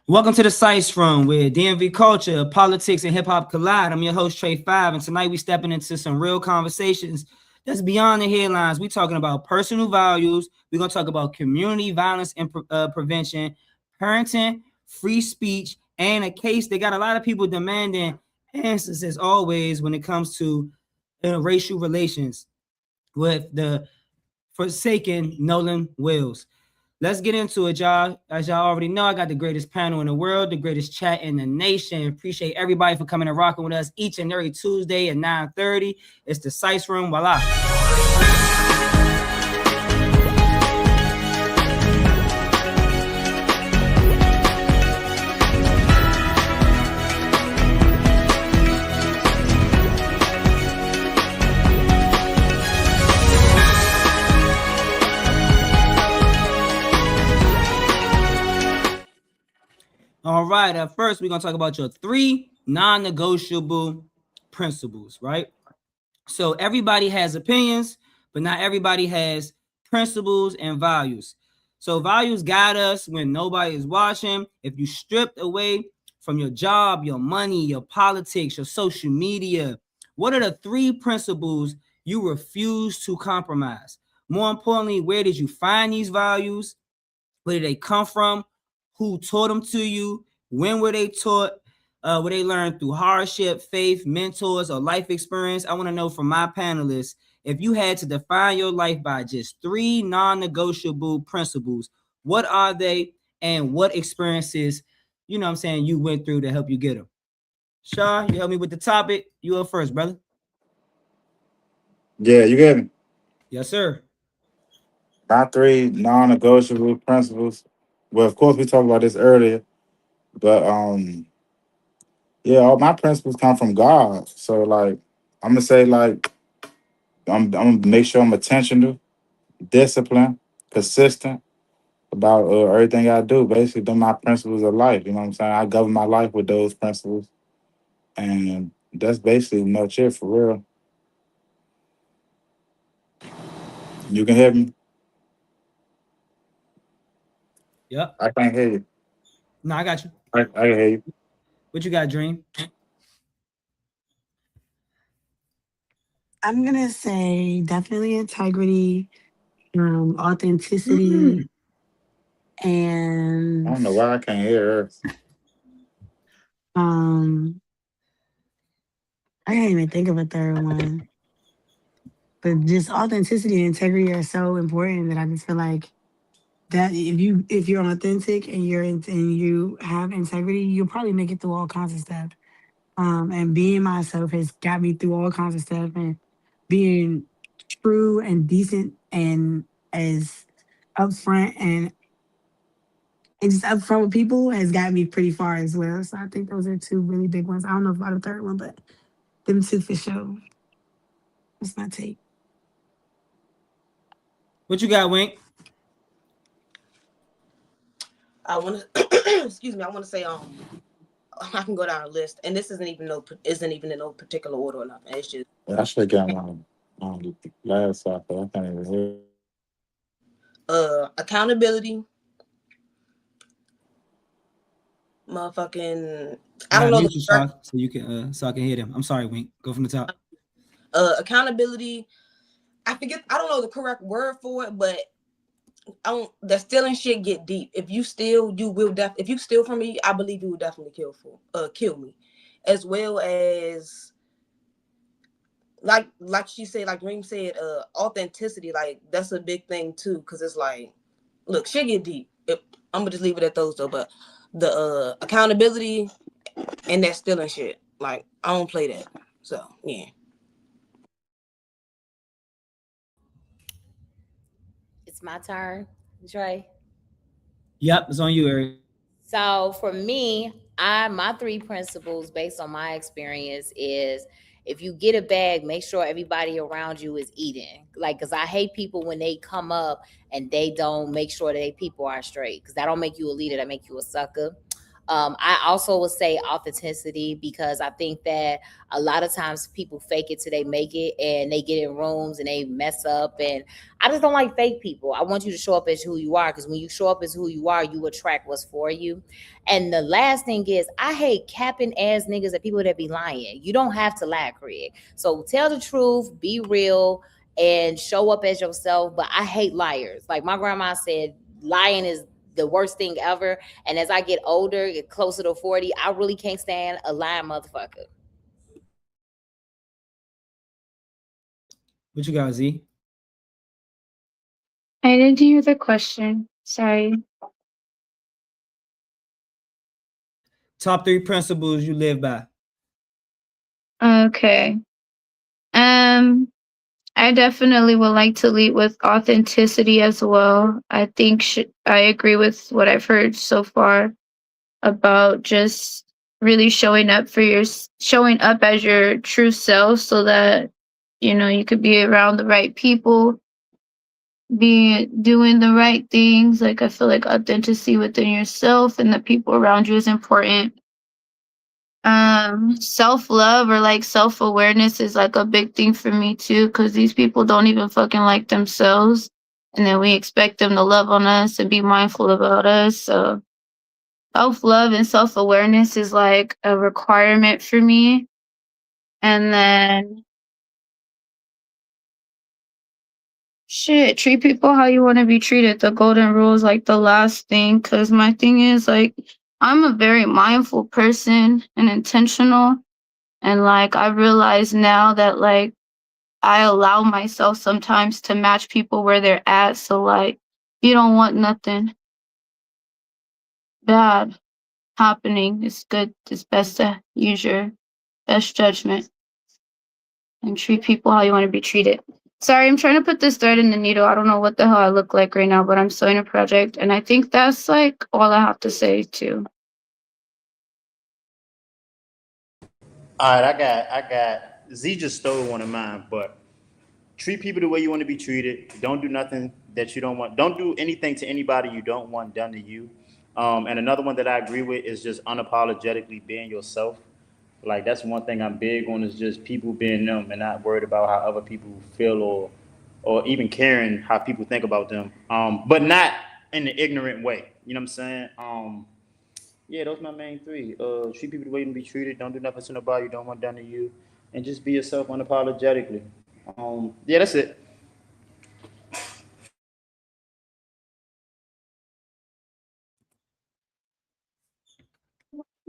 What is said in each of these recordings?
Welcome to the Sice Room, where DMV culture, politics, and hip hop collide. I'm your host, Trey Five, and tonight we stepping into some real conversations that's beyond the headlines. We talking about personal values. We're gonna talk about community violence and prevention, parenting, free speech, and a case that got a lot of people demanding answers as always when it comes to racial relations with the forsaken Nolan Wills. Let's get into it, y'all. As y'all already know, I got the greatest panel in the world, the greatest chat in the nation. Appreciate everybody for coming and rocking with us each and every Tuesday at 9:30. It's the Sice Room. Voila. All right. At first, we're going to talk about your three non-negotiable principles, right? So everybody has opinions, but not everybody has principles and values. So values guide us when nobody is watching. If you stripped away from your job, your money, your politics, your social media, what are the three principles you refuse to compromise? More importantly, where did you find these values? Where did they come from? Who taught them to you? When were they taught? Were they learned through hardship, faith, mentors, or life experience? I want to know from my panelists, if you had to define your life by just three non-negotiable principles, what are they and what experiences, you know what I'm saying, you went through to help you get them? Shaw, you help me with the topic. You up first, brother. Yeah, you get me. Yes, sir. My three non-negotiable principles. Well, of course, we talked about this earlier, but yeah, all my principles come from God. So, like, I'm gonna say, like, I'm gonna make sure I'm attentional, disciplined, consistent about everything I do. Basically, they're my principles of life. You know what I'm saying? I govern my life with those principles, and that's basically much it for real. You can hear me. Yep. I can't hear you. No, I got you. I can hear you. What you got, Dream? I'm gonna say definitely integrity, Mm. authenticity, I and don't know why I can't hear her. um, I can't even think of a third one. But just authenticity and integrity are so important that I just feel like that if you're authentic and and you have integrity, you'll probably make it through all kinds of stuff. And being myself has got me through all kinds of stuff, and being true and decent and as upfront and just upfront with people has got me pretty far as well. So I think those are two really big ones. I don't know about the third one, but them two for sure. That's my take. What you got, Wink? I want to excuse me. I want to say I can go down a list, and this isn't even in no particular order or nothing. It's just I should get my last off, but I can't even hear. accountability, motherfucking. I I don't got know the mute you, correct Shaw, so you can so I can hear them. I'm sorry, Wink. Go from the top. accountability. I forget. I don't know the correct word for it, but I don't. The stealing shit get deep. If you steal, you will if you steal from me, I believe you will definitely kill me, as well as like she said, like Reem said, authenticity. Like that's a big thing too, because it's like, look, shit get deep. I'm gonna just leave it at those though. But the accountability and that stealing shit, like I don't play that. So yeah. It's my turn, Dre. Yep, it's on you, Eric. So for me, my three principles based on my experience is if you get a bag, make sure everybody around you is eating. Like, cause I hate people when they come up and they don't make sure that they people are straight. Cause that don't make you a leader, that make you a sucker. I also would say authenticity, because I think that a lot of times people fake it till they make it, and they get in rooms and they mess up. And I just don't like fake people. I want you to show up as who you are, because when you show up as who you are, you attract what's for you. And the last thing is, I hate capping ass niggas and people that be lying. You don't have to lie, Craig. So tell the truth, be real, and show up as yourself. But I hate liars. Like my grandma said, lying is the worst thing ever. And as I get older, get closer to 40, I really can't stand a lying motherfucker. What you got, Z? I didn't hear the question. Sorry. Top 3 principles you live by. Okay. I definitely would like to lead with authenticity as well. I think I agree with what I've heard so far about just really showing up as your true self, so that you could be around the right people, be doing the right things. Like, I feel like authenticity within yourself and the people around you is important. Self-love or like self-awareness is like a big thing for me too, because these people don't even fucking like themselves, and then we expect them to love on us and be mindful about us. So self-love and self-awareness is like a requirement for me. And then treat people how you want to be treated. The golden rule is like the last thing, because my thing is, like, I'm a very mindful person and intentional. And like, I realize now that like I allow myself sometimes to match people where they're at. So like, you don't want nothing bad happening. It's good. It's best to use your best judgment and treat people how you want to be treated. Sorry, I'm trying to put this thread in the needle. I don't know what the hell I look like right now, but I'm sewing a project. And I think that's like all I have to say too. All right, I got Z just stole one of mine, but treat people the way you want to be treated. Don't do nothing that you don't want. Don't do anything to anybody you don't want done to you. And another one that I agree with is just unapologetically being yourself. Like, that's one thing I'm big on, is just people being them and not worried about how other people feel, or even caring how people think about them. But not in an ignorant way. You know what I'm saying? Yeah, those are my main 3. Treat people the way you want to be treated. Don't do nothing to nobody you don't want done to you, and just be yourself unapologetically. Yeah, that's it.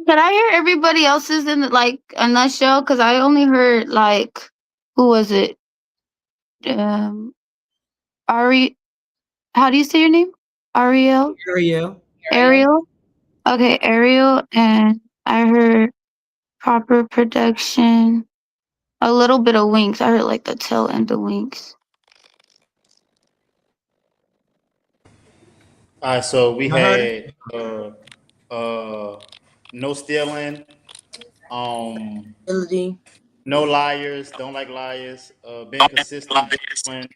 Can I hear everybody else's in like a nutshell? Because I only heard like, who was it? Ari, how do you say your name? Ariel? Ariel? Okay, Ariel, and I heard proper production. A little bit of Winks. I heard like the tail end of Winks. All right, so we I heard it. had no stealing, Ability. no liars, don't like liars, being consistent, disciplined.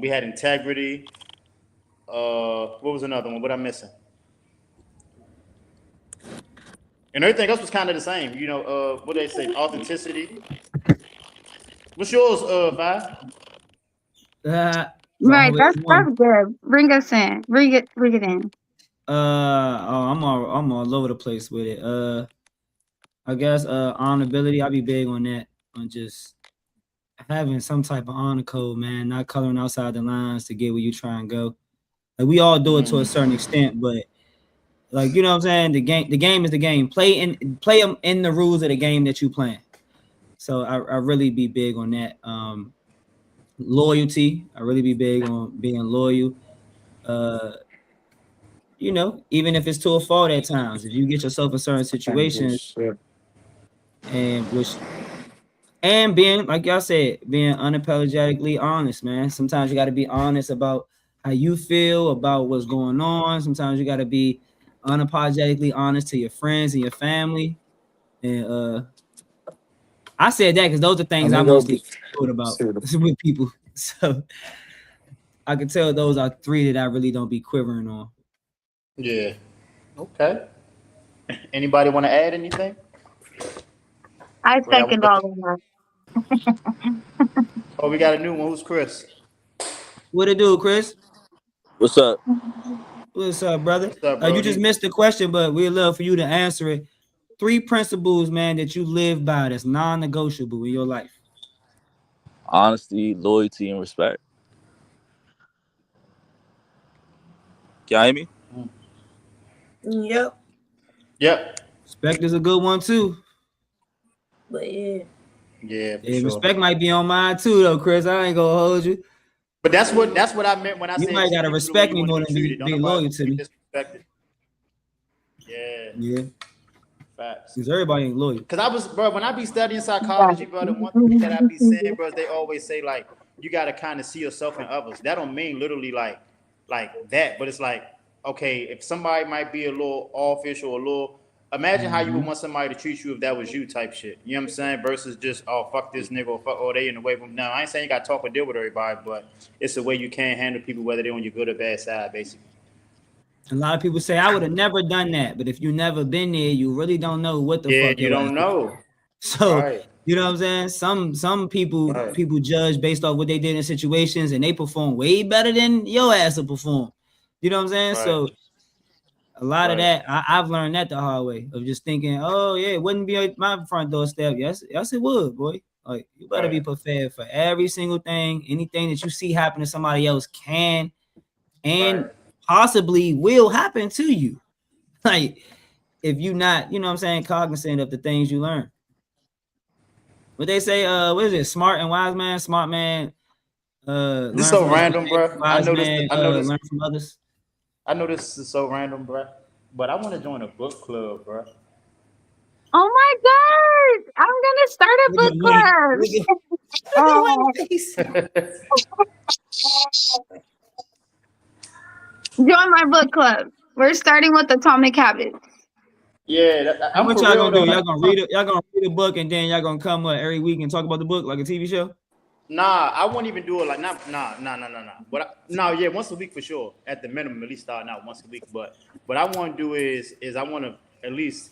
We had integrity. What was another one? What I'm missing? And everything else was kind of the same. What they say, authenticity. What's yours, Vi? Right, that's good. Bring us in. Bring it in. I'm all over the place with it. I guess honorability. I'll be big on that, on just having some type of honor code, man. Not coloring outside the lines to get where you try and go. Like, we all do it to a certain extent, but like, you know what I'm saying? The game is the game. Play them in the rules of the game that you playing. So I really be big on that. Loyalty. I really be big on being loyal. Even if it's to a fault at times, if you get yourself in certain situations, and being, like y'all said, being unapologetically honest, man. Sometimes you got to be honest about how you feel about what's going on. Sometimes you got to be unapologetically honest to your friends and your family. And I said that because those are things I mostly thought about with people. So I can tell those are 3 that I really don't be quivering on. Yeah. Okay. Anybody want to add anything? I Well, y'all second wanna- all of that. Oh, we got a new one. Who's Chris? What it do, Chris? What's up? What's up, brother? What's up, You just Brody? missed the question, but we'd love for you to answer it. 3 principles, man, that you live by that's non-negotiable in your life. Honesty, loyalty, and respect. Can you hear me? Yep. Yep. Respect is a good one too. But yeah. Yeah, for Yeah, sure. respect might be on mine too, though, Chris. I ain't gonna hold you. But that's what I meant when I You said might gotta treat people the way respect you me wanna more be than treated. Don't be nobody loyal to me. disrespect it. Yeah, Yeah, facts. because everybody ain't loyal. Cause I was, bro, when I be studying psychology, bro, the one thing that I be saying, bro, is they always say like you gotta kind of see yourself in others. That don't mean literally like that, but it's like, okay, if somebody might be a little offish or a little, imagine how you would want somebody to treat you if that was you type shit. You know what I'm saying? Versus just, oh, fuck this nigga or fuck, oh, they in the way from. Now, I ain't saying you gotta talk or deal with everybody, but it's the way you can handle people, whether they're on your good or bad side, basically. A lot of people say I would have never done that, but if you never been there, you really don't know what the Yeah, fuck you your don't ass know. So Right. you know what I'm saying? Some people Right. people judge based off what they did in situations, and they perform way better than your ass will perform. You know what I'm saying? Right. So a lot of Right. that I've learned that the hard way of just thinking, oh yeah, it wouldn't be at my front doorstep. Yes, it would, boy. Like you better be Right. prepared for every single thing. Anything that you see happen to somebody else can and Right. possibly will happen to you. Like if you not, you know what I'm saying, cognizant of the things you learn. What they say, what is it? Smart and wise man, smart man, This learn is so from his random, mistakes, bro. wise man, learn from others. I know this is so random, bro. But I want to join a book club, bro. Oh my God! I'm gonna start a book club. Look at Wayne's face. Join my book club. We're starting with Atomic Habits. Yeah, I'm What for y'all real gonna though. do? Like, Y'all gonna read it? Y'all gonna read a book and then y'all gonna come every week and talk about the book like a TV show? nah, I won't even do it like nah. But yeah, once a week for sure. At the minimum, at least starting out once a week. But what I want to do is I want to at least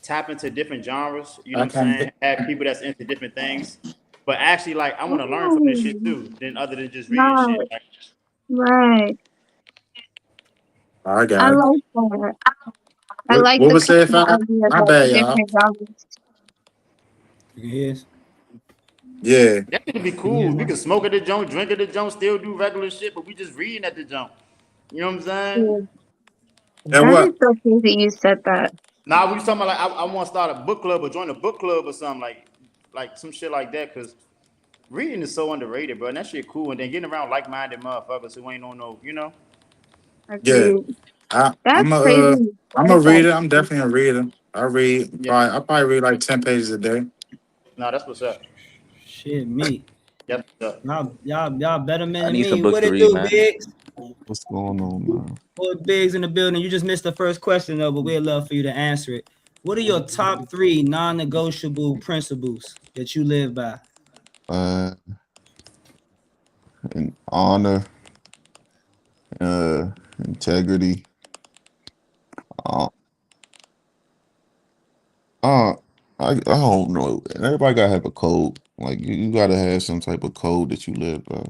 tap into different genres. You know I what I'm can't. saying? Have people that's into different things. But actually, like, I want to learn from this shit too. Then other than just reading shit. Right, Like, right. I I got it. like that. I like What the was said, the five? idea of My like bad, y'all. different genres. Yes. Yeah. that could be cool. We could smoke at the joint, drink at the joint, still do regular shit, but we just reading at the joint. You know what I'm saying? Yeah. And That is what? so crazy you said that. Nah, we was talking about like I want to start a book club or join a book club or something like some shit like that. Cause reading is so underrated, bro. And that shit cool. And then getting around like-minded motherfuckers who ain't on no, you know. Yeah. Agreed. I'm That's a crazy. you I'm a said that. reader. I'm definitely a reader. Yeah. I probably read like 10 pages a day. Nah, that's what's up. Shit, me. That's what's up. Y'all better men I than need some me. books What to it read, do, man. Biggs? What's going on, man? Boy, Biggs in the building. You just missed the first question though, but we'd love for you to answer it. What are your top 3 non-negotiable principles that you live by? And honor, integrity. Uh, I don't know. Everybody gotta have a code. Like you gotta have some type of code that you live by.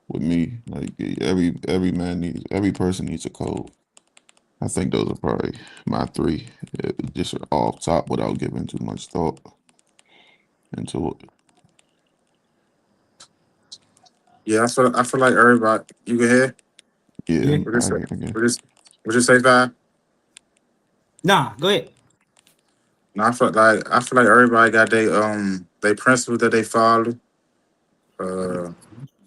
With me, like every person needs a code. I think those are probably my 3, just off top without giving too much thought into it. Yeah, I feel like everybody. You can hear? Yeah, Yeah. What you say? okay. What you say, five? Nah, go ahead. No, I feel like everybody got they principles that they follow.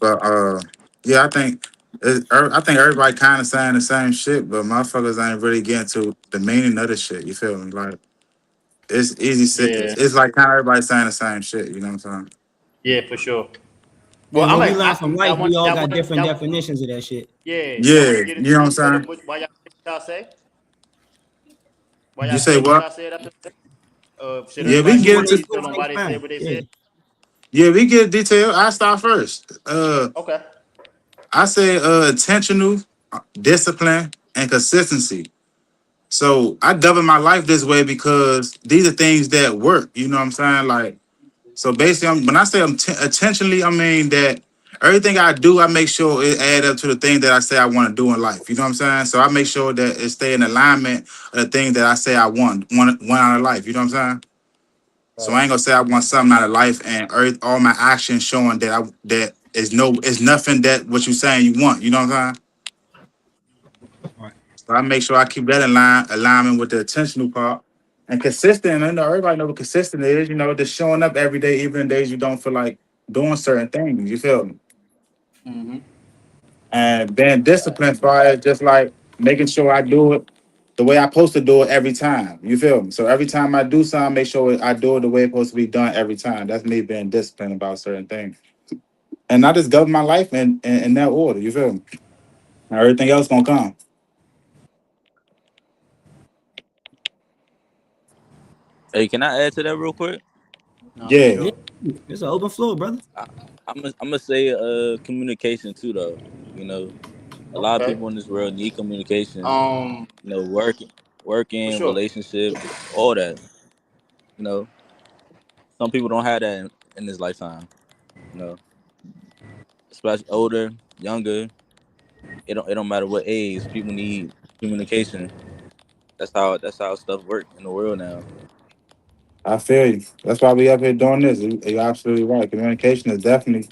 But yeah, I think everybody kind of saying the same shit, but motherfuckers ain't really getting to the meaning of the shit. You feel me? Like it's easy. Yeah. It's like kind of everybody saying the same shit. You know what I'm saying? Yeah, for sure. Well, And I'm when we like, learn from life, y'all we want, all y'all got want, different y'all, definitions of that shit. yeah, y'all want to Yeah, get you into know the what meat I'm of saying. why y'all say what y'all say? Why You y'all say say what what? y'all said after that? Should We Yeah, we everybody can we get get more want to into. detail on why they said explain. what they Yeah. said? Yeah, we get detail. I start first. Okay. I say intentional discipline and consistency. So I govern my life this way because these are things that work. You know what I'm saying? Like, so basically, when I say I'm intentionally, I mean that everything I do, I make sure it add up to the thing that I say I want to do in life. You know what I'm saying? So I make sure that it stay in alignment of the thing that I say I want out of life. You know what I'm saying? So I ain't gonna say I want something out of life and all my actions showing that is nothing that what you saying you want. You know what I'm saying? Right. So I make sure I keep that in alignment with the intentional part. And consistent, I know everybody know what consistent is, just showing up every day, even in days you don't feel like doing certain things. You feel me? Mm-hmm. And being disciplined for it, just like making sure I do it the way I'm supposed to do it every time. You feel me? So every time I do something, make sure I do it the way it's supposed to be done every time. That's me being disciplined about certain things. And I just govern my life in that order. You feel me? And everything else gonna come. Hey, can I add to that real quick? No, for Yeah. Yeah, sure. it's an open floor, brother. I'm gonna say communication too, though. You know, a lot of Okay. people in this world need communication. Um, You know, for working, sure. relationships, all that. You know, some people don't have that in this lifetime. You know, especially older, younger. It don't matter what age. People need communication. That's how stuff works in the world now. I feel you. That's why we up here doing this. You're absolutely right. Communication is definitely,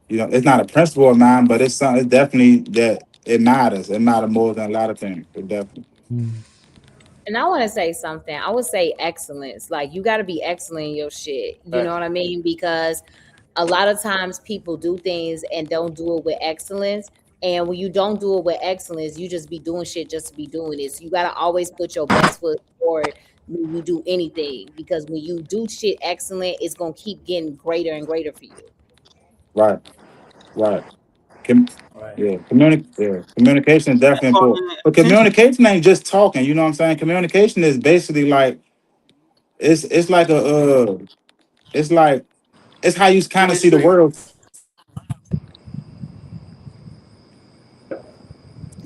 it's not a principle of mine, but it's something. It's definitely that it matters. It matters more than a lot of things. It definitely. And I want to say something. I would say excellence. Like you got to be excellent in your shit. You know Facts. what I mean? Because a lot of times people do things and don't do it with excellence. And when you don't do it with excellence, you just be doing shit just to be doing it. So you got to always put your best foot forward when you do anything. Because when you do shit excellent, it's going to keep getting greater and greater for you. Right. Right. Com- Right. Communication is definitely important. Calling But attention. communication ain't just talking. You know what I'm saying? Communication is basically like it's like it's like it's how you kind of Two-way see the street. world.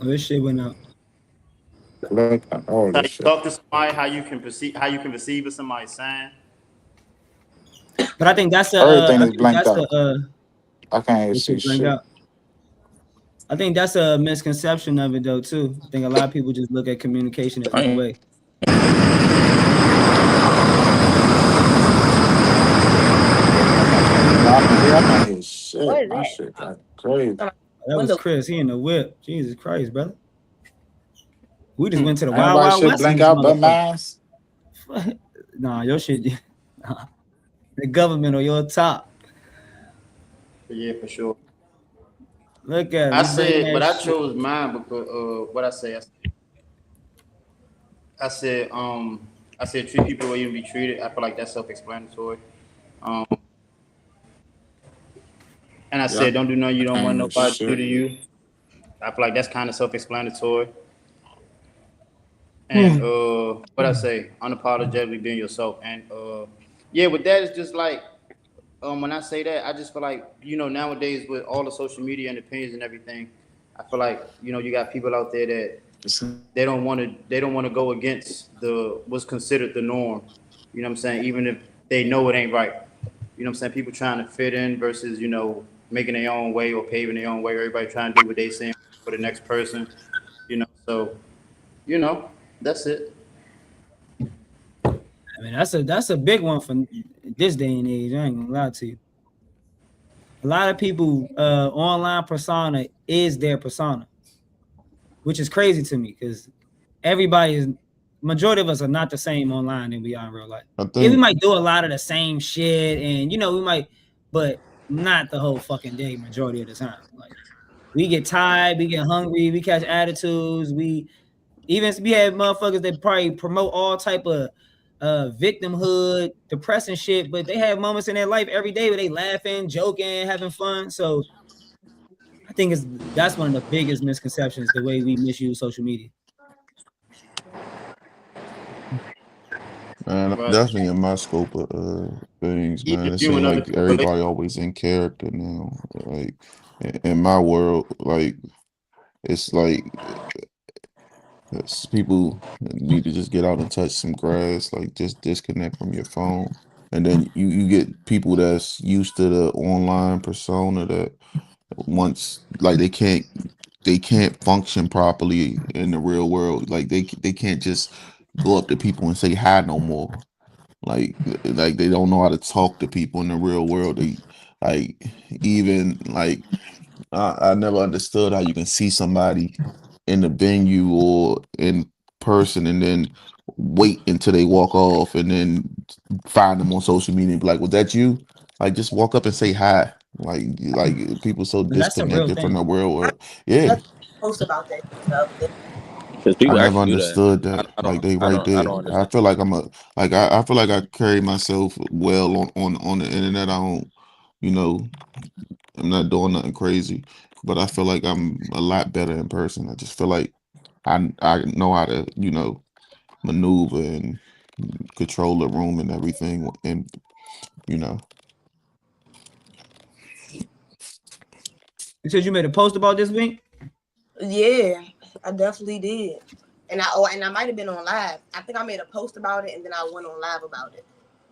Oh, this shit went out. Like all How this you shit. talk to somebody, how you can perceive what somebody's saying. But I think that's Everything I is think blanked that's out. I can't even this see shit blank shit. out. I think that's a misconception of it though too. I think a lot of people just look at communication a I different ain't way. I can't hear What shit. is My that? shit got crazy. That was Window. Chris. He in the whip. Jesus Christ, brother. We just Hmm. went to the Ain't Wild nobody Wild shit West in blank this out but motherfucker. mine. Nah, your shit. Nah. The government on your top. Yeah, for sure. Look at him. I He bringing said, that but I shit. chose mine because what I said treat people the way you be treated. I feel like that's self-explanatory. Um, and I Yeah, said don't do nothing you I don't can't want hear nobody to do shit. to you. I feel like that's kind of self-explanatory. And Hmm. what I say, unapologetically being yourself. And yeah, with that, it's just like when I say that, I just feel like nowadays with all the social media and opinions and everything, I feel like you got people out there that they don't want to go against the what's considered the norm. You know what I'm saying? Even if they know it ain't right. You know what I'm saying? People trying to fit in versus making their own way or paving their own way. Everybody trying to do what they saying for the next person. So you know that's it. I mean, that's a big one for this day and age. I ain't gonna lie to you. A lot of people online persona is their persona, which is crazy to me because everybody is majority of us are not the same online than we are in real life. I Yeah, we think might do a lot of the same shit, and we might, but not the whole fucking day. Majority of the time, like we get tired, we get hungry, we catch attitudes. We have motherfuckers that probably promote all type of victimhood, depressing shit, but they have moments in their life every day where they laughing, joking, having fun. So I think that's one of the biggest misconceptions, the way we misuse social media. Man, I'm Right. definitely in my scope of things, man. Even It you seems and other like people relate. everybody always in character now. Like in my world, like it's like Yes, people need to just get out and touch some grass, like just disconnect from your phone. And then you get people that's used to the online persona that once like they can't function properly in the real world. Like they can't just go up to people and say hi no more. Like they don't know how to talk to people in the real world. They like even like I never understood how you can see somebody in the venue or in person and then wait until they walk off and then find them on social media and be like, was that you? Like just walk up and say hi. Like people so And that's a real disconnected from thing. the real I world. Yeah. definitely post about that stuff. Because I people never actually do that. understood I, that. I Like don't. they I right don't. I there. don't I understand. feel like I'm a like I feel like I carry myself well on the internet. I don't, you know, I'm not doing nothing crazy, but I feel like I'm a lot better in person. I just feel like I know how to, maneuver and control the room and everything. And you know, You said you made a post about this week. Yeah, I definitely did. And I might have been on live. I think I made a post about it and then I went on live about it.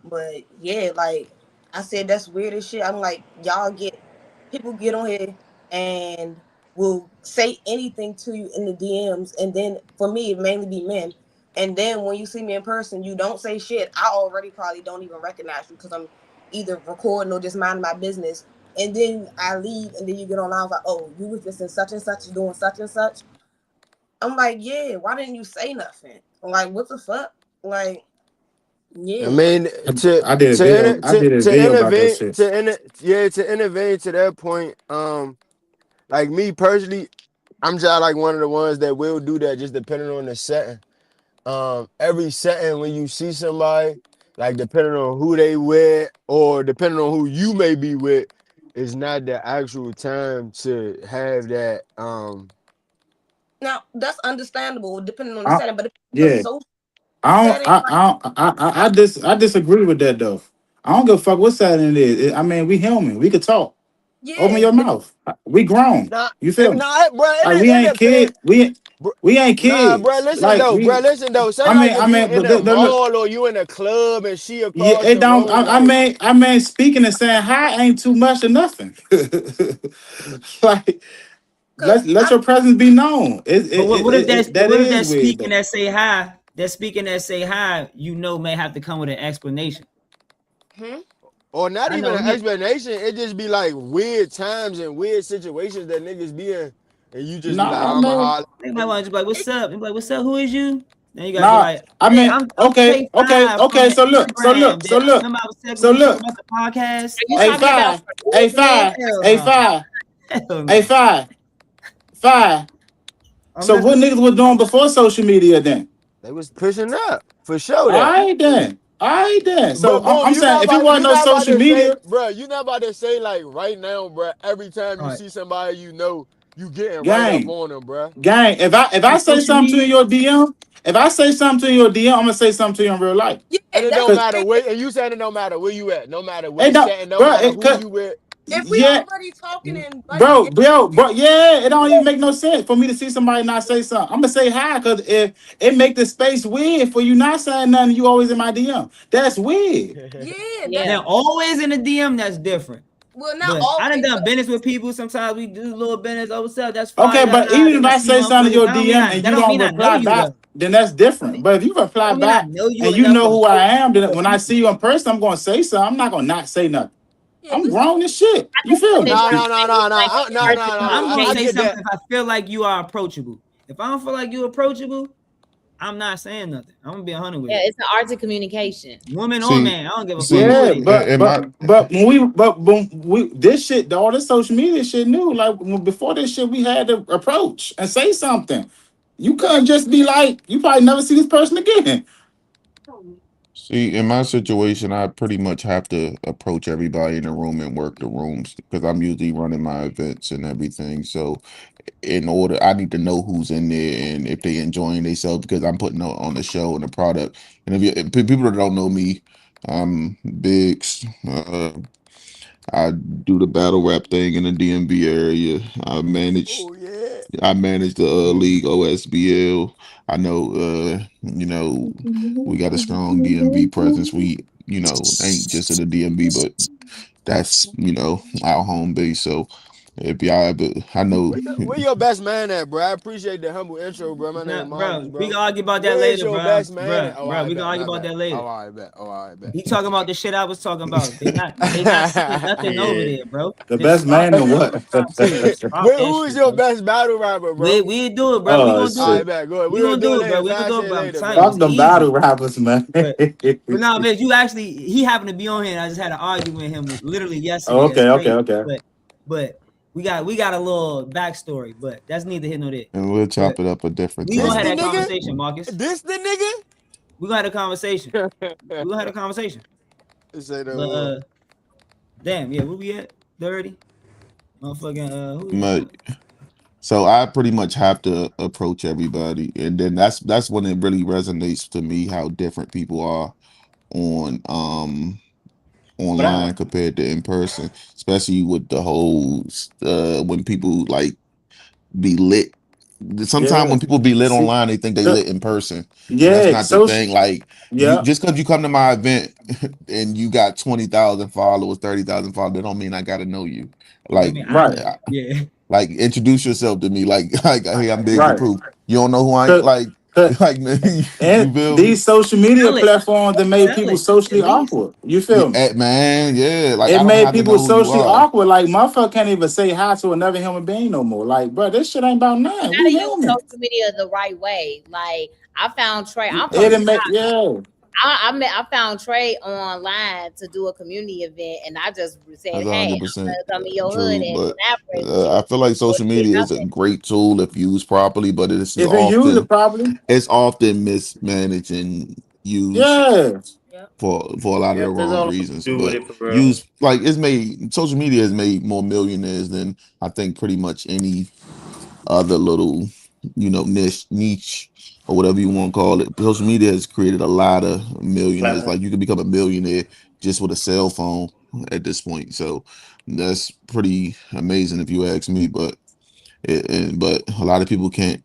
But yeah, like I said, that's weird as shit. I'm like, people get on here and will say anything to you in the DMs, and then for me, it mainly be men. And then when you see me in person, you don't say shit. I already probably don't even recognize you because I'm either recording or just minding my business. And then I leave, and then you get online like, oh, you was just in such and such, doing such and such. I'm like, yeah, why didn't you say nothing? Like, what the fuck? Like, I yeah, mean, to I did a to video. inter- I did a to video about that innovate shit. to innovate to that point. Like me personally, I'm just like one of the ones that will do that, just depending on the setting. Every setting when you see somebody, like depending on who they with or depending on who you may be with, is not the actual time to have that. now that's understandable depending on the I, setting, but if it's a yeah, social I don't. setting, like, I disagree with that though. I don't give a fuck what side it is. I mean, we human. We could talk. Open yeah, your mouth. We grown. Nah, You feel me? nah, bro, Like we it ain't depends. kid. We ain't Nah, bro, kids. listen Like though, bro, we. listen though. Say I like mean. if you in But a look. mall or you in a club and she Yeah, across it the don't. room, like, I mean, speaking and saying hi ain't too much or nothing. Like, because let your presence be known. But That what if is that weird speaking though. that say hi, that speaking that say hi, may have to come with an explanation. hmm? or not I even know an me. explanation. It just be like weird times and weird situations that niggas be in, and you just be like, Nah, I'm a man. holler. They might want to just be like, "What's up?" They be like, "What's up? Who is you?" Then you gotta be Nah. like, I "Hey, mean, I'm okay, okay, K5 from okay. the Instagram. Remember I was texting So you talking look. about the podcast? Are you Hey, talking about five. from Hey, Nolan? five. Hell Hey, no, five. hell Hey, no." five. Five. I'm So what listening. niggas was doing before social media then? They was pushing up for sure All that. right then. All right then. So But boom, I'm saying if it wasn't you no not about social to say, media, bro. You not about to say like right now, bro. Every time All you right, see somebody, you know you getting right up gang, on them, bro. gang. If on I say social something to you in media. your DM, if I say something to you in your DM, I'm gonna say something to you in real life. Yeah, And it that's don't Cause matter fair. where. And you said it don't matter where you at, no matter it what don't, setting, no bro. matter who you with. If we Yeah, already talking and like, bro, yeah, it don't even make no sense for me to see somebody not say something. I'm gonna say hi because if it make the space weird for you not saying nothing, you always in my DM. That's weird. yeah, that's Yeah. Now, always in the DM, that's different. well, not But I done always, done but business with people. Sometimes we do a little business. Oh, what's up? That's fine. Okay, Da, da, but da. even Then if I I see say something to motherfuckers. your DM and That you don't don't mean I know reply you back, though. then that's different. But if you That reply don't mean I back know you and you enough know to who I know am, then what when I you see you in person, I'm gonna say something. I'm not gonna not say nothing. yeah, I'm we grown as shit. I You think feel what they're me? No, trying no, to no, say is no, like no, it's no, hard no, to no. I'm gonna I say communicate. get something that. if I feel like you are approachable. If I don't feel like you're approachable, I'm not saying nothing. I'm gonna be 100 with Yeah, you. it's the art of communication. Woman or see, man, I don't give a fuck see, who Yeah, it is. but in but my but when we this shit, all this social media shit new. Like before this shit, we had to approach and say something. You couldn't just be like, you probably never see this person again. See, in my situation, I pretty much have to approach everybody in the room and work the rooms because I'm usually running my events and everything. So, in order, I need to know who's in there and if they enjoying themselves because I'm putting on the show and the product. And if people that don't know me, I'm Biggs. I do the battle rap thing in the DMV area. I manage Oh yeah. I manage the league OSBL. I know, we got a strong DMV presence. We, ain't just in the DMV, but that's, our home base. So if y'all ever, I know, Where your best man at, bro? I appreciate the humble intro, bro. My name Nah, is Marcus, bro, we bro. can argue about that Where's later, your bro. best man Bro, at? Oh, bro, I we can bet, argue my about bad. that later. Oh, I bet. Oh, I bet. He talking about the shit I was talking about. They not saying nothing over Yeah. there, bro. The Just best stop man that in shit. what? Stop too. Stop Wait, that who is shit, your bro. best battle rapper, We bro? we do it, bro. We Oh gonna do All right, it. shit! bet. Go ahead. We We're gonna gonna do it do it, bro. later. We gonna Fast do it, shit bro. I'm later, telling you, bro. it's Fuck them easy. battle rappers, man. But nah, bitch, you actually he happened to be on here, and I just had an argument with him literally Oh, yesterday. That's okay, okay, crazy. okay. But we got a little backstory, but that's neither here nor there. and we'll But chop it up a different we gonna This have the time. that nigga? conversation, Marcus. This the We gonna have a conversation. nigga? We gonna have a conversation. Say no But more. damn, yeah, where we at? 30? Motherfucking who we But on? so I pretty much have to approach everybody, and then that's when it really resonates to me how different people are on But I online compared to in person, especially with the whole when people like be lit. Sometimes Yeah. when people be lit See, online, they think they the, lit in person, and that's yeah. not the So, thing. Like you, yeah, just because you come to my event and you got 20,000 followers, 30,000 followers, that don't mean I got to know you. Yeah, I Like, mean I right, know. Yeah. like introduce yourself to me. Like, hey, I'm Big the right. Proof. You don't know who I ain't. 'Cause- Like, 'cause- like man, and you feel me? these social media Sell it. platforms that made Sell people it. At socially least. awkward. You Yeah, feel me? man, yeah. Like It I don't made have to people know who you socially are. awkward. Like motherfucker can't even say hi to another human being no more. Like, bro, this shit ain't about You nothing. We gotta use human. social media the right way. Like I found Trey. I'm It from didn't Chicago. make yeah. I found Trey online to do a community event, and I just said, That's "Hey, 100% I'm gonna come in your hood true. and But collaborate with you." I feel like So social it did media is a nothing. great tool if used properly, but If you use it properly, it's often mismanaged and used yeah. Yep. for a lot of the Yep, that's wrong all I'm gonna reasons. do with But it for real. used like it's made social media has made more millionaires than I think pretty much any other little, niche or whatever you want to call it. Social media has created a lot of millionaires. Platform. Like you can become a millionaire just with a cell phone at this point. So that's pretty amazing if you ask me. But a lot of people can't,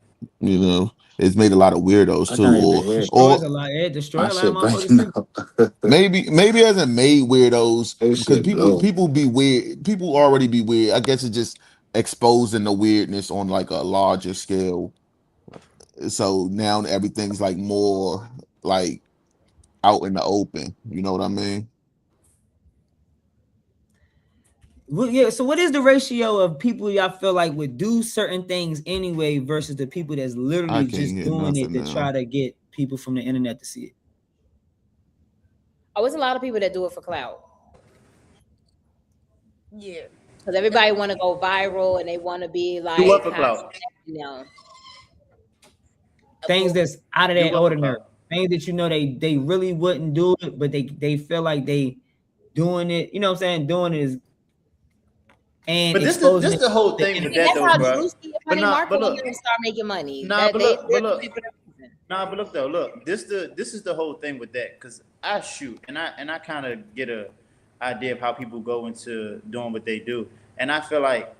it's made a lot of weirdos I too, can't even It hear. destroys or a lot. It destroy My a lot of shit motherfuckers breaking too. up. maybe it hasn't made weirdos This because shit people low. people be weird. People already be weird. I guess it's just exposing the weirdness on like a larger scale. So now everything's like more like out in the open. You know what I mean? Well, yeah. So what is the ratio of people y'all feel like would do certain things anyway versus the people that's I literally can't just hear doing it nothing to try now. to get people from the internet to see it? Oh, it's a lot of people that do it for clout Yeah. because everybody want to go viral and they want to be Do what like, for clout? you know, Things that's out of Do their what for ordinary. clout? Things that they really wouldn't do it, but they feel like they doing it. You know what I'm saying? Doing it is and But exposing this it the to whole the thing I with mean, internet. that that's though, how bro. Drewski and But Penny not, but Marshall and look, them start making money. nah, That but they look, but they're the look, people that reason. nah, but look though, look. This is the whole thing with that because I shoot and I kind of get a idea of how people go into doing what they do, and I feel like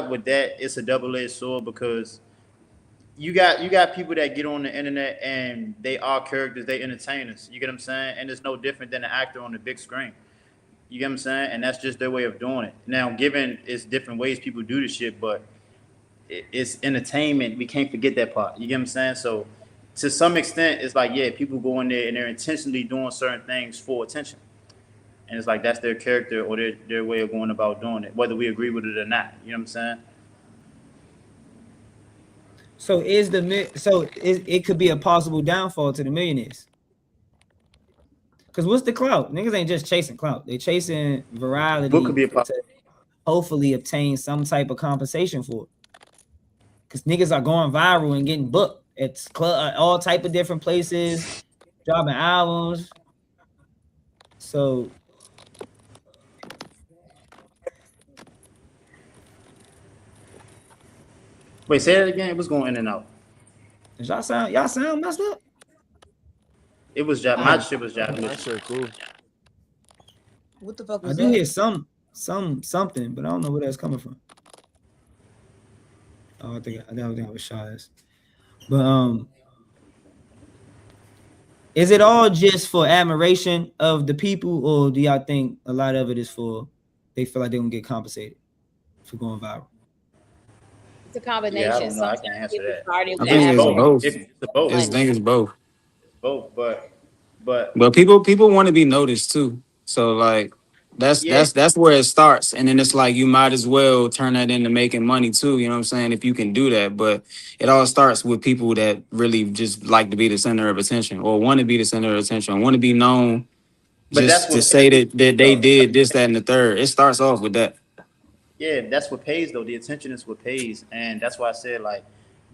with that it's a double-edged sword because you got people that get on the internet and they are characters, they entertainers. You get what I'm saying? And it's no different than an actor on the big screen. You get what I'm saying? And that's just their way of doing it. Now, given it's different ways people do this shit, but it's entertainment. We can't forget that part. You get what I'm saying? So, to some extent, it's like, yeah, people go in there and they're intentionally doing certain things for attention. And it's like that's their character or their way of going about doing it, whether we agree with it or not. You know what I'm saying? So it could be a possible downfall to the millionaires. Because what's the clout? Niggas ain't just chasing clout. They chasing What could virality be a to hopefully obtain some type of compensation for it. Because niggas are going viral and getting booked at all type of different places, dropping albums. So Wait, say that again. It was going in and out. does y'all sound messed up? It was my Um, shit was My Japanese. shit cool. What the fuck I was do that? hear something, but I don't know where that's coming from. Oh, I think I was Shaz. But is it all just for admiration of the people, or do y'all think a lot of it is for they feel like they're gonna get compensated for going viral? It's a Yeah, I combination. don't know. I Sometimes can't answer people that. I started with think It's it's both. admiration, both. It's both. I money. think it's both. It's both. But But people want to be noticed too. So like yeah. that's where it starts. And then it's like you might as well turn that into making money too, you know what I'm saying, if you can do that. But it all starts with people that really just like to be the center of attention or want to be the center of attention, want to be known But that's just to what say pays, that they though. did this, that, and the third. It starts off with that. Yeah, that's what pays though. The attention is what pays, and that's why I said like,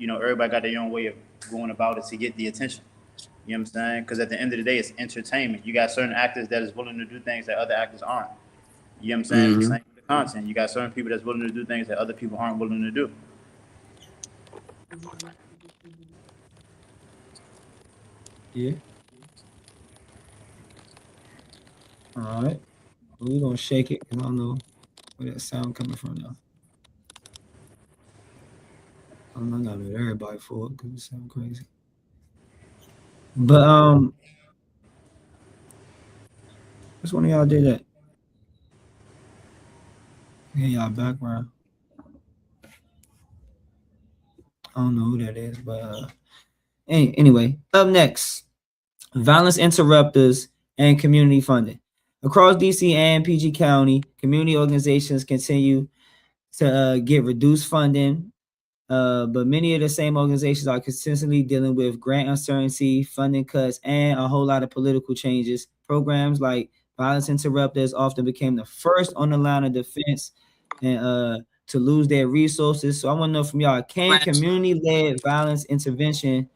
everybody got their own way of going about it to get the attention. You know what I'm saying? Because at the end of the day, it's entertainment. You got certain actors that is willing to do things that other actors aren't. You know what I'm saying? Hmm. Same with the content. You got certain people that's willing to do things that other people aren't willing to do. Yeah. All right. Well, we're gonna shake it because I don't know where that sound coming from now. I'm not gonna let everybody for it because it sound crazy. But which one of y'all did that? Yeah, y'all background. I don't know who that is, but anyway, up next, violence interrupters and community funding. Across DC and PG County, community organizations continue to get reduced funding, but many of the same organizations are consistently dealing with grant uncertainty, funding cuts, and a whole lot of political changes. Programs like violence interrupters often became the first on the line of defense and to lose their resources. So I want to know from y'all, can community-led violence intervention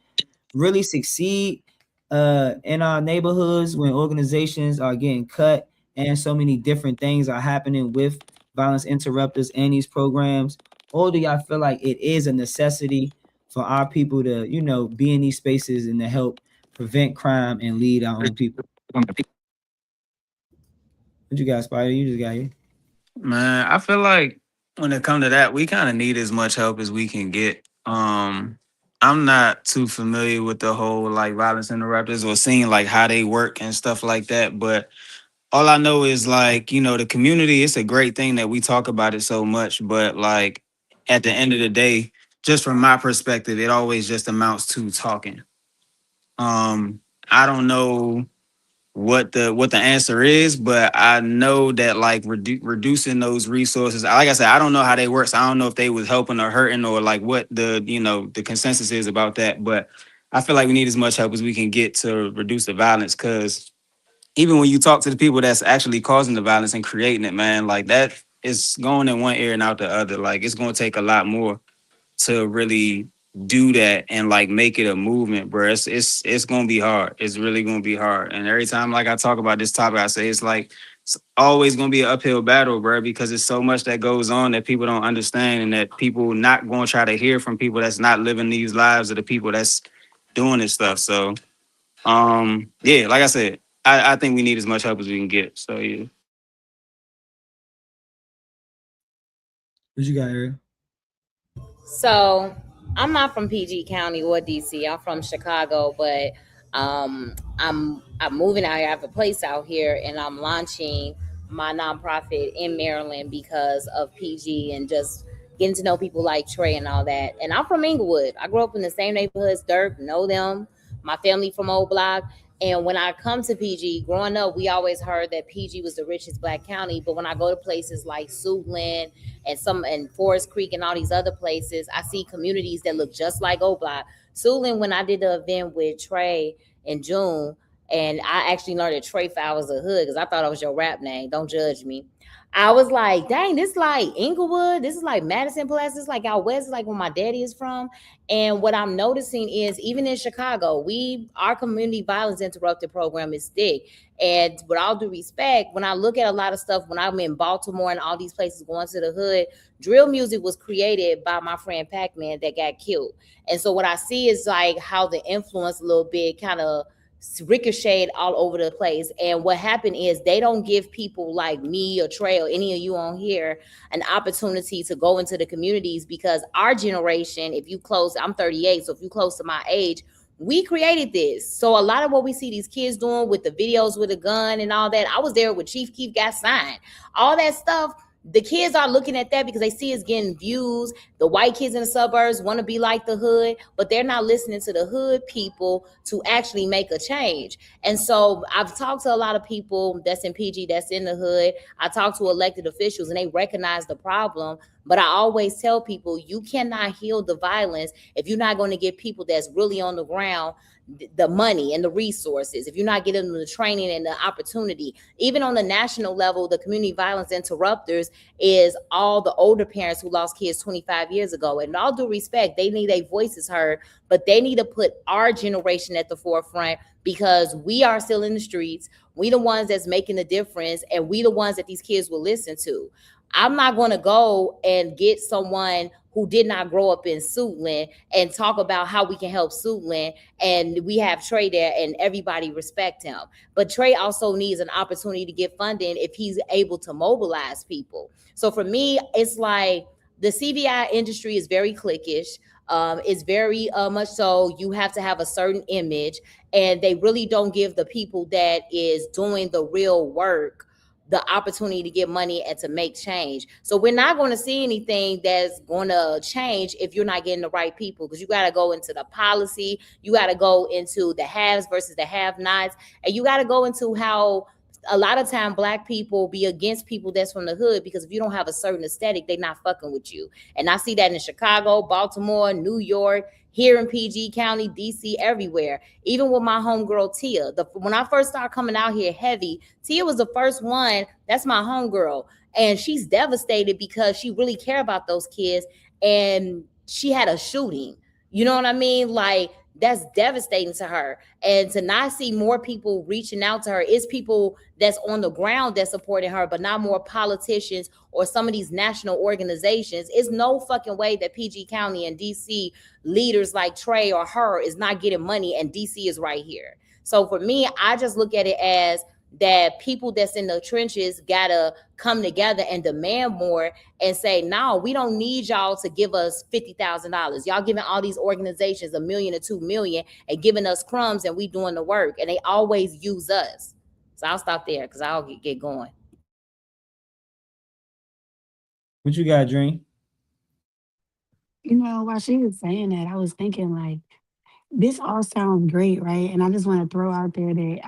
really succeed in our neighborhoods when organizations are getting cut and so many different things are happening with violence interrupters and these programs? Or do y'all feel like it is a necessity for our people to, be in these spaces and to help prevent crime and lead our own people? What you got, Spider? You just got here. Man, I feel like when it comes to that, we kind of need as much help as we can get. I'm not too familiar with the whole like violence interrupters or seeing like how they work and stuff like that. But all I know is like, the community, it's a great thing that we talk about it so much. But like at the end of the day, just from my perspective, it always just amounts to talking. I don't know what the answer is, but I know that like reducing those resources, like I said, I don't know how they work, so I don't know if they was helping or hurting or like what the consensus is about that. But I feel like we need as much help as we can get to reduce the violence, because even when you talk to the people that's actually causing the violence and creating it, man, like that is going in one ear and out the other. Like it's going to take a lot more to really do that and like make it a movement, bro. It's gonna be hard. It's really gonna be hard. And every time like I talk about this topic, I say it's like it's always gonna be an uphill battle, bro, because it's so much that goes on that people don't understand and that people not gonna try to hear from people that's not living these lives of the people that's doing this stuff. So yeah, like I said, I think we need as much help as we can get. So yeah. What you got, Ariel? So I'm not from PG County or DC. I'm from Chicago, but I'm moving out here. I have a place out here, and I'm launching my nonprofit in Maryland because of PG and just getting to know people like Trey and all that. And I'm from Inglewood. I grew up in the same neighborhood as Dirk, know them. My family from Old Block. And when I come to PG, growing up, we always heard that PG was the richest black county. But when I go to places like Suitland and Forest Creek and all these other places, I see communities that look just like Old Block. Suitland, when I did the event with Trey in June, and I actually learned that Trey was a hood because I thought it was your rap name. Don't judge me. I was like, dang, this is like Inglewood. This is like Madison Place. This is like out west, like where my daddy is from. And what I'm noticing is even in Chicago, our community violence interrupted program is thick. And with all due respect, when I look at a lot of stuff, when I'm in Baltimore and all these places going to the hood, drill music was created by my friend Pac-Man that got killed. And so what I see is like how the influence a little bit kind of ricocheted all over the place. And what happened is they don't give people like me or Trey or any of you on here an opportunity to go into the communities, because our generation, if you close, I'm 38, so if you close to my age, we created this. So a lot of what we see these kids doing with the videos with a gun and all that, I was there with Chief Keef got signed, all that stuff. The kids are looking at that because they see it's getting views. The white kids in the suburbs want to be like the hood, but they're not listening to the hood people to actually make a change. And so I've talked to a lot of people that's in PG, that's in the hood. I talk to elected officials and they recognize the problem. But I always tell people, you cannot heal the violence if you're not going to give people that's really on the ground the money and the resources, if you're not getting them the training and the opportunity. Even on the national level, the community violence interrupters is all the older parents who lost kids 25 years ago. And all due respect, they need their voices heard, but they need to put our generation at the forefront, because we are still in the streets. We the ones that's making the difference, and we the ones that these kids will listen to. I'm not going to go and get someone who did not grow up in Suitland and talk about how we can help Suitland. And we have Trey there and everybody respect him. But Trey also needs an opportunity to get funding if he's able to mobilize people. So for me, it's like the CVI industry is very cliquish. It's very much so you have to have a certain image, and they really don't give the people that is doing the real work the opportunity to get money and to make change. So we're not going to see anything that's going to change if you're not getting the right people, because you got to go into the policy, you got to go into the haves versus the have-nots, and you got to go into how a lot of time Black people be against people that's from the hood, because if you don't have a certain aesthetic, they not fucking with you. And I see that in Chicago, Baltimore, New York, here in PG County, DC, everywhere. Even with my homegirl Tia, when I first started coming out here heavy, Tia was the first one. That's my homegirl, and she's devastated because she really cared about those kids, and she had a shooting. You know what I mean? Like, that's devastating to her. And to not see more people reaching out to her, is people that's on the ground that's supporting her, but not more politicians or some of these national organizations. It's no fucking way that PG County and DC leaders like Trey or her is not getting money, and DC is right here. So for me, I just look at it as that people that's in the trenches gotta come together and demand more and say, no, we don't need y'all to give us $50,000. Y'all giving all these organizations $1 million or $2 million and giving us crumbs, and we doing the work, and they always use us. So I'll stop there because I'll get going. What you got, Dream? You know, while she was saying that, I was thinking like, this all sounds great, right? And I just want to throw out there that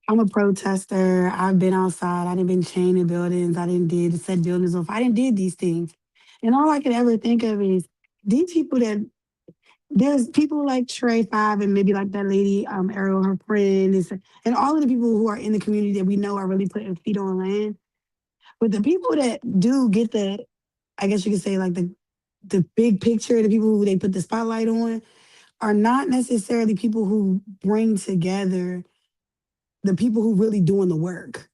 I'm a protester. I've been outside. I didn't been chained in buildings. I didn't did set buildings off. I didn't did these things. And all I could ever think of is these people that there's people like Trey Five and maybe like that lady, Ariel, her friend, and all of the people who are in the community that we know are really putting feet on land. But the people that do get I guess you could say like the big picture, the people who they put the spotlight on, are not necessarily people who bring together the people who really doing the work.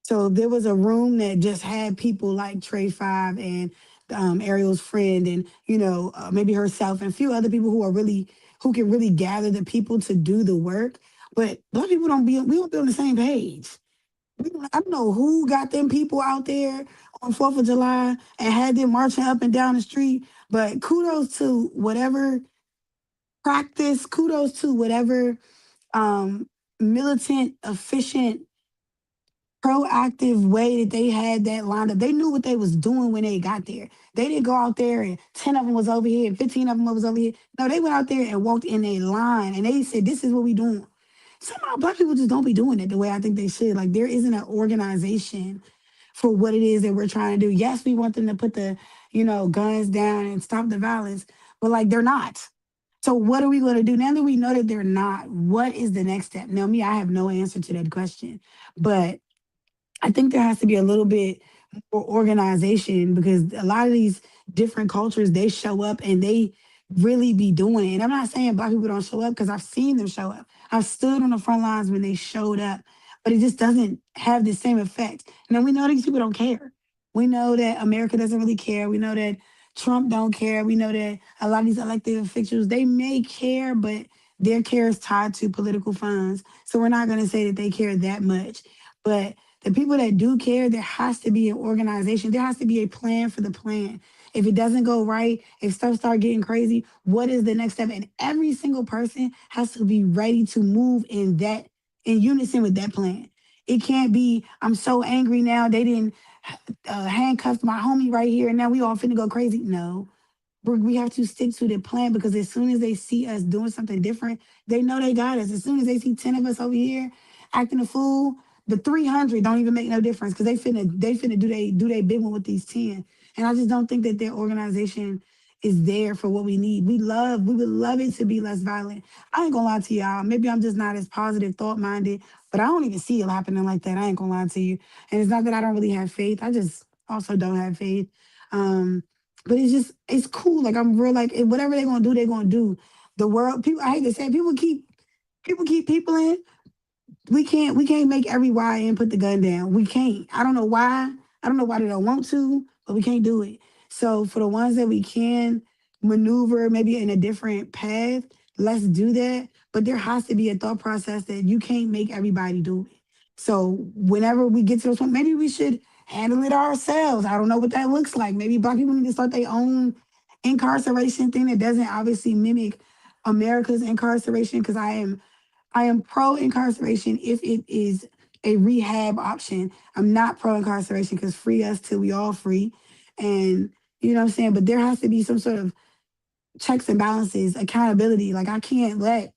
So there was a room that just had people like Trey Five and Ariel's friend, and maybe herself and a few other people who can really gather the people to do the work. But Black people we don't be on the same page. I don't know who got them people out there on 4th of July and had them marching up and down the street, but kudos to whatever practice, kudos to whatever militant, efficient, proactive way that they had that lined up. They knew what they was doing when they got there. They didn't go out there and 10 of them was over here and 15 of them was over here. No, they went out there and walked in a line and they said, this is what we doing. Somehow Black people just don't be doing it the way I think they should. Like, there isn't an organization for what it is that we're trying to do. Yes, we want them to put the, guns down and stop the violence, but like, they're not. So what are we going to do? Now that we know that they're not, what is the next step? Now, I have no answer to that question, but I think there has to be a little bit more organization, because a lot of these different cultures, they show up and they really be doing it. And I'm not saying Black people don't show up, because I've seen them show up. I've stood on the front lines when they showed up, but it just doesn't have the same effect. Now, we know these people don't care. We know that America doesn't really care. We know that Trump don't care. We know that a lot of these elected officials, they may care, but their care is tied to political funds. So we're not going to say that they care that much. But the people that do care, there has to be an organization. There has to be a plan for the plan. If it doesn't go right, if stuff start getting crazy, what is the next step? And every single person has to be ready to move in unison with that plan. It can't be, I'm so angry now. They didn't handcuff my homie right here, and now we all finna go crazy. No, we have to stick to the plan, because as soon as they see us doing something different, they know they got us. As soon as they see 10 of us over here acting a fool, the 300 don't even make no difference, because they finna do they big one with these 10. And I just don't think that their organization is there for what we need. We would love it to be less violent. I ain't gonna lie to y'all. Maybe I'm just not as positive, thought minded, but I don't even see it happening like that. I ain't gonna lie to you. And it's not that I don't really have faith. I just also don't have faith. But it's cool. Like, I'm real, like, whatever they're gonna do, they're gonna do. The world, people, I hate to say it, people keep people in. We can't make every YN put the gun down. We can't. I don't know why. I don't know why they don't want to, but we can't do it. So for the ones that we can maneuver maybe in a different path, let's do that. But there has to be a thought process that you can't make everybody do it. So whenever we get to those point, maybe we should handle it ourselves. I don't know what that looks like. Maybe Black people need to start their own incarceration thing that doesn't obviously mimic America's incarceration, because I am pro incarceration if it is a rehab option. I'm not pro incarceration, because free us till we all free. And you know what I'm saying? But there has to be some sort of checks and balances, accountability. Like, I can't let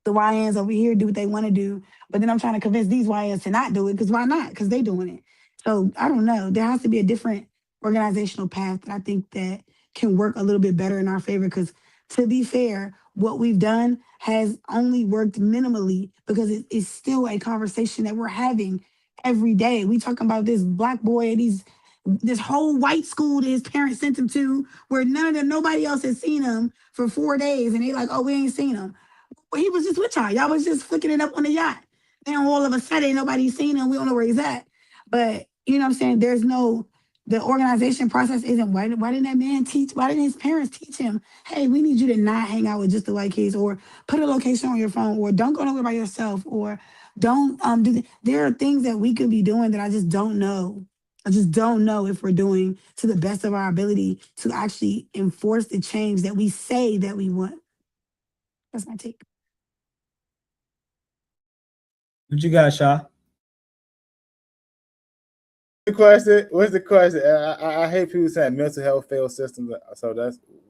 the YNs over here do what they want to do, but then I'm trying to convince these YNs to not do it, because why not? Because they doing it. So I don't know. There has to be a different organizational path that I think that can work a little bit better in our favor. Because to be fair, what we've done has only worked minimally, because it is still a conversation that we're having every day. We talking about this Black boy and this whole white school that his parents sent him to, where nobody else has seen him for 4 days, and they like, oh, we ain't seen him. Well, he was just with y'all. Y'all was just flicking it up on the yacht. Then all of a sudden, nobody's seen him. We don't know where he's at. But you know what I'm saying? The organization process isn't, why didn't that man teach? Why didn't his parents teach him? Hey, we need you to not hang out with just the white kids, or put a location on your phone, or don't go nowhere by yourself, or don't there are things that we could be doing that I just don't know. I just don't know if we're doing to the best of our ability to actually enforce the change that we say that we want. That's my take. What you got, Shaw? The question? What's the question? I hate people saying mental health failed systems. So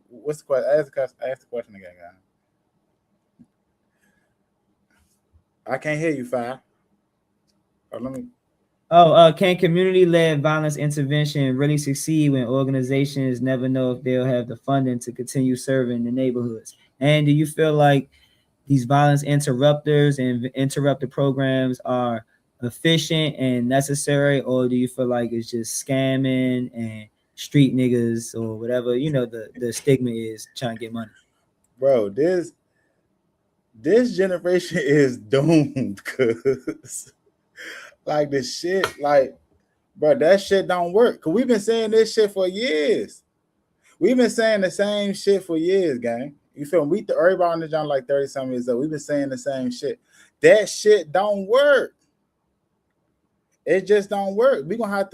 what's the question? Ask the question again, guys. I can't hear you, Fi. Can community-led violence intervention really succeed when organizations never know if they'll have the funding to continue serving the neighborhoods? And do you feel like these violence interrupters and interrupted programs are efficient and necessary, or do you feel like it's just scamming and street niggas or whatever, the stigma is, trying to get money? Bro, this generation is doomed, cause like the shit, like, bro, that shit don't work. Cause we've been saying this shit for years. We've been saying the same shit for years, gang. You feel me? Everybody on the joint like 30-something years old. We've been saying the same shit. That shit don't work. It just don't work. We're gonna have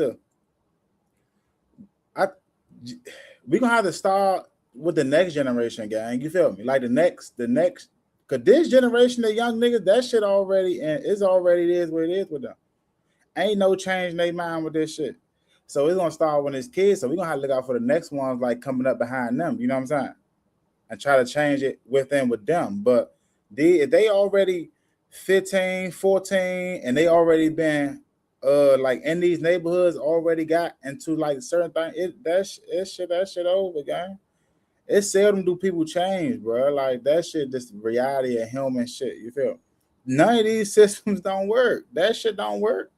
to start with the next generation, gang. You feel me? Like the next, cause this generation of young niggas, that shit already, and it's already is what it is with them. Ain't no change in their mind with this shit. So it's gonna start when it's kids. So we're gonna have to look out for the next ones like coming up behind them. You know what I'm saying? And try to change it with them. But if they already 15, 14, and they already been like in these neighborhoods, already got into like certain things, that shit over, gang. It's seldom do people change, bro. Like that shit just reality of human shit. You feel? None of these systems don't work. That shit don't work.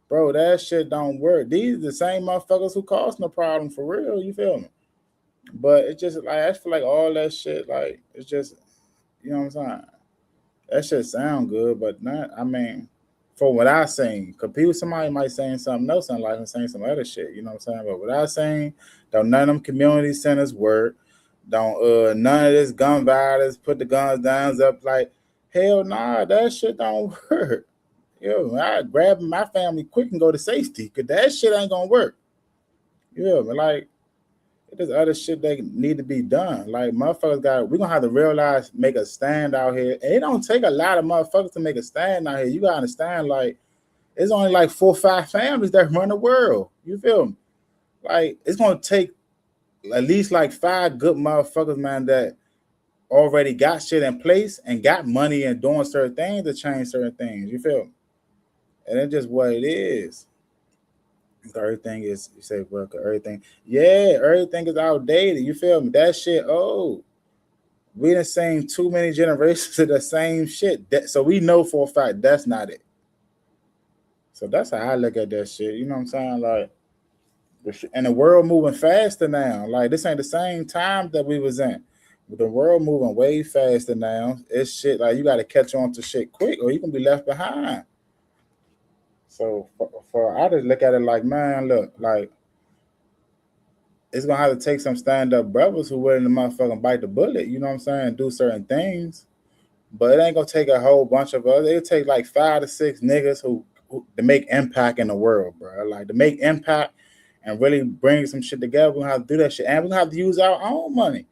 Bro, that shit don't work. These are the same motherfuckers who causing the problem for real. You feel me? But it's just like, I feel like all that shit, like, it's just, you know what I'm saying? That shit sound good, but not, I mean, for what I sing, because somebody might sing something else in life and saying some other shit, you know what I'm saying? But what I sing, though none of them community centers work, Don't none of this gun violence, put the guns down up like hell nah, that shit don't work. Yo, I grab my family quick and go to safety, cause that shit ain't gonna work. Yeah, but like there's other shit that need to be done. Like motherfuckers we're gonna have to realize, make a stand out here. And it don't take a lot of motherfuckers to make a stand out here. You gotta understand, like, it's only like 4 or 5 families that run the world. You feel me? Like, it's gonna take at least like 5 good motherfuckers, man, that already got shit in place and got money and doing certain things to change certain things. You feel me? And it's just what it is. Everything is, you say, well, everything, yeah, everything is outdated. You feel me? That shit, oh, we done seen too many generations of the same shit. So we know for a fact that's not it. So that's how I look at that shit. You know what I'm saying? Like, and the world moving faster now. Like, this ain't the same time that we was in. With the world moving way faster now, it's shit like you got to catch on to shit quick, or you can be left behind. So for I just look at it like, man, look, like it's gonna have to take some stand up brothers who willing to motherfucking bite the bullet. You know what I'm saying? Do certain things, but it ain't gonna take a whole bunch of us. It'll take like 5 to 6 niggas who to make impact in the world, bro. Like to make impact and really bring some shit together. We're gonna have to do that shit, and we're gonna have to use our own money.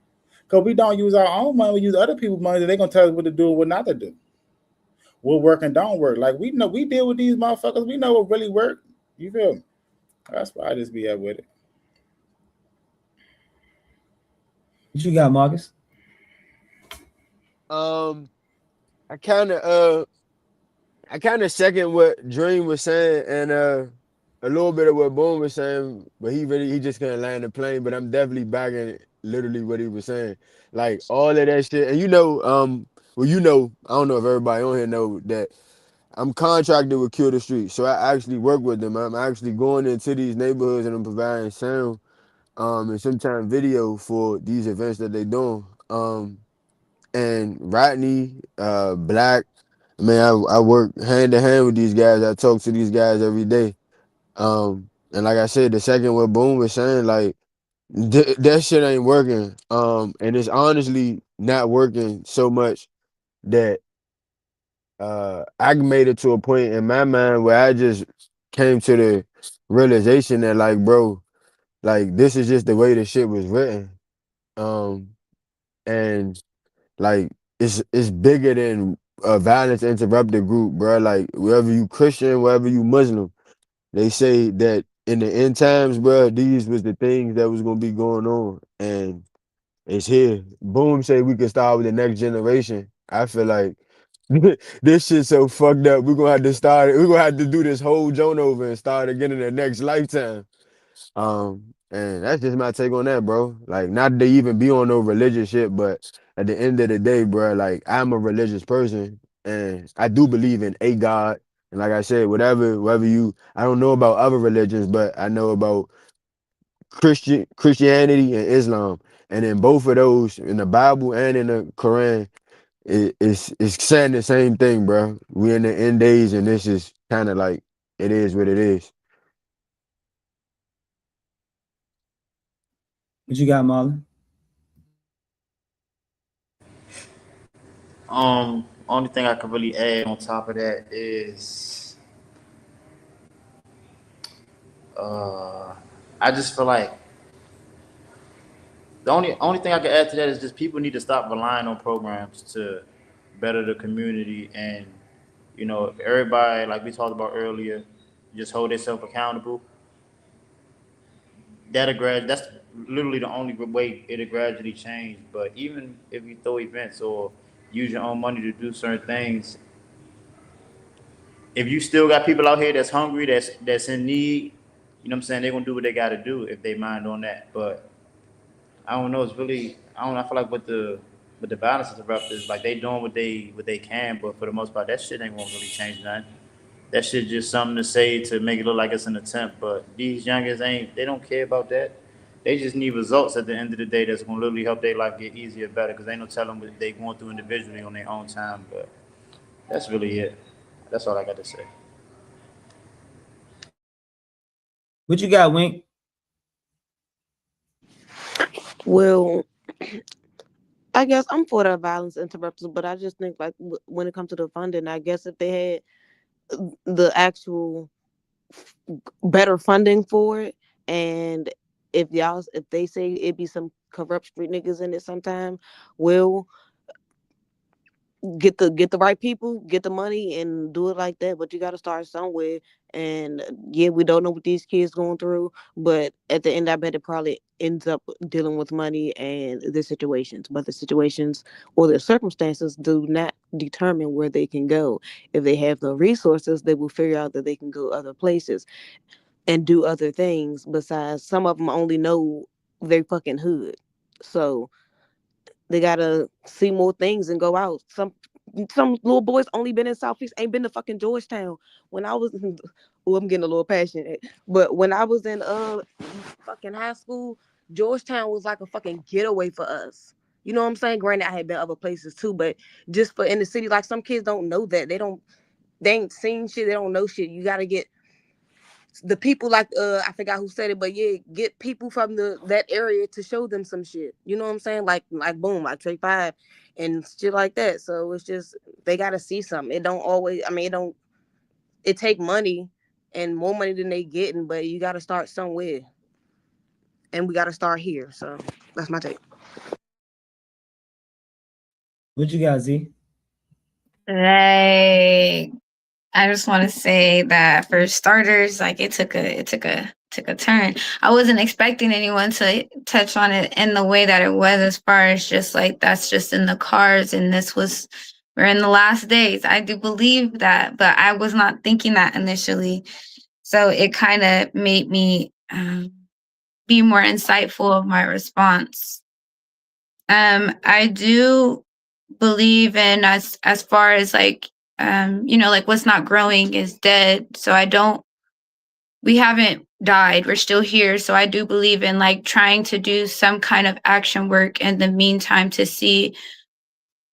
Cause we don't use our own money, we use other people's money. They're gonna tell us what to do and what not to do. What work and don't work. Like we know, we deal with these motherfuckers. We know what really work. You feel me? That's why I just be up with it. What you got, Marcus? I kind of second what Dream was saying, and a little bit of what Boom was saying, but he just couldn't land the plane. But I'm definitely backing literally what he was saying, like all of that shit. And well, I don't know if everybody on here know that I'm contracted with Kill the Street, so I actually work with them. I'm actually going into these neighborhoods and I'm providing sound, and sometimes video for these events that they doing. And Rodney, Black, man, I work hand in hand with these guys. I talk to these guys every day. And like I said, the second what Boom was saying, like that shit ain't working. And it's honestly not working so much that I made it to a point in my mind where I just came to the realization that, like, bro, like this is just the way the shit was written. And like it's bigger than a violence interrupted group, bro. Like wherever you Christian, wherever you Muslim, they say that in the end times, bro, these was the things that was gonna be going on, and it's here. Boom, say we can start with the next generation. I feel like this shit so fucked up. We're gonna have to start. We're gonna have to do this whole joint over and start again in the next lifetime. And that's just my take on that, bro. Like, not to even be on no religious shit, but at the end of the day, bro, like I'm a religious person and I do believe in a God. And like I said, whatever I don't know about other religions, but I know about Christianity and Islam. And in both of those, in the Bible and in the Quran, it's saying the same thing, bro. We in the end days, and this is kind of like it is what it is. What you got, Marlon? Only thing I could really add on top of that is, I just feel like the only thing I can add to that is just people need to stop relying on programs to better the community, and everybody, like we talked about earlier, just hold themselves accountable. That's literally the only way it'll gradually change. But even if you throw events or use your own money to do certain things, if you still got people out here that's hungry, that's in need, you know what I'm saying, they're gonna do what they gotta do if they mind on that. But I don't know, it's really, I don't know, I feel like with the violence interrupters, like they doing what they can, but for the most part that shit ain't gonna really change nothing. That shit just something to say to make it look like it's an attempt. But these youngers they don't care about that. They just need results at the end of the day that's gonna literally help their life get easier, better. Cause ain't no telling what they going through individually on their own time. But that's really it. That's all I got to say. What you got, Wink? Well, I guess I'm for the violence interrupters, but I just think like when it comes to the funding, I guess if they had the actual better funding for it, and if they say it be some corrupt street niggas in it sometime, we'll get the right people, get the money, and do it like that. But you got to start somewhere. And yeah, we don't know what these kids going through, but at the end, I bet it probably ends up dealing with money and the situations. But the situations or the circumstances do not determine where they can go. If they have the resources, they will figure out that they can go other places and do other things. Besides, some of them only know their fucking hood, so they gotta see more things and go out. Some little boys only been in Southeast, ain't been to fucking Georgetown. When I was, oh, I'm getting a little passionate, but when I was in fucking high school, Georgetown was like a fucking getaway for us. You know what I'm saying? Granted, I had been other places too, but just for in the city, like some kids don't know that they ain't seen shit, they don't know shit. You gotta get the people like I forgot who said it, but yeah, get people from that area to show them some shit. You know what I'm saying? Like boom, like Trey 5 and shit like that. So it's just they gotta see something. It don't always it take money and more money than they getting, but you gotta start somewhere. And we gotta start here. So that's my take. What you got, Z? Like, I just want to say that for starters, like it took a turn. I wasn't expecting anyone to touch on it in the way that it was, as far as just like that's just in the cards, and we're in the last days. I do believe that, but I was not thinking that initially. So it kind of made me be more insightful of my response. I do believe in as far as like like what's not growing is dead. So we haven't died. We're still here. So I do believe in like trying to do some kind of action work in the meantime to see.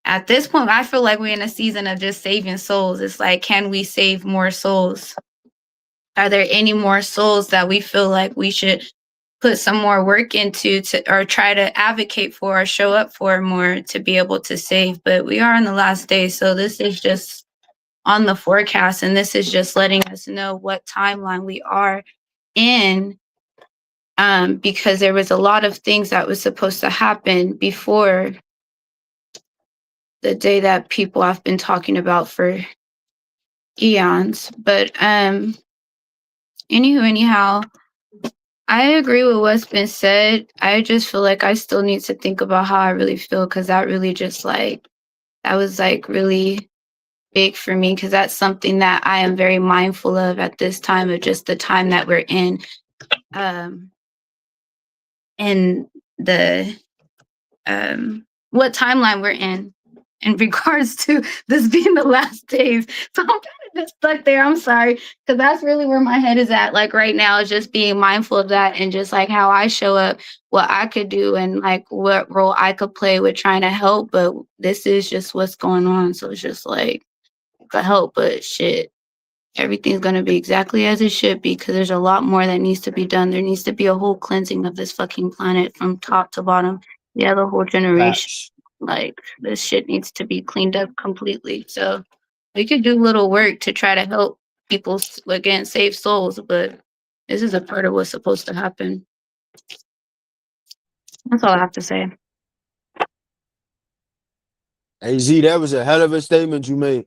At this point, I feel like we're in a season of just saving souls. It's like, can we save more souls? Are there any more souls that we feel like we should put some more work into or try to advocate for or show up for more to be able to save? But we are in the last day, so this is just on the forecast, and this is just letting us know what timeline we are in, because there was a lot of things that was supposed to happen before the day that people have been talking about for eons. But anyhow, I agree with what's been said. I just feel like I still need to think about how I really feel, because that really just like, that was like really big for me, because that's something that I am very mindful of at this time, of just the time that we're in. And the what timeline we're in regards to this being the last days. So I'm kind of just stuck there. I'm sorry, because that's really where my head is at. Like right now, is just being mindful of that, and just like how I show up, what I could do, and like what role I could play with trying to help. But this is just what's going on. So it's just like, I could help, but shit, everything's going to be exactly as it should be, because there's a lot more that needs to be done. There needs to be a whole cleansing of this fucking planet from top to bottom. Yeah, the whole generation. Facts. Like, this shit needs to be cleaned up completely. So we could do little work to try to help people, again, save souls, but this is a part of what's supposed to happen. That's all I have to say. Hey Z, that was a hell of a statement you made.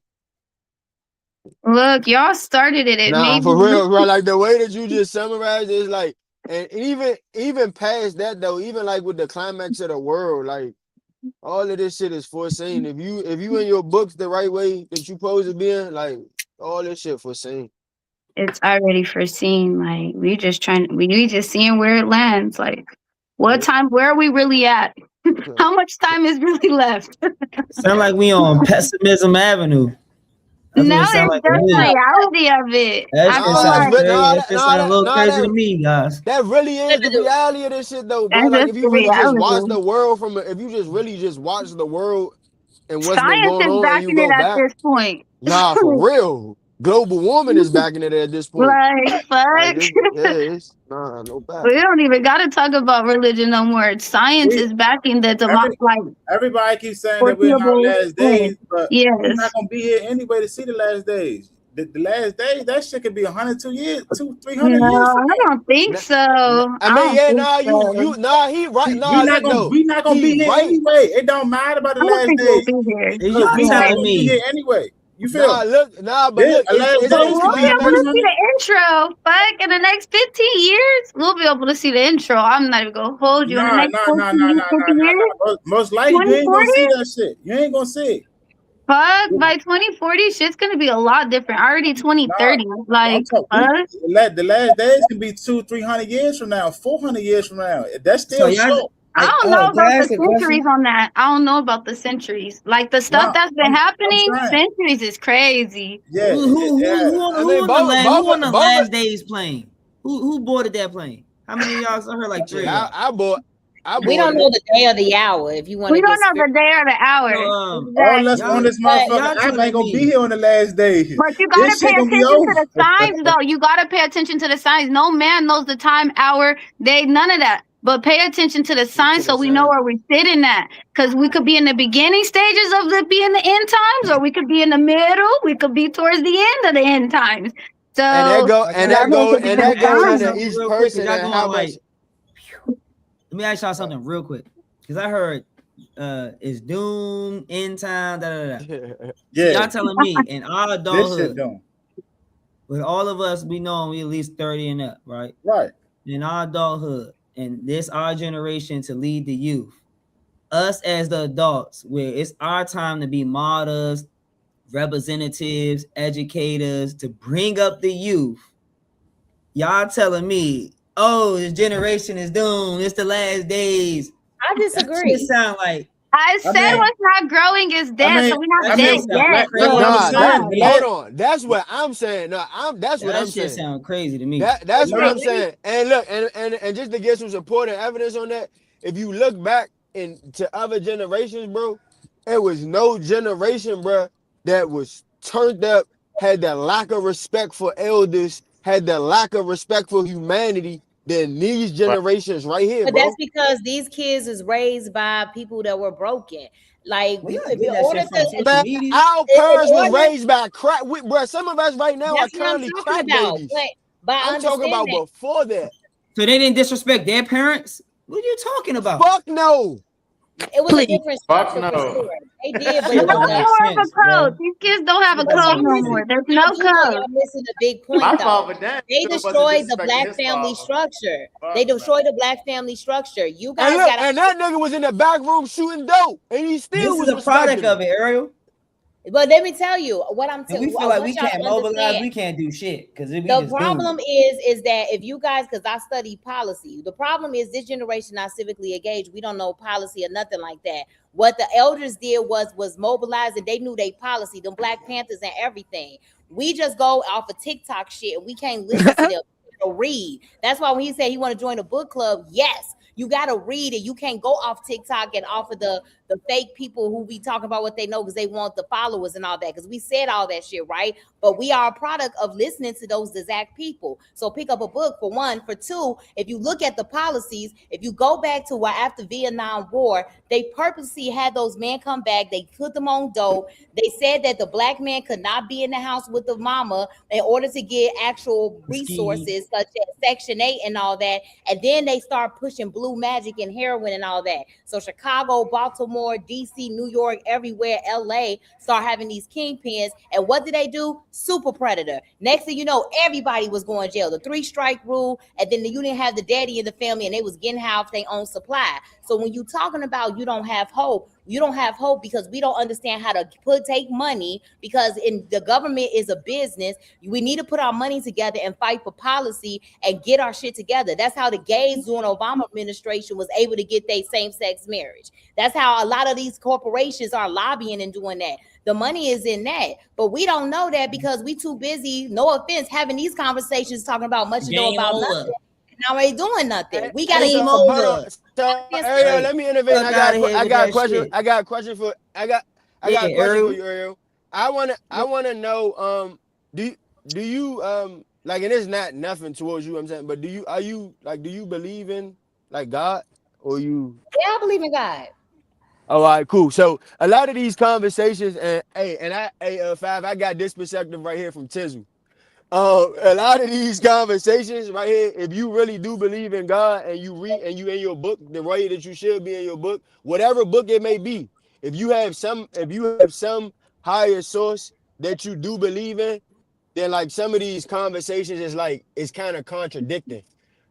Look, y'all started it. It Nah, made for me. real, bro. Like the way that you just summarized it is like, and even past that though, even like with the climax of the world, like all of this shit is foreseen. If you in your books the right way that you supposed to be in, like all this shit foreseen. It's already foreseen. Like, we just seeing where it lands. Like, what time, where are we really at? How much time is really left? Sound like we on Pessimism Avenue. That's No, what it sound it's like to just me. reality of it. That I shit feel Nah, sound like but crazy. nah, That shit sound a little crazy to me, guys. that really is the reality of this shit though, bro. that's Like just if you the really just watch reality. the world if you just really just watch the world and what's been Science going is on and you backing it go at back, this point. nah, for real. global warming is backing it at this point. Like, Like, fuck. it's no back. We don't even got to talk about religion no more. Science We is backing the every like everybody keeps saying that we're in our foreseeable last end. days, but we're not Yes. gonna be here anyway to see the last days. The last days, that shit could be 102 years, 300 No, years from I now. don't think so. I I mean, don't yeah, think nah, so. he right. Nah, look though, We not gonna he be here right. anyway. It don't matter about the I don't last think we'll days be here. Is because y'all we not telling gonna be here me? anyway. You feel Nah, me? look, nah, but Yeah, look, the last But it's days we'll could be be time able to see 300. the intro. Fuck, in the next 15 years, we'll be able to see the intro. I'm not even gonna hold you. In the Nah, next nah, 50 nah, nah, nah, nah, nah, years, nah. Most likely you ain't gonna 2040? see that shit. You ain't gonna see it. Fuck, by 2040, shit's gonna be a lot different. Already Nah, 2030. I'm Like, talking. fuck. The last days can be 200-300 years from now, 400 years from now. That's So still y'all, short. I don't know can I about the ask a centuries question? on that. I don't know about the centuries. Like, the stuff Nah, that's been I'm happening, saying, centuries is crazy. yeah, I mean, Who on the both. last days plane? Who boarded that plane? How many of y'all? I heard like Shit, 3 of y'all. I We don't boarded know it. the day or the hour. If you want We to get don't know spirit, the day or the hour. So all us Exactly. on this but motherfucker y'all app ain't telling gonna be me here on the last days. But you gotta This pay shit gonna be attention to over. the signs, though. You gotta pay attention to the signs. No man knows the time, hour, day, none of that. But pay attention to the To signs so the we know side. where we're sitting at. Because we could be in the beginning stages of be in the end times, or we could be in the middle. We could be towards the end of the end times. And that So go Like, and can I, y'all that pay go attention and to can the that I ask goes y'all into signs. something each real quick? Cause person y'all and how going much. like, let me ask y'all something real quick. Cause I heard it's doom, end time, da da da. Yeah, Y'all telling me in our this shit adulthood, done. with all of us, we know we at least 30 and up, right? Right. In our adulthood, and this our generation to lead the youth. Us as the adults, where it's our time to be martyrs, representatives, educators, to bring up the youth. Y'all telling me, oh, this generation is doomed. It's the last days. I That shit disagree. sound like, I I said mean, what's not growing is dead, so we're that not shit dead sound yet. that's crazy what But I'm Nah, to that saying. me. hold on. That's what I'm saying. No, that's what That I'm shit saying. sound crazy to me. That's what Nah, I'm saying. And look, and just to get some supporting evidence on that, if you look back into other generations, bro, it was no generation, bro, that was turned up, had that lack of respect for elders, had that lack of respect for humanity than these generations right here, But bro. that's because these kids is raised by people that were broken. Like, Well, y'all if in get that order shit from to, social Man, media. our in parents was order, raised by crack. Bro, some of us right now are that's what I'm currently talking crack about. babies. But I I'm talking understand about that. before that. So they didn't disrespect their parents? What are you talking about? Fuck no. It was a Please. different Fuck structure for no. sure. They did, but Shit it no was don't a make more of a sense, code. bro. These kids don't have a Shit but don't code y'all make no missing, more. sense. There's y'all no do know code. y'all missing a big My point though. father, damn, They sure wasn't destroyed the disrespecting black his family father. structure. They Fuck no. destroyed the black family structure. You And guys look, got and that nigga was in the back room shooting dope, and he still This is was a product respecting him. of it, Ariel. but let me tell you what And we feel I like want we y'all can't to mobilize, understand. we can't do shit because we The just doomed. problem is that if you guys, because I study policy, the problem is this generation not civically engaged. We don't know policy or nothing like that. What the elders did was mobilize, and they knew their policy, them Black Panthers and everything. We just go off of TikTok shit and we can't listen to them or read. That's why when he said he want to join a book club, yes, you got to read it. You can't go off TikTok and off of the fake people who be talking about what they know because they want the followers and all that. Because we said all that shit, right? But we are a product of listening to those exact people. So pick up a book for one. For two, if you look at the policies, if you go back to where after Vietnam War, they purposely had those men come back. They put them on dope. They said that the black man could not be in the house with the mama in order to get actual resources such as Section 8 and all that. And then they start pushing blue magic and heroin and all that. So Chicago, Baltimore, DC, New York, everywhere, LA start having these kingpins. And what did they do? Super predator. Next thing you know, everybody was going to jail. The 3-strike rule, and then you didn't have the daddy in the family, and they was getting half their own supply. So when you talking about you don't have hope because we don't understand how to take money, because in the government is a business. We need to put our money together and fight for policy and get our shit together. That's how the gays during Obama administration was able to get their same-sex marriage. That's how a lot of these corporations are lobbying and doing that. The money is in that, but we don't know that because we too busy, no offense, having these conversations talking about much ado about nothing. Now ain't doing nothing. We gotta Game get Hold over. on. So yes, Ariel, Like, let me innovate. fuck out of here I with got a that question. shit. I got a question for Yeah, you, Ariel. Ariel. I wanna know do you like, and it's not nothing towards you, I'm saying, but do you believe in like God, or you? Yeah, I believe in God. All right, cool. So a lot of these conversations, and Five, I got this perspective right here from Tizzle. A lot of these conversations right here, if you really do believe in God and you read and you in your book the way that you should be in your book, whatever book it may be, if you have some higher source that you do believe in, then like some of these conversations is like it's kind of contradicting,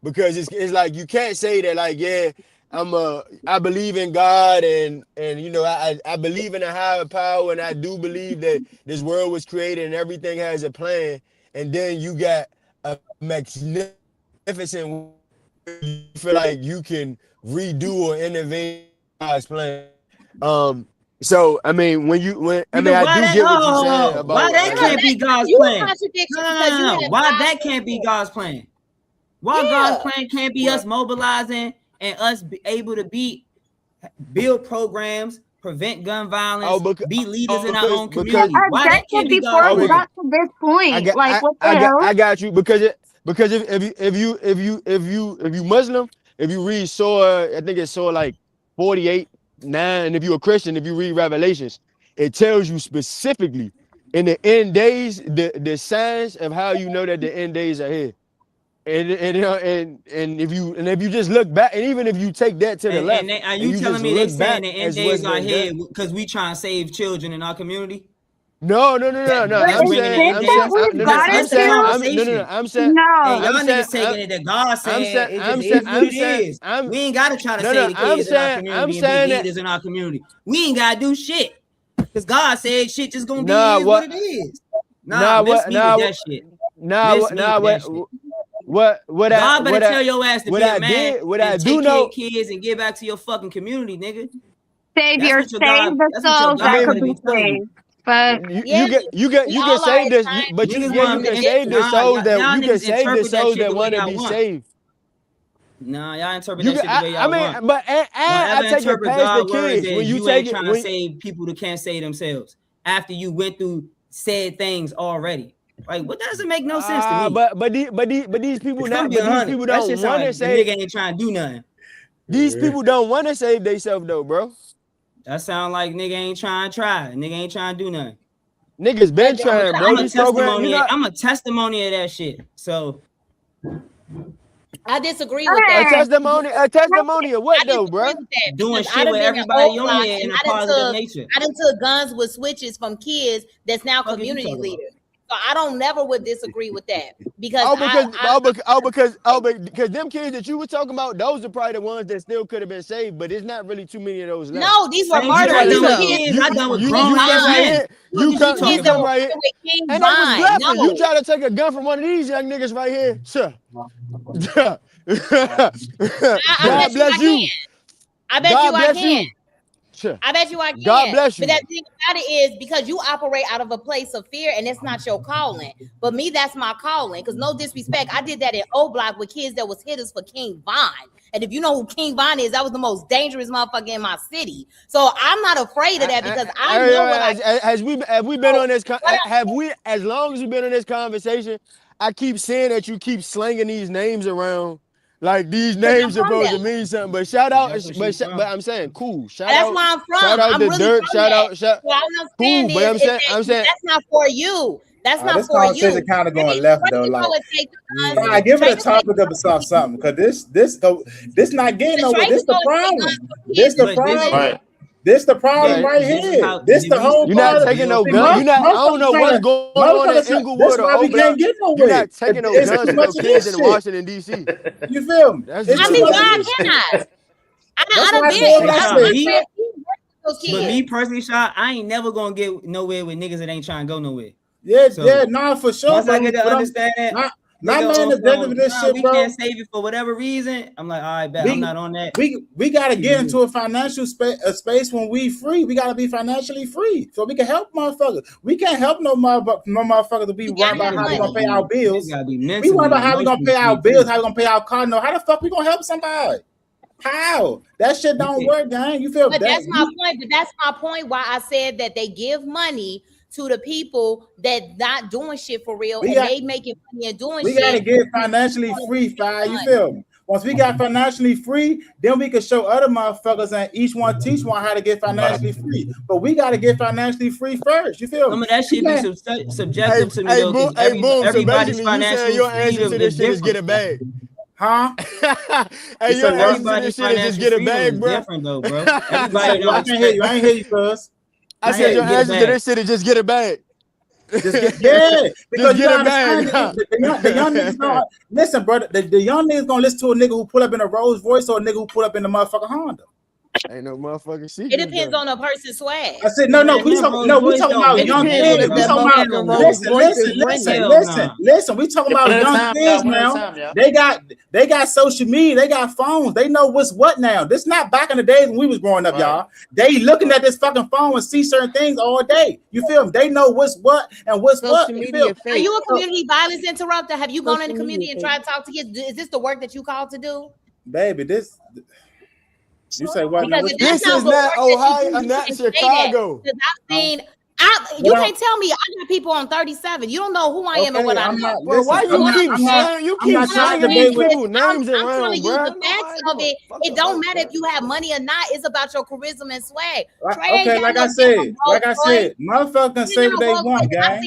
because it's like you can't say that like, yeah, I believe in God, and you know, I believe in a higher power, and I do believe that this world was created and everything has a plan, and then you got a magnificent you feel like you can redo or innovate God's plan. So I mean, Nigga, I why do that? get what you're saying Oh, why about that like, can't be God's You a plan? contradiction No, no, because no, you no, have no. Why God that in can't be you. God's plan? Why God's Yeah. plan can't be us what? mobilizing and us be able to build programs, prevent gun violence, be leaders in our own Because community? Why that can't Objective be before God's oh, we plan? got to this point. Like, what the I hell? got you, because if you Muslim, if you read Surah, I think it's Surah like 48, 9, and if you're a Christian, if you read Revelations, it tells you specifically in the end days the signs of how you know that the end days are here. And if you just look back, and even if you take that to the And left are and you you telling just me they look saying back the end as what's days are been here done. because we trying to save children in our community? No. That's The bringing the extent end that days. we've That's gotten us the to, conversation. no. And y'all niggas taking it that God saying it just is what it is. We ain't gotta try to save the kids in our community and be leaders in our community. We ain't gotta do shit. Because God said shit just gonna be is what it is. Nah, miss me with that shit. Miss me with that shit. God better tell your ass to be a man and do take care of know. kids and get back to your fucking community, nigga. Save That's your what your God, save the that's what your souls I that God mean, could better be be telling you. saved. But Yeah, we you can all are save at this, times but Niggas you want can to save the nah, souls that y'all you can niggas save the interpret that souls shit that the way want to y'all be want. saved. Nah, y'all interpret You that can, shit the way y'all want. but Don't I ever take it interpret past the God's words kids when as you you take ain't it trying to save people that can't save themselves after you went through said things already. Like, what doesn't make no sense to me? but these people I'm not, being but these honest. people That shit don't sound want to like the save. nigga ain't trying to do nothing. These people don't want to save themselves though, bro. That sound like nigga ain't trying to try. Nigga ain't trying to do nothing. Niggas been But trying, bro. These programs, you know. I'm a testimony of that shit. So I disagree with that. hey, A testimony of I what though, disagree bro? with that doing because I shit done with been in everybody old on blocks here and in a positive nature. I done took guns with switches from kids that's now Fuck is you community talking about? leaders. So I don't never would disagree with that because Because them kids that you were talking about, those are probably the ones that still could have been saved, but it's not really too many of those left. no, these were Same shit Like I martyrs. These done were with kids kids. I done with King grown ass come right Von. men. here, Fuck is you Kids talking that come were about? right here, fucking with King and they was Von. bluffing. You No. try to take a gun from one of these young niggas right here, sure. I God bet you I bless can. you. I bet you God I bless can. you. Sure. I bet you I God can. bless But you. that thing about it is because you operate out of a place of fear and it's not your calling. But me, that's my calling. Because no disrespect, I did that in O Block with kids that was hitters for King Von. And if you know who King Von is, that was the most dangerous motherfucker in my city. So I'm not afraid of that because I know what have we been on this as long as we've been on this conversation, I keep saying that you keep slanging these names around. Like these names supposed to mean something, but shout out, but I'm saying cool. That's where I'm shout from. out I'm the really dirt. from that. So all I'm cool. saying But is that I'm saying that's not for you. That's not This for you. conversation kind of going left though. Like, Take the guns. nah, give it a Tracy topic of something, because this not getting nowhere. This the problem. This the But this problem. shit, Right. This the problem this, right this is here. how This the we whole you're not part. supposed to taking build no gun. See, You're community. not. I don't motherfuckers know trying what's to, going on in motherfuckers. This Inglewood or why we Oblock. can't get You're nowhere. not taking no It's guns too from no much of kids this in shit. Washington D.C. You feel me? That's It's I too mean, much of ridiculous. why this can't shit. I? That's I done why I been. said Hey, what I Sean, said. Those but me kids. personally, Sean, I ain't never gonna get nowhere with niggas that ain't trying to go nowhere. Yeah, So nah, for sure. once I But get to I'm understand that, not nigga, man on objective some, of this nah, shit, we bro. can't save you for whatever reason. I'm like, all right, bet. I'm not on that. We gotta Keep get it into a financial space when we free. We gotta be financially free so we can help motherfuckers. We can't help no motherfuckers to be worried about how we gonna pay our bills. Gotta be We worry mentally about and how we gonna emotionally pay our free bills, too. how we gonna pay our car note. How the fuck we gonna help somebody? How? That shit don't work, gang. You feel But that? that's my point. But that's my point why I said that they give money to the people that not doing shit for real, We and got- they making money and doing We shit. gotta get financially free, Fi. You feel me? Once we got financially free, then we can show other motherfuckers and each one teach one how to get financially free. But we gotta get financially free first. You feel Some me? of that shit be subjective to me though. 'Cause Boom. So everybody's basically, you saying financial your answer to freedom this is shit is get a different. bag? Huh? Hey, You your say what? answer to Everybody's this shit is just financial get a freedom is bag, bro. different though, bro. You say, Everybody well, don't I can't hear you. I ain't hear you, cuz. I said your get a answer to bag. this shit is just get a bag. Just get, because you get a understand bag. the young niggas don't listen, brother. The young niggas gonna listen to a nigga who pull up in a Rolls Royce or a nigga who pull up in the motherfucking Honda. Ain't no motherfucking secret. It depends on the person's swag. I said no. We talking about young kids. We talking about listen. We talking about young kids now. They got social media. They got phones. They know what's what now. This not back in the days when we was growing up, y'all. They looking at this fucking phone and see certain things all day. You feel me? They know what's what and what's what. You feel me? Are you a community violence interrupter? Have you gone in the community and tried to talk to kids? Is this the work that you called to do? Baby, this. You say what? Because This is not Ohio, not Chicago. I've seen. You can't tell me I got people on 37. You don't know who I am and what I know. Bro, why you keep saying these people names around, I'm telling you bro? the facts of it. It don't matter if you have money or not. It's about your charisma and swag. Okay, like I said, motherfuckers can say what they want, gang.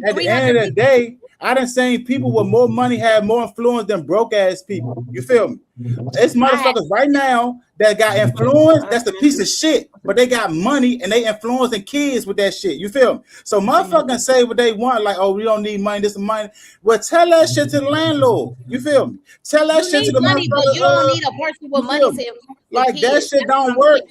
At the end of the day, I done seen people with more money have more influence than broke ass people. You feel me? It's motherfuckers right now that got influence. That's the piece of shit. But they got money and they influencing kids with that shit. You feel me? So motherfuckers say what they want, like, oh, we don't need money, this is money. Well, tell that shit to the landlord. You feel me? Tell that shit to the money, but you don't need a person with money to influence like that shit don't work.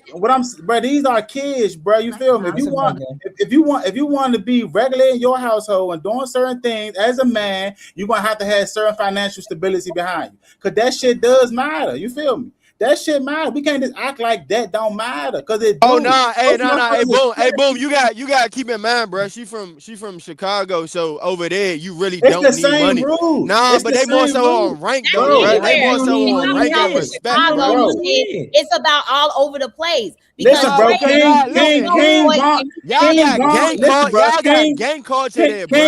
But these are kids, bro. You feel me? If you want to be regular in your household and doing certain things as a man, you're gonna have to have certain financial stability behind you. Cause that shit does matter. You feel me? That shit matter. We can't just act like that don't matter. Cause it. Hey, boom. You got to keep in mind, bro. She from Chicago, so over there you really don't need money. Rules. Nah, but they more so on rank though, right? They more so on rank and respect. It's about all over the place. Listen, bro. Y'all got gang culture there, bro.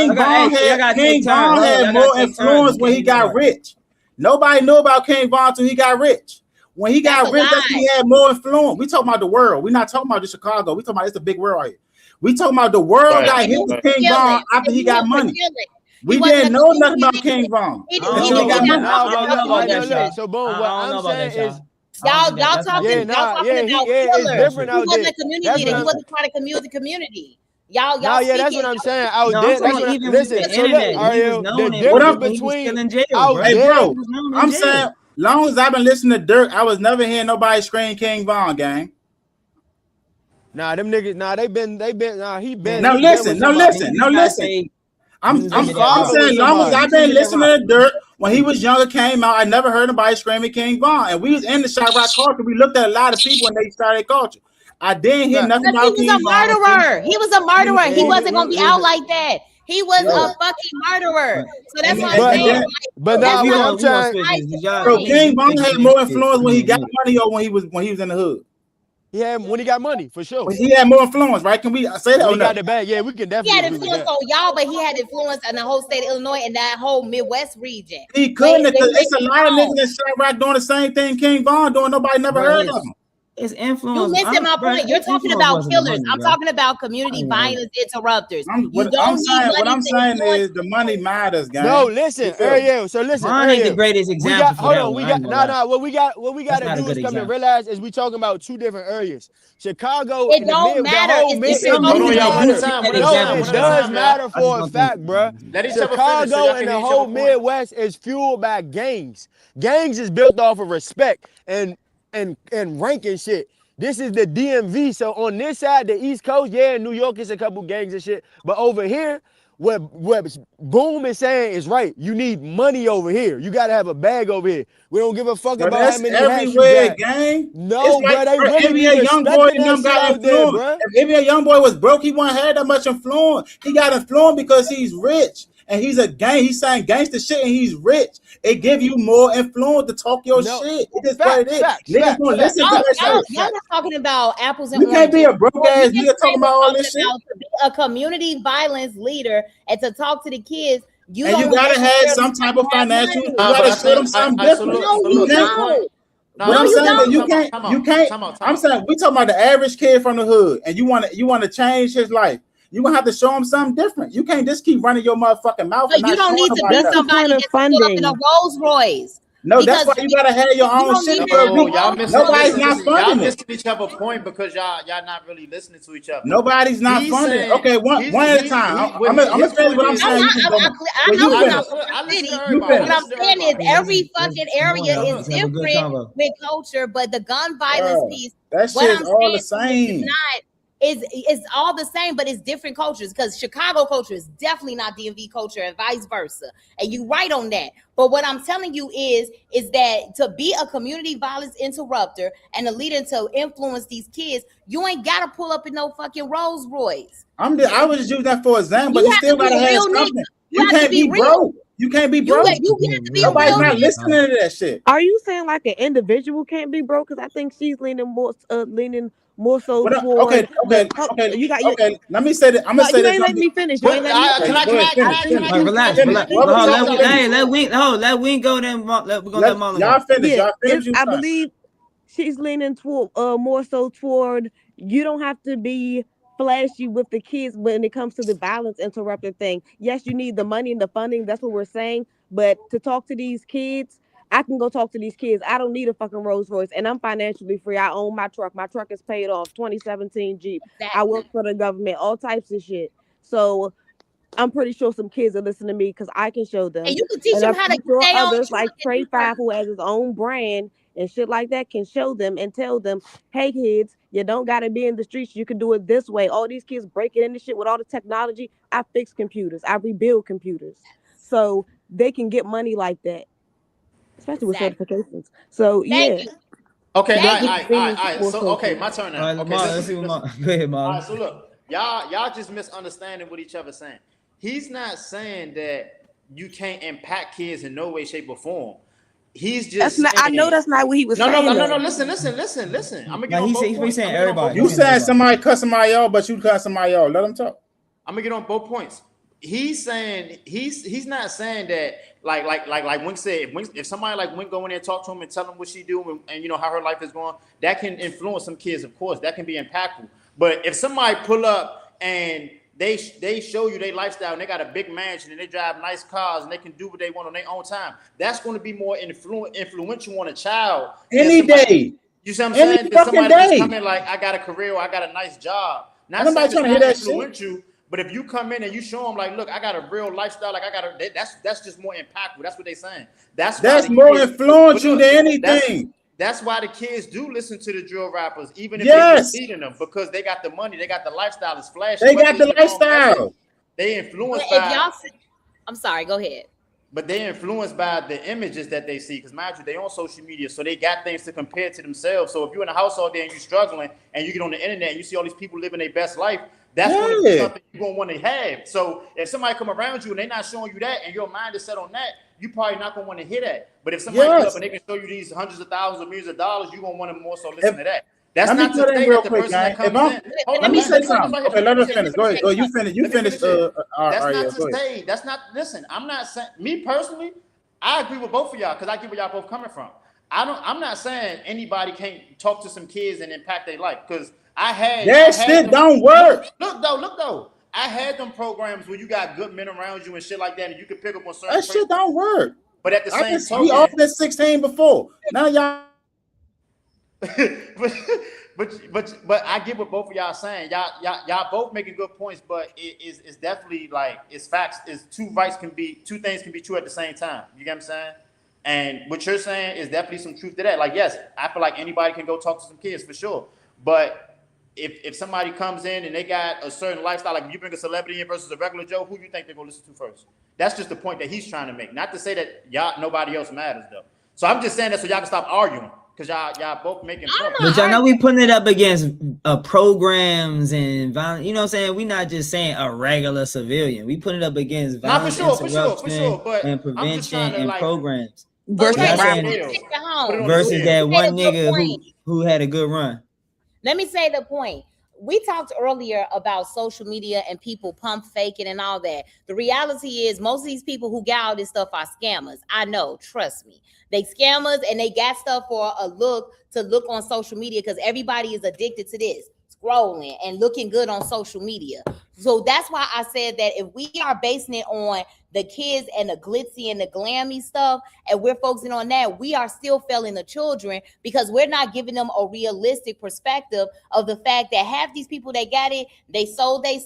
King Von had more influence when he got rich. Nobody knew about King Von until he got rich. When he got rich, that's when he had more influence. We talking about the world. We're not talking about just Chicago. We talking about it's a big world right here. We talking about the world got hit with King Von after he got money. We didn't know nothing about King Von until he got money. So boom, what I'm saying is y'all talking about killers. It's different out there. He wasn't a community leader. He wasn't trying to commute the community. Y'all that's what I'm saying. Out there, that's what listen. So look, Ariel, the difference between out there, bro, I'm saying, long as I've been listening to Dirk, I was never hearing nobody scream King Von, gang. Nah, them niggas. Nah, he been. Now listen. I'm saying, long as I've been listening to Dirk, when he was younger, came out, I never heard nobody screaming King Von. And we was in the Shot Rock culture. We looked at a lot of people when they started culture. I didn't hear nothing about King Von. He was a murderer. He wasn't gonna be out like that. He was a fucking murderer. So that's what I'm saying. But now I'm trying. Bro, King Von had more influence when he got money or when he was in the hood. Yeah, when he got money, for sure. He had more influence, right? Can we say that? When he got the bag, yeah, we can definitely. He had influence on y'all, but he had influence in the whole state of Illinois and that whole Midwest region. He couldn't, because it's a lot of niggas in Shot Rock doing the same thing King Von doing. Nobody never heard of him. It's influence. You missing my point. You're talking about killers. I'm talking about community violence interrupters. What I'm saying is the money matters, guys. No, listen, Ariel. So listen, Ron ain't the greatest example. Hold on. What we got to do is come and realize is we talking about two different areas. Chicago. It don't matter. It does matter for a fact, bro. Chicago and the whole Midwest is fueled by gangs. Gangs is built off of respect and rank and shit. This is the DMV. So on this side, the East Coast, yeah, New York is a couple gangs and shit. But over here, what Boom is saying is right. You need money over here. You got to have a bag over here. We don't give a fuck about how many hats you got. Gang. No, bro, they really be respecting that shit out there, bro. If a young boy was broke, he wouldn't have that much influence. He got influence because he's rich. And he's a gang. He's saying gangster shit, and he's rich. It give you more influence to talk your shit. It is what it is. Niggas gonna listen to that shit. Y'all not talking about apples and oranges. You can't be a broke ass nigga talking about all this shit. a community violence leader and to talk to the kids, you And don't you gotta have necessarily some type of have financial. money. You gotta show them something different. No, so you look, can't- don't. No, What I'm you saying don't. is you can't. I'm saying we talking about the average kid from the hood, and you want to change his life. You gonna have to show him something different. You can't just keep running your motherfucking mouth. But And you not don't need showing to nobody be That's the nothing. somebody point of that's pull up in a funding. Rolls Royce. No, that's Because why you gotta have your you own don't shit need because to No, be y'all Rolls nobody's Royce. not y'all funding it. missing each other point because y'all not really listening to each other. Nobody's not He's funding it. saying- Okay, one at a time. I'm gonna finish what I'm saying. You can go. I Well, know you it's finish. not for I the listen city. to You everybody. What I'm finish. saying is every fucking area Come on, is let's have a good different convo. with culture, but the gun violence Bruh, piece, that what shit's I'm all the saying to you is same. not is all the same, but it's different cultures because Chicago culture is definitely not DMV culture and vice versa. And you right on that. But what I'm telling you is that to be a community violence interrupter and a leader to influence these kids, you ain't gotta pull up in no fucking Rolls Royce. I was just using that for example, but You you have still to be gotta a have real something. nigga. You have to can't be be real. broke. You can't be broke. You have to be a Nobody's real not nigga. listening to that shit. Are you saying like an individual can't be broke? Because I think she's leaning more so toward Okay. Let me say that. I'm gonna say you this. ain't letting me finish. You ain't letting me Okay, finish. go ahead, I finish. think Finish. you Relax. Finish. What was Hold, y'all saying? let Wink go. Then we're gonna let Marlon Y'all go. finish. yeah, Y'all finish. I believe she's leaning toward more so toward you don't have to be flashy with the kids when it comes to the violence interrupter thing. Yes, you need the money and the funding. That's what we're saying. But to talk to these kids, I can go talk to these kids. I don't need a fucking Rolls Royce, and I'm financially free. I own my truck. My truck is paid off. 2017 Jeep. I work for the government. All types of shit. So I'm pretty sure some kids are listening to me because I can show them. And you can teach And them I'm how to pretty sure stay on others track like and Trey do work. Five, who has his own brand and shit like that, can show them and tell them, hey kids, you don't gotta be in the streets. You can do it this way. All these kids breaking into shit with all the technology. I fix computers. I rebuild computers. So they can get money like that, especially with certifications. So Thank yeah. you. Okay, Thank all you. right. So okay, my turn All now. right, Okay, let's see what Go ahead, Marlon. All right, so look, y'all just misunderstanding what each other's saying. He's not saying that you can't impact kids in no way, shape, or form. He's just saying, I know that's not what he was saying. No. Listen. I'm gonna get on both points. He's saying everybody. You said somebody cut somebody off, but you cut somebody off. Let them talk. I'm gonna get on both points. He's saying he's not saying that like Wink said, if somebody like Wink go in there and talk to him and tell him what she do and you know how her life is going, that can influence some kids, of course, that can be impactful. But if somebody pull up and they show you their lifestyle and they got a big mansion and they drive nice cars and they can do what they want on their own time, that's going to be more influential on a child. Any day. You see what I'm Any saying? That fucking somebody just day. come in like, I got a career or I got a nice job. Not Ain't nobody saying trying to hear that it's shit. not influential, but if you come in and you show them like, look, I got a real lifestyle, like that's just more impactful. That's what they saying. That's more influential than anything. That's why the kids do listen to the drill rappers, even if Yes. they're just leading them, because they got the money, they got the lifestyle, it's flashy. They got the lifestyle. They influenced If by. y'all, I'm sorry. Go ahead. But they're influenced by the images that they see, because mind you, they on social media, so they got things to compare to themselves. So if you're in a house all day and you're struggling, and you get on the internet and you see all these people living their best life, that's going to be something you're going to want to have. So if somebody come around you and they're not showing you that, and your mind is set on that, you probably not going to want to hear that. But if somebody comes up and they can show you these hundreds of thousands of millions of dollars, you're going to want to more so listen to that. That's not to say that the person that comes in. Let me say something. Okay, let us finish. Go ahead. Oh, you finish. You finish. That's not to say. That's not. Listen, I'm not saying. Me personally, I agree with both of y'all because I get where y'all both coming from. I'm not saying anybody can't talk to some kids and impact their life, because I had shit don't work. Look though. I had them programs where you got good men around you and shit like that, and you can pick up on certain. That shit don't work. But at the same time, we all been 16 before. Now y'all. but I get what both of y'all saying. Y'all both making good points, but it's definitely like it's facts. It's two things can be true at the same time. You get what I'm saying? And what you're saying is definitely some truth to that. Like, yes, I feel like anybody can go talk to some kids for sure. But if somebody comes in and they got a certain lifestyle, like if you bring a celebrity in versus a regular Joe, who you think they're gonna listen to first? That's just the point that he's trying to make. Not to say that nobody else matters though. So I'm just saying that so y'all can stop arguing. Because y'all both making points. But y'all know we putting it up against programs and violence. You know what I'm saying? We not just saying a regular civilian. We putting it up against violence for sure. But and prevention and programs. Versus that one nigga who had a good run. Let me say the point. we talked earlier about social media and people pump faking and all that. The reality is most of these people who get all this stuff are scammers. I know, trust me. They scammers and they got stuff for a look on social media because everybody is addicted to this, scrolling and looking good on social media. So that's why I said that if we are basing it on the kids and the glitzy and the glammy stuff, and we're focusing on that, we are still failing the children because we're not giving them a realistic perspective of the fact that half these people that got it, they sold, they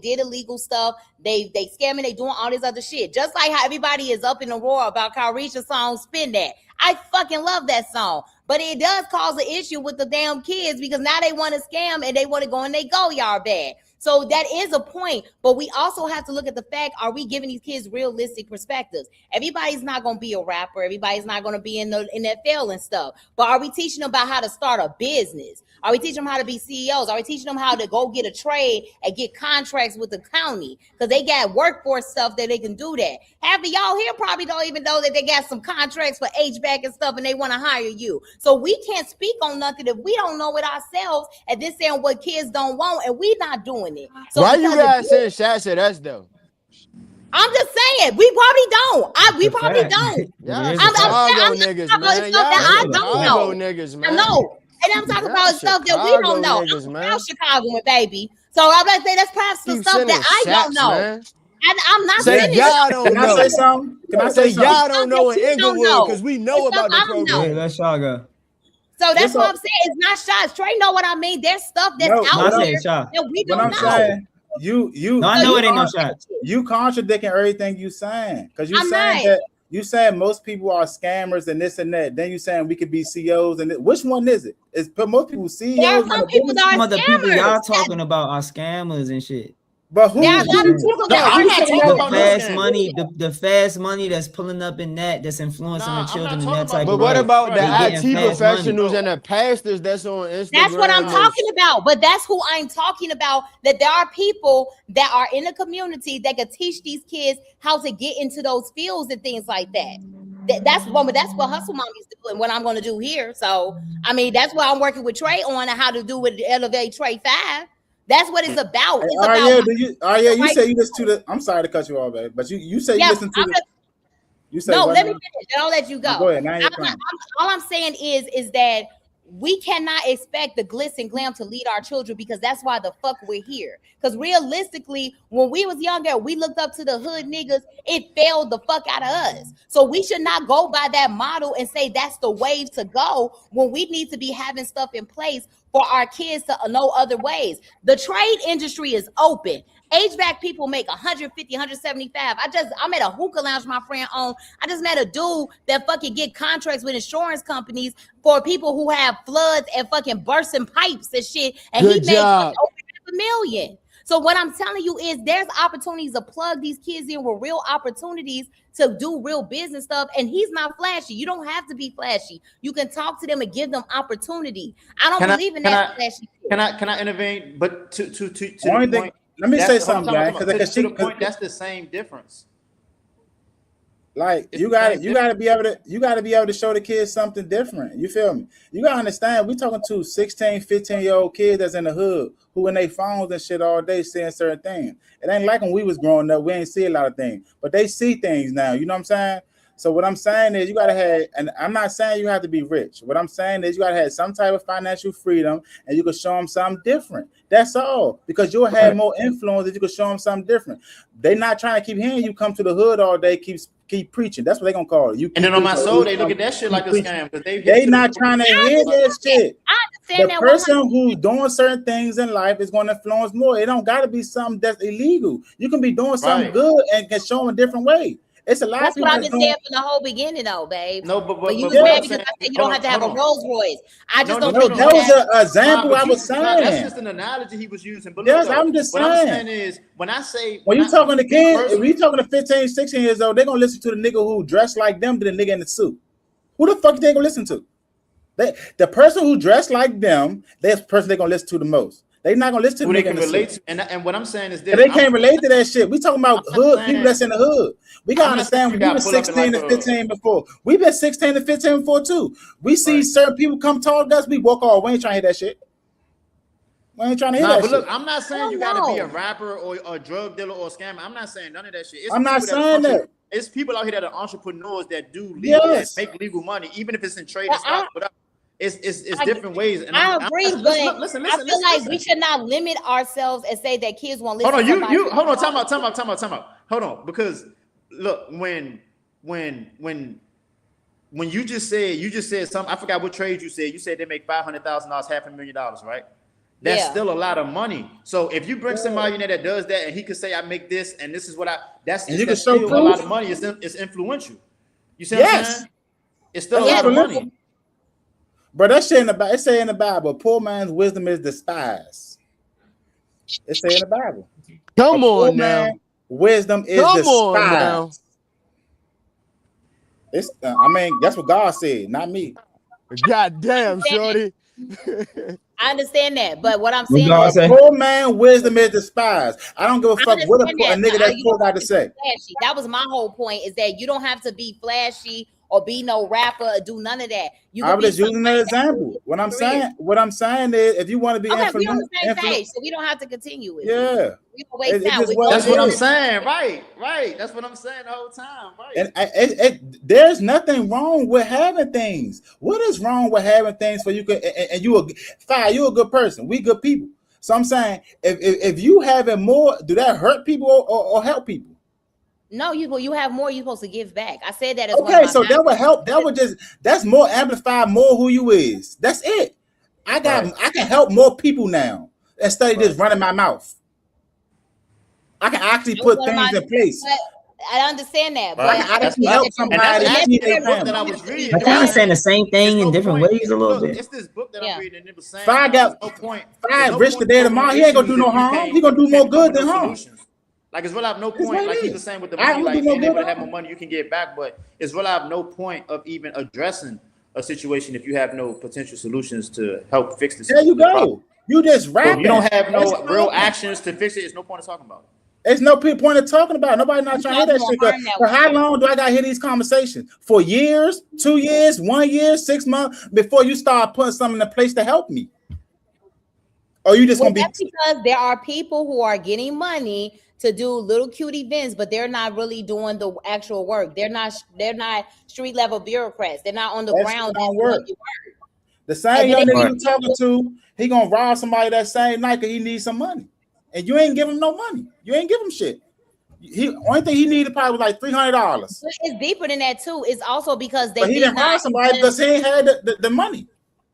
did illegal stuff, they scamming, they doing all this other shit. Just like how everybody is up in the roar about Carisha's song Spin That. I fucking love that song. But it does cause an issue with the damn kids because now they want to scam and they want to go and they go yard bad. So that is a point, but we also have to look at the fact, are we giving these kids realistic perspectives? Everybody's not going to be a rapper. Everybody's not going to be in the NFL and stuff. But are we teaching them about how to start a business? Are we teaching them how to be CEOs? Are we teaching them how to go get a trade and get contracts with the county? Because they got workforce stuff that they can do that. Half of y'all here probably don't even know that they got some contracts for HVAC and stuff and they want to hire you. So we can't speak on nothing if we don't know it ourselves and this saying what kids don't want and we not doing it. So why you guys saying shots at us though? I'm just saying we probably don't. We probably don't. Y'all Chicago niggas, man. I don't know. Niggas, man. I know. And I'm talking about stuff that we don't know. Niggas, I'm man. Chicagoan, baby. So I'm about to say that's perhaps some stuff that I don't know. Man. And I'm not saying saying y'all don't know. Can I say something? Can I say something? Y'all don't know in Inglewood because we know about the program. Hey, let y'all go. So that's what I'm saying. It's not shots. Trey know what I mean. There's stuff that's out there that we don't know. Saying, you no, I know it ain't no shots. You contradicting everything you saying because you saying that you saying most people are scammers and this and that. Then you saying we could be CEOs and which one is it? It's most people CEOs. There are some people that are some of the people y'all talking about are scammers and shit. But who? There are a lot of people the fast money that's pulling up in that's influencing the children in that type of way. But what about the IT professionals and the pastors that's on Instagram? That's what I'm talking about. But that's who I'm talking about. That there are people that are in the community that can teach these kids how to get into those fields and things like that. That's what Hustle Mommy's doing. What I'm going to do here. So I mean, that's what I'm working with Trey on and how to do with Elevate Trey 5. That's what it's about. It's you say you listen to the. I'm sorry to cut you off, babe, but you say you listen to the. You say no. Let me finish, and I'll let you go. Go ahead. Now all I'm saying is that we cannot expect the glitz and glam to lead our children because that's why the fuck we're here. Because realistically, when we was younger, we looked up to the hood niggas. It failed the fuck out of us. So we should not go by that model and say that's the wave to go when we need to be having stuff in place for our kids to know other ways. The trade industry is open. HVAC people make 150, 175. I'm at a hookah lounge my friend owned. I just met a dude that fucking get contracts with insurance companies for people who have floods and fucking bursting pipes and shit. And he made over $500,000. So what I'm telling you is there's opportunities to plug these kids in with real opportunities to do real business stuff. And he's not flashy. You don't have to be flashy. You can talk to them and give them opportunity. I don't believe in that flashy. Can I intervene? But to the point, let me say something, guys. Because to the point, that's the same difference. Like you gotta be able to show the kids something different. You feel me? You gotta understand, we talking to 16, 15-year-old kids that's in the hood who in their phones and shit all day saying certain things. It ain't like when we was growing up, we ain't see a lot of things, but they see things now. You know what I'm saying? So what I'm saying is you gotta have, and I'm not saying you have to be rich. What I'm saying is you gotta have some type of financial freedom and you can show them something different. That's all. Because you'll have more influence if you can show them something different. They're not trying to keep hearing you come to the hood all day, keep preaching. That's what they're gonna call it. And then on my soul, they look at that shit like a scam because they not trying to hear that shit. The person who's doing certain things in life is going to influence more. It don't got to be something that's illegal. You can be doing something good and can show them a different way. It's a lot. That's what I've been saying from the whole beginning, though, babe. No, but you was mad because I said you don't have to have a Rolls Royce. I just don't think that was an example I was saying. That's just an analogy he was using. But yes, I'm just saying. What I'm saying is when you talking to kids, when you talking to 15, 16 years old, they're gonna listen to the nigga who dressed like them to the nigga in the suit. Who the fuck they gonna listen to? The person who dressed like them, that's the person they're gonna listen to the most. They're not gonna listen to who the they nigga can relate to. And what I'm saying is this: they can't relate to that shit. We talking about hood people that's in the hood. We gotta understand we were 16 to 15 before. We've been 16 to 15 before too. We see certain people come talk to us. We walk all way trying to hear that shit. We ain't trying to hear Nah, that but shit. look, I'm not saying you gotta be a rapper or a drug dealer or a scammer. I'm not saying none of that shit. It's I'm not people that saying that. It's people out here that are entrepreneurs that do legal, Yes. that make legal money, even if it's in trade But and stocks, whatever. It's different ways. And I agree, listen, but listen, I feel like we should not limit ourselves and say that kids won't listen. Hold on, to somebody. hold on, time out. Hold on, because look, when you just said something, I forgot what trade you said. You said they make $500,000, $500,000, right? That's still a lot of money. So if you bring somebody in there that does that, and he could say, "I make this, and this is what that's And you that's can show still a lot proof. of money. It's influential. You see what I'm saying? It's still That's a lot of influential. money. But that shit it say in the Bible, poor man's wisdom is despised. It say in the Bible. Come poor on now. man, wisdom is Come despised. on now. It's I mean, that's what God said, not me. God damn, shorty. I understand that, but what I'm What saying God is, say? Poor man, wisdom is despised. I don't give a I fuck what a understand nigga but that's you poor don't got have to to say. be flashy. That was my whole point, is that you don't have to be flashy or be no rapper or do none of that. You I'm can be just using an somebody example. What I'm saying is, if you want to be okay, we on the same influential, page, so we don't have to continue it. yeah, We don't waste it time. just what That's it what I'm is. saying. Right. That's what I'm saying the whole time. Right. And there's nothing wrong with having things. What is wrong with having things for you? And you you're a good person. We good people. So I'm saying, if you having more, do that hurt people or help people? No, you have more. You're supposed to give back. I said that as one of Okay, my so that would help. That's more amplify more who you is. That's it. I can help more people now instead of just running my mouth. I can actually put things in place. I understand that, but Right. I That's think what that and that's you're actually missing the book the that I was community. reading. I kind of saying the same thing in different ways a little bit. It's this book that I'm reading, and it was saying Five there's no point. risk the day tomorrow. He ain't gonna do no harm. He gonna do more good than harm. Like, it's really have no That's point. what Like it he is. was saying with the I money, don't do like no being able good to have harm. more money, you can get back, but it's really have no point of even addressing a situation if you have no potential solutions to help fix the There you the problem. go. You just So rapping. if you don't have That's no real actions to fix it, it's no point of talking about it. There's no point of talking about it. Nobody not trying to hear that shit. But how long do I got to hear these conversations? For years, 2 years, 1 year, 6 months before you start putting something in place to help me? Or you just gonna be? That's because there are people who are getting money to do little cute events, but they're not really doing the actual work. They're not street level bureaucrats. They're not on the ground. Don't work. The same young nigga you talking to, he gonna rob somebody that same night because he needs some money, and you ain't give him no money. You ain't give him shit. Only thing he needed probably was like $300. It's deeper than that too. It's also because But he didn't rob somebody because he ain't had the money.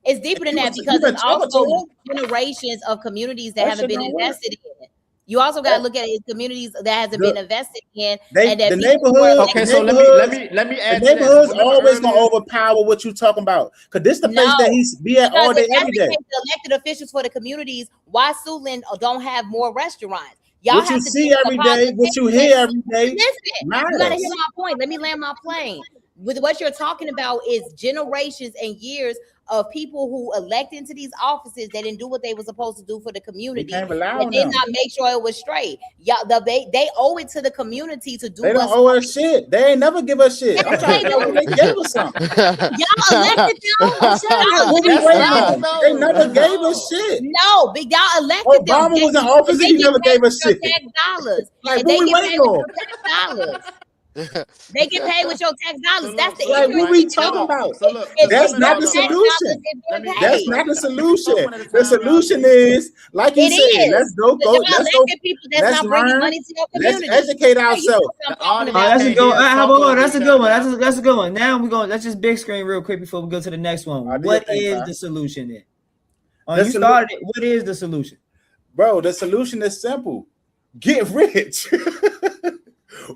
It's deeper than that because it's also generations of communities that haven't been invested in. You also got to look at it as communities that hasn't been invested in. And that the neighborhood. Okay, so let me add. The neighborhood's always gonna overpower what you talking about, because this the place that he's be at all day, every day. The elected officials for the communities, why Suitland don't have more restaurants? Y'all what have you to see every day, what you hear every day. Listen, you gotta hear my point. Let me land my plane. With what you're talking about is generations and years of people who elect into these offices that didn't do what they were supposed to do for the community. They did not make sure it was straight. Y'all, they owe it to the community to do. They don't owe us shit. They ain't never give us shit. I'm trying to tell them they gave us something. Y'all elected them. What we waiting on? They never gave us shit. No, but y'all elected them. Obama was in office and he never gave us shit. Tax dollars. Like, what we waiting on? They get paid with your tax dollars. That's the like what we talking about. That's not the solution. That's not the solution. The solution is, like you said, let's go. Let's learn. Let's educate ourselves. That's a good one. How about that's a good one. That's a good one. Now we're going. Let's just big screen real quick before we go to the next one. What is the solution then? You started it. What is the solution, bro? The solution is simple. Get rich.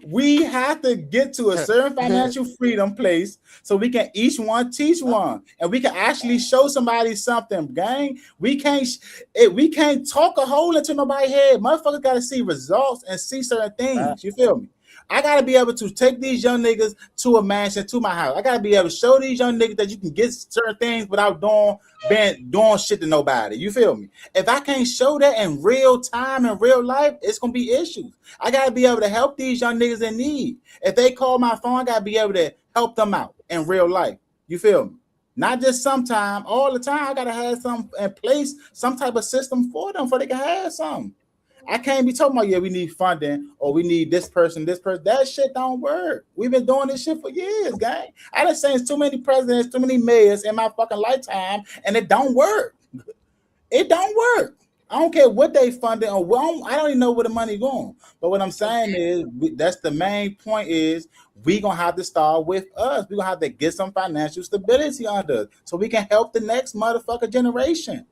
We have to get to a certain financial freedom place so we can each one teach one, and we can actually show somebody something, gang. We can't talk a hole into nobody's head. Motherfuckers got to see results and see certain things. You feel me? I got to be able to take these young niggas to a mansion, to my house. I got to be able to show these young niggas that you can get certain things without doing shit to nobody. You feel me? If I can't show that in real time, in real life, it's going to be issues. I got to be able to help these young niggas in need. If they call my phone, I got to be able to help them out in real life. You feel me? Not just sometime, all the time. I gotta have some in place, some type of system for them, for they can have something. I can't be talking about, yeah, we need funding or we need this person, this person. That shit don't work. We've been doing this shit for years, gang. I done seen too many presidents, too many mayors in my fucking lifetime, and it don't work. It don't work. I don't care what they funded or I don't even know where the money going. But what I'm saying is, that's the main point is we gonna have to start with us. We gonna have to get some financial stability under us so we can help the next motherfucker generation.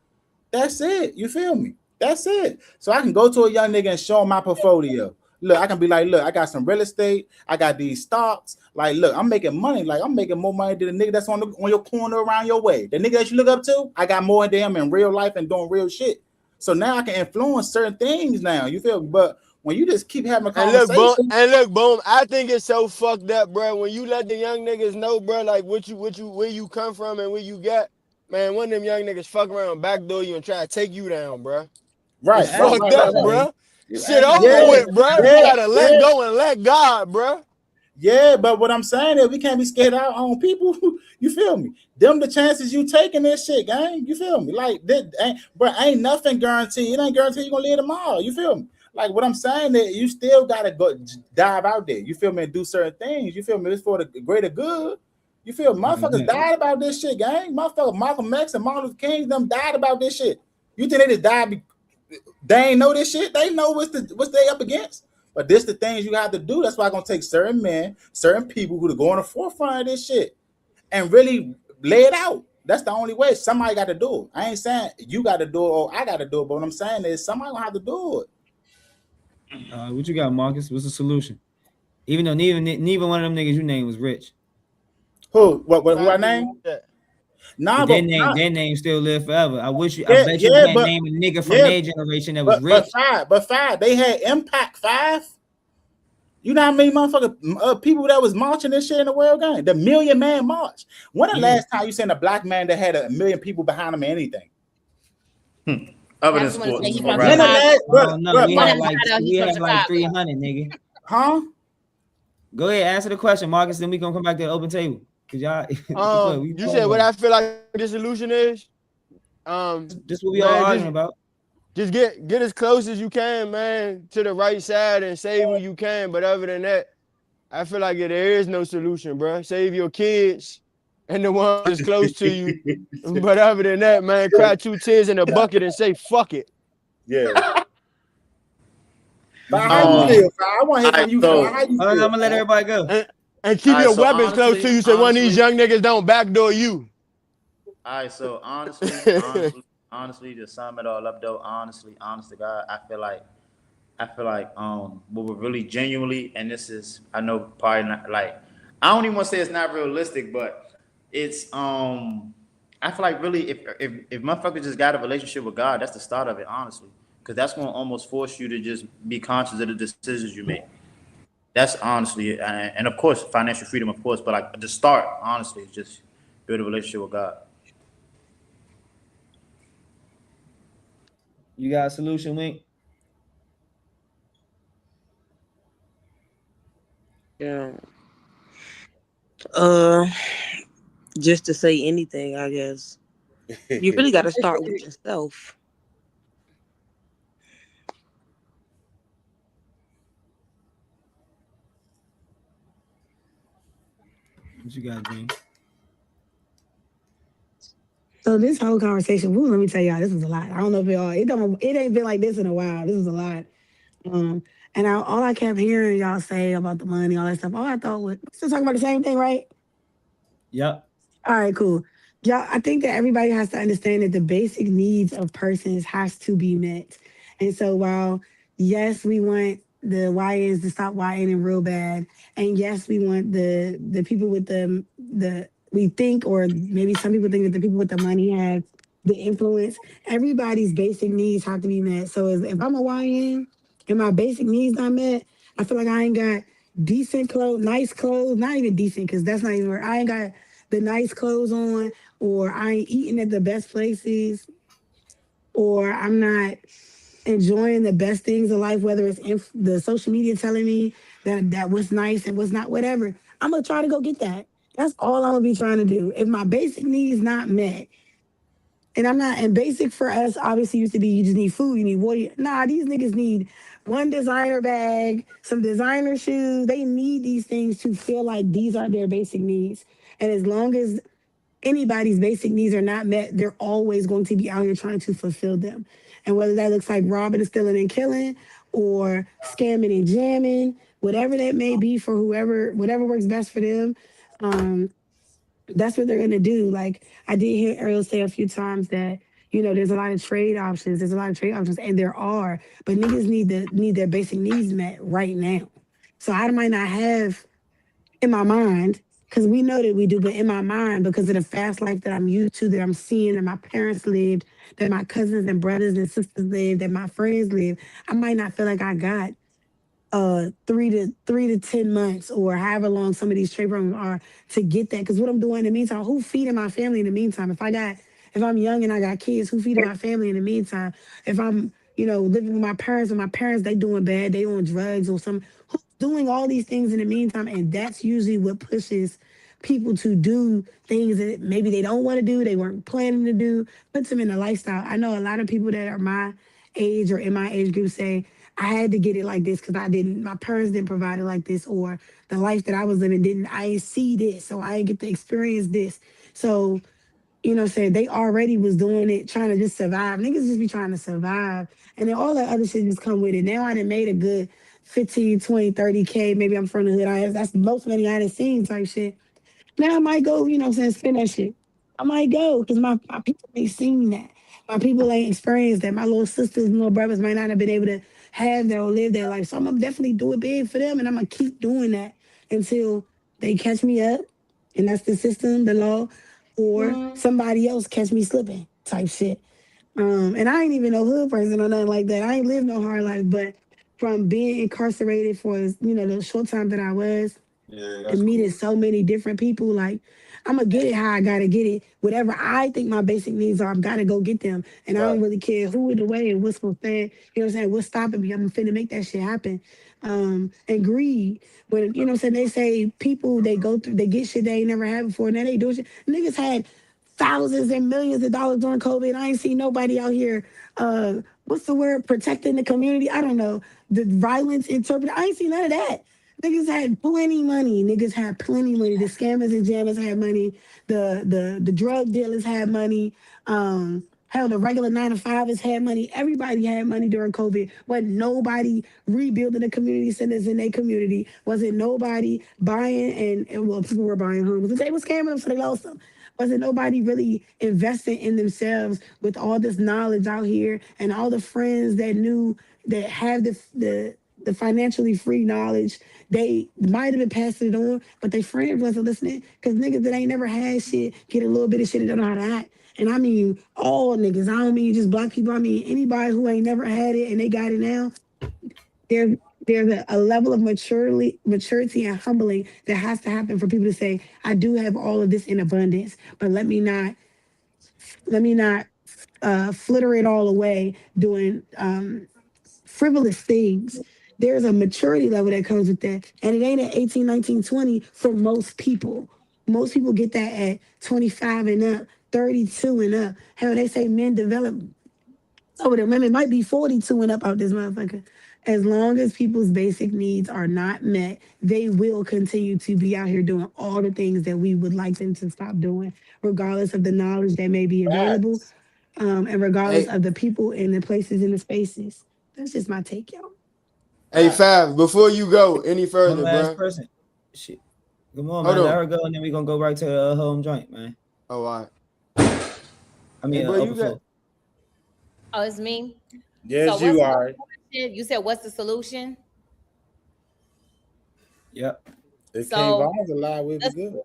That's it. You feel me? That's it. So I can go to a young nigga and show him my portfolio. Look, I can be like, look, I got some real estate. I got these stocks. Like, look, I'm making money. Like, I'm making more money than the nigga that's on your corner around your way. The nigga that you look up to, I got more than him in real life and doing real shit. So now I can influence certain things now. You feel me? But when you just keep having a conversation, look, boom. I think it's so fucked up, bro. When you let the young niggas know, bro, like where you come from and where you got, man. One of them young niggas fuck around, backdoor you and try to take you down, bro. Right? It's fucked up, bro. Shit Yeah, over with, bro. yeah, You gotta let yeah. go and let God, bro. Yeah, but what I'm saying is we can't be scared of our own people. You feel me? Them the chances you taking this shit, gang. You feel me? Like this, ain't nothing guaranteed. It ain't guaranteed you gonna live tomorrow. You feel me? Like what I'm saying is you still gotta go dive out there. You feel me? And do certain things. You feel me? It's for the greater good. You feel me? Motherfuckers died about this shit, gang. Motherfucker Malcolm X and Martin Luther King, them died about this shit. You think they just died? They ain't know this shit. They know what's they up against. But this the things you have to do. That's why I'm gonna take certain men, certain people who to go on the forefront of this shit and really lay it out. That's the only way. Somebody got to do it. I ain't saying you got to do it or I got to do it, but what I'm saying is somebody gonna have to do it. What you got, Marcus? What's the solution? Even though neither one of them niggas you named was rich. Who? Who I named? Nah, but their name still live forever. I wish you. I bet you can't name a nigga from their generation that was rich. But five, they had impact. Five. You know how many motherfuckers people that was marching this shit in the world, gang? The Million Man March. When the last time you seen a black man that had 1 million people behind him or anything? Other than sports. We had like 300, nigga. Huh? Go ahead, answer the question, Marcus. Then we gonna come back to the open table. Cause y'all, you said what I feel like the solution is. This what we all arguing about. Just get as close as you can, man, to the right side and save who you can. But other than that, I feel like there is no solution, bro. Save your kids and the ones that's close to you. But other than that, man, cry 2 tears in a bucket and say fuck it. Yeah. But how you feel? I want to hear from you. I'm gonna let everybody go. And keep your weapons close to you so one of these young niggas don't backdoor you. All right, so honestly, to sum it all up though, honest to God, I feel like what we're really genuinely, and this is, I know probably not, like, I don't even want to say it's not realistic, but it's I feel like really if motherfuckers just got a relationship with God, that's the start of it, honestly, because that's gonna almost force you to just be conscious of the decisions you make. That's honestly, and of course, financial freedom, of course, but like the start, honestly, is just build a relationship with God. You got a solution, Wink? Yeah. Just to say anything, I guess. You really got to start with yourself. What you got, James? So this whole conversation, let me tell y'all, this was a lot. I don't know if it ain't been like this in a while. This is a lot. And all I kept hearing y'all say about the money, all that stuff, all I thought was, we're still talking about the same thing, right? Yep. All right, cool. Y'all, I think that everybody has to understand that the basic needs of persons has to be met. And so while, yes, we want the YNs to stop YNing real bad, and yes, we want the people with we think, or maybe some people think that the people with the money have the influence. Everybody's basic needs have to be met. So if I'm a YN and my basic needs not met, I feel like I ain't got decent clothes, nice clothes, not even decent, because that's not even where I ain't got the nice clothes on, or I ain't eating at the best places, or I'm not enjoying the best things in life, whether it's the social media telling me that what's nice and what's not, whatever. I'm gonna try to go get that. That's all I'm gonna be trying to do. If my basic needs not met, and basic for us obviously used to be you just need food, you need water. Nah, these niggas need one designer bag, some designer shoes. They need these things to feel like these are their basic needs. And as long as anybody's basic needs are not met, they're always going to be out here trying to fulfill them. And whether that looks like robbing and stealing and killing or scamming and jamming, whatever that may be for whatever works best for them, that's what they're gonna do. Like I did hear Ariel say a few times that there's a lot of trade options. There's a lot of trade options, and there are. But niggas need their basic needs met right now. So I might not have in my mind because we know that we do, but in my mind because of the fast life that I'm used to, that I'm seeing, that my parents lived, that my cousins and brothers and sisters lived, that my friends live, I might not feel like I got 3 to 10 months or however long some of these trade programs are to get that. Because what I'm doing in the meantime, who feeding my family in the meantime? If I'm young and I got kids, who feeding my family in the meantime? If I'm, living with my parents and my parents, they doing bad, they on drugs or some, who's doing all these things in the meantime? And that's usually what pushes people to do things that maybe they don't want to do, they weren't planning to do, puts them in a lifestyle. I know a lot of people that are my age or in my age group say, I had to get it like this because my parents didn't provide it like this, or the life that I was living I didn't see this, so I didn't get to experience this. So, saying they already was doing it, trying to just survive. Niggas just be trying to survive. And then all that other shit just come with it. Now I done made a good 15, 20, 30K. Maybe I'm from the hood. That's the most money I done seen type shit. Now I might go, spend that shit. I might go because my people ain't seen that. My people ain't experienced that. My little sisters and little brothers might not have been able to have that or live that life. So I'm gonna definitely do it big for them, and I'm gonna keep doing that until they catch me up, and that's the system, the law, or somebody else catch me slipping type shit. And I ain't even no hood person or nothing like that. I ain't lived no hard life, but from being incarcerated for the short time that I was, and meeting so many different people. Like, I'm gonna get it how I gotta get it. Whatever I think my basic needs are, I've gotta go get them. And I don't really care who in the way and what's gonna stand. You know what I'm saying? What's stopping me? I'm finna make that shit happen. And greed. When they say people they get shit they ain't never had before, and then they do shit. Niggas had thousands and millions of dollars during COVID. I ain't seen nobody out here what's the word? Protecting the community. I don't know. The violence interpreted. I ain't seen none of that. Niggas had plenty money. Niggas had plenty money. The scammers and jammers had money. The drug dealers had money. Hell, the regular 9 to 5ers had money. Everybody had money during COVID. Wasn't nobody rebuilding the community centers in their community. Wasn't nobody buying and well, people were buying homes, but they were scamming them, so they lost them. Wasn't nobody really investing in themselves with all this knowledge out here and all the friends that knew that have the financially free knowledge. They might have been passing it on, but their friends wasn't listening because niggas that ain't never had shit get a little bit of shit and don't know how to act. And I mean all niggas. I don't mean just black people. I mean anybody who ain't never had it and they got it now. There's a level of maturity and humbling that has to happen for people to say, I do have all of this in abundance, but let me not flitter it all away doing frivolous things. There's a maturity level that comes with that. And it ain't at 18, 19, 20 for most people. Most people get that at 25 and up, 32 and up. Hell, they say men develop. Some of the women might be 42 and up out this motherfucker. As long as people's basic needs are not met, they will continue to be out here doing all the things that we would like them to stop doing, regardless of the knowledge that may be available, and regardless Hey, of the people and the places and the spaces. That's just my take, y'all. hey, Fab, before you go any One further, last bro. person. Shit. Come on, Hold man. Let on. her go, and then we gonna go right to the home joint, man. Oh, all right. I Hey, mean, bro, you open got. floor. Oh, it's me. Yes, So what's you the are. solution? You said what's the solution? Yep. If K So Von's alive, we'll be let's good.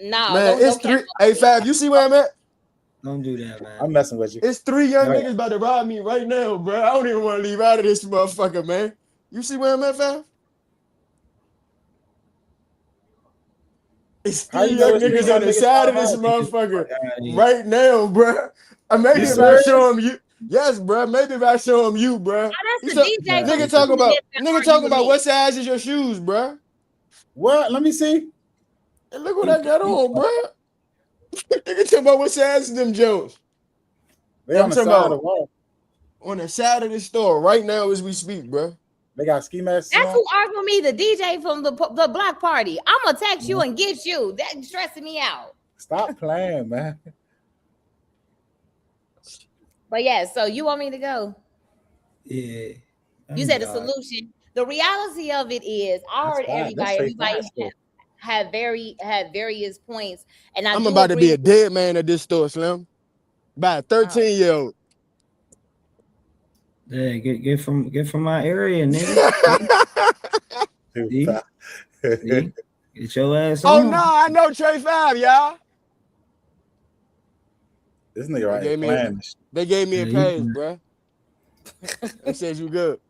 no, Man, it's don't count. three. Hey, Fab, you see where I'm at? Don't do that, man. I'm messing with you. It's 3 young All right. niggas about to rob me right now, bro. I don't even want to leave out of this motherfucker, man. You see where I'm at, Fab? It's How 3 you know young it's three niggas on young the niggas side trying of to this rob you? motherfucker Fuck outta here. right now, bro. You Maybe if I show serious? him you, yes, bro. Maybe if I show him you, bro. Oh, He that's the said, DJ Nah, from nigga this is talking Two about, Minutes that nigga argue talking with about me. what size is your shoes, bro? What? Let me see. And look what I got on, bro. Nigga talking about what size of them jokes. They I'm on the talking side about of what? on the side of the store right now as we speak, bro. They got ski masks That's on. who arguing me, the DJ from the block party. I'm gonna text you and get you. That's stressing me out. Stop playing, man. But yeah, so you want me to go? Yeah. You said the solution. The reality of it is, I heard That's everybody. straight Everybody facts, though. had various points, and I I'm do about to be agree. a dead man at this store, Slim. By a 13-year-old. Yeah, get from my area, nigga. See? See? Get your ass Oh no, on. I know Trey 5, y'all. This nigga right here playing this shit. They gave me Yeah, a you page, good. bro. They said you good.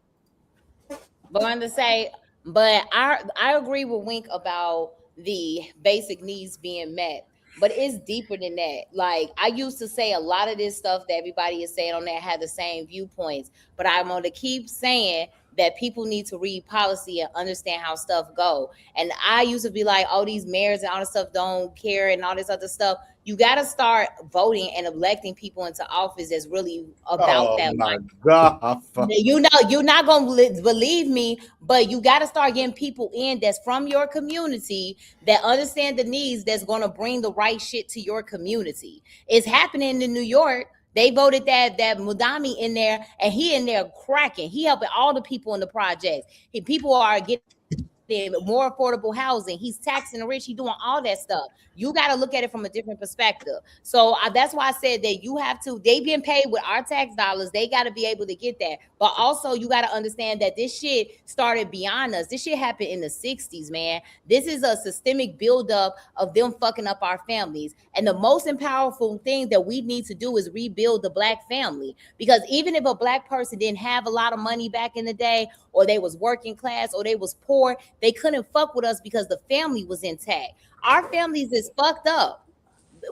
But I'm to say, but I agree with Wink about the basic needs being met. But it's deeper than that. Like, I used to say a lot of this stuff that everybody is saying on there had the same viewpoints. But I'm going to keep saying that people need to read policy and understand how stuff go. And I used to be like, oh, these mayors and all this stuff don't care and all this other stuff. You got to start voting and electing people into office that's really about Oh that my life. God. You know, you're not gonna believe me, but you got to start getting people in that's from your community that understand the needs, that's gonna bring the right shit to your community. It's happening in New York. They voted that Mudami in there, and he in there cracking. He helping all the people in the projects. People are getting more affordable housing. He's taxing the rich. He's doing all that stuff. You got to look at it from a different perspective. So that's why I said that you have to, they being paid with our tax dollars. They got to be able to get that. But also you got to understand that this shit started beyond us. This shit happened in the 60s, man. This is a systemic buildup of them fucking up our families. And the most powerful thing that we need to do is rebuild the Black family. Because even if a Black person didn't have a lot of money back in the day, or they was working class, or they was poor, they couldn't fuck with us because the family was intact. Our families is fucked up.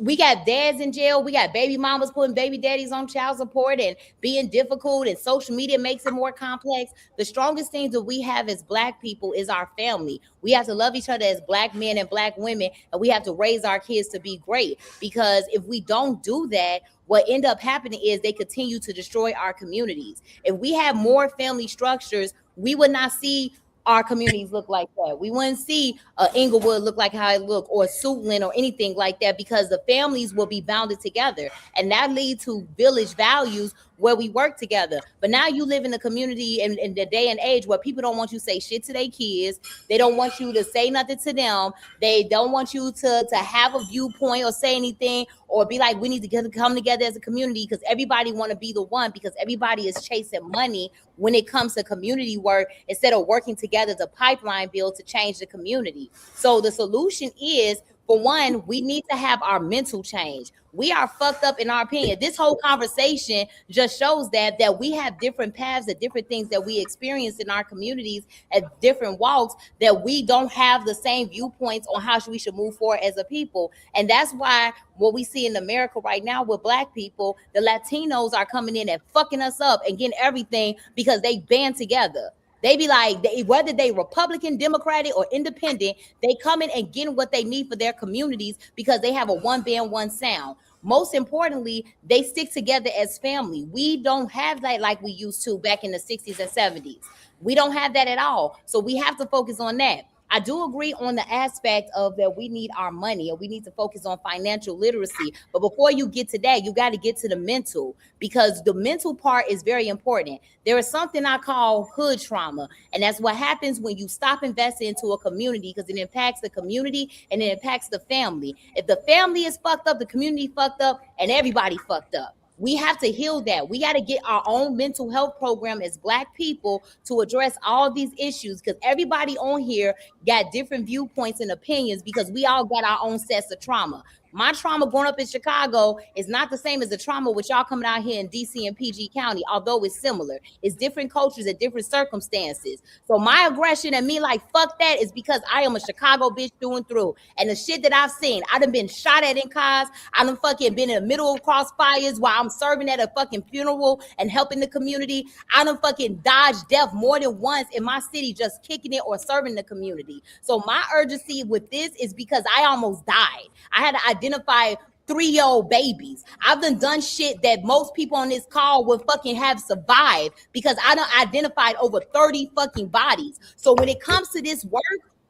We got dads in jail. We got baby mamas putting baby daddies on child support and being difficult, and social media makes it more complex. The strongest things that we have as Black people is our family. We have to love each other as Black men and Black women, and we have to raise our kids to be great. Because if we don't do that, what end up happening is they continue to destroy our communities. If we have more family structures, we would not see our communities look like that. We wouldn't see Inglewood look like how it look, or Suitland, or anything like that, because the families will be bounded together, and that leads to village values where we work together. But now you live in a community in the day and age where people don't want you to say shit to their kids. They don't want you to say nothing to them. They don't want you to have a viewpoint or say anything, or be like, we need to come together as a community, because everybody want to be the one, because everybody is chasing money when it comes to community work, instead of working together to pipeline build to change the community. So the solution is, for one, we need to have our mental change. We are fucked up in our opinion. This whole conversation just shows that we have different paths, and different things that we experience in our communities at different walks, that we don't have the same viewpoints on how we should move forward as a people. And that's why what we see in America right now with Black people, the Latinos are coming in and fucking us up and getting everything because they band together. They be like, whether they Republican, Democratic, or Independent, they come in and getting what they need for their communities, because they have a one band, one sound. Most importantly, they stick together as family. We don't have that like we used to back in the 60s and 70s. We don't have that at all. So we have to focus on that. I do agree on the aspect of that we need our money, and we need to focus on financial literacy. But before you get to that, you got to get to the mental, because the mental part is very important. There is something I call hood trauma, and that's what happens when you stop investing into a community, because it impacts the community and it impacts the family. If the family is fucked up, the community fucked up, and everybody fucked up. We have to heal that. We got to get our own mental health program as Black people to address all these issues, because everybody on here got different viewpoints and opinions, because we all got our own sets of trauma. My trauma growing up in Chicago is not the same as the trauma with y'all coming out here in DC and PG County, although it's similar. It's different cultures and different circumstances. So my aggression and me like, fuck that, is because I am a Chicago bitch through and through. And the shit that I've seen, I done been shot at in cars. I done fucking been in the middle of crossfires while I'm serving at a fucking funeral and helping the community. I done fucking dodged death more than once in my city just kicking it or serving the community. So my urgency with this is because I almost died. I had to identify 3-year-old babies. I've done shit that most people on this call would fucking have survived because I done identified over 30 fucking bodies. So when it comes to this work,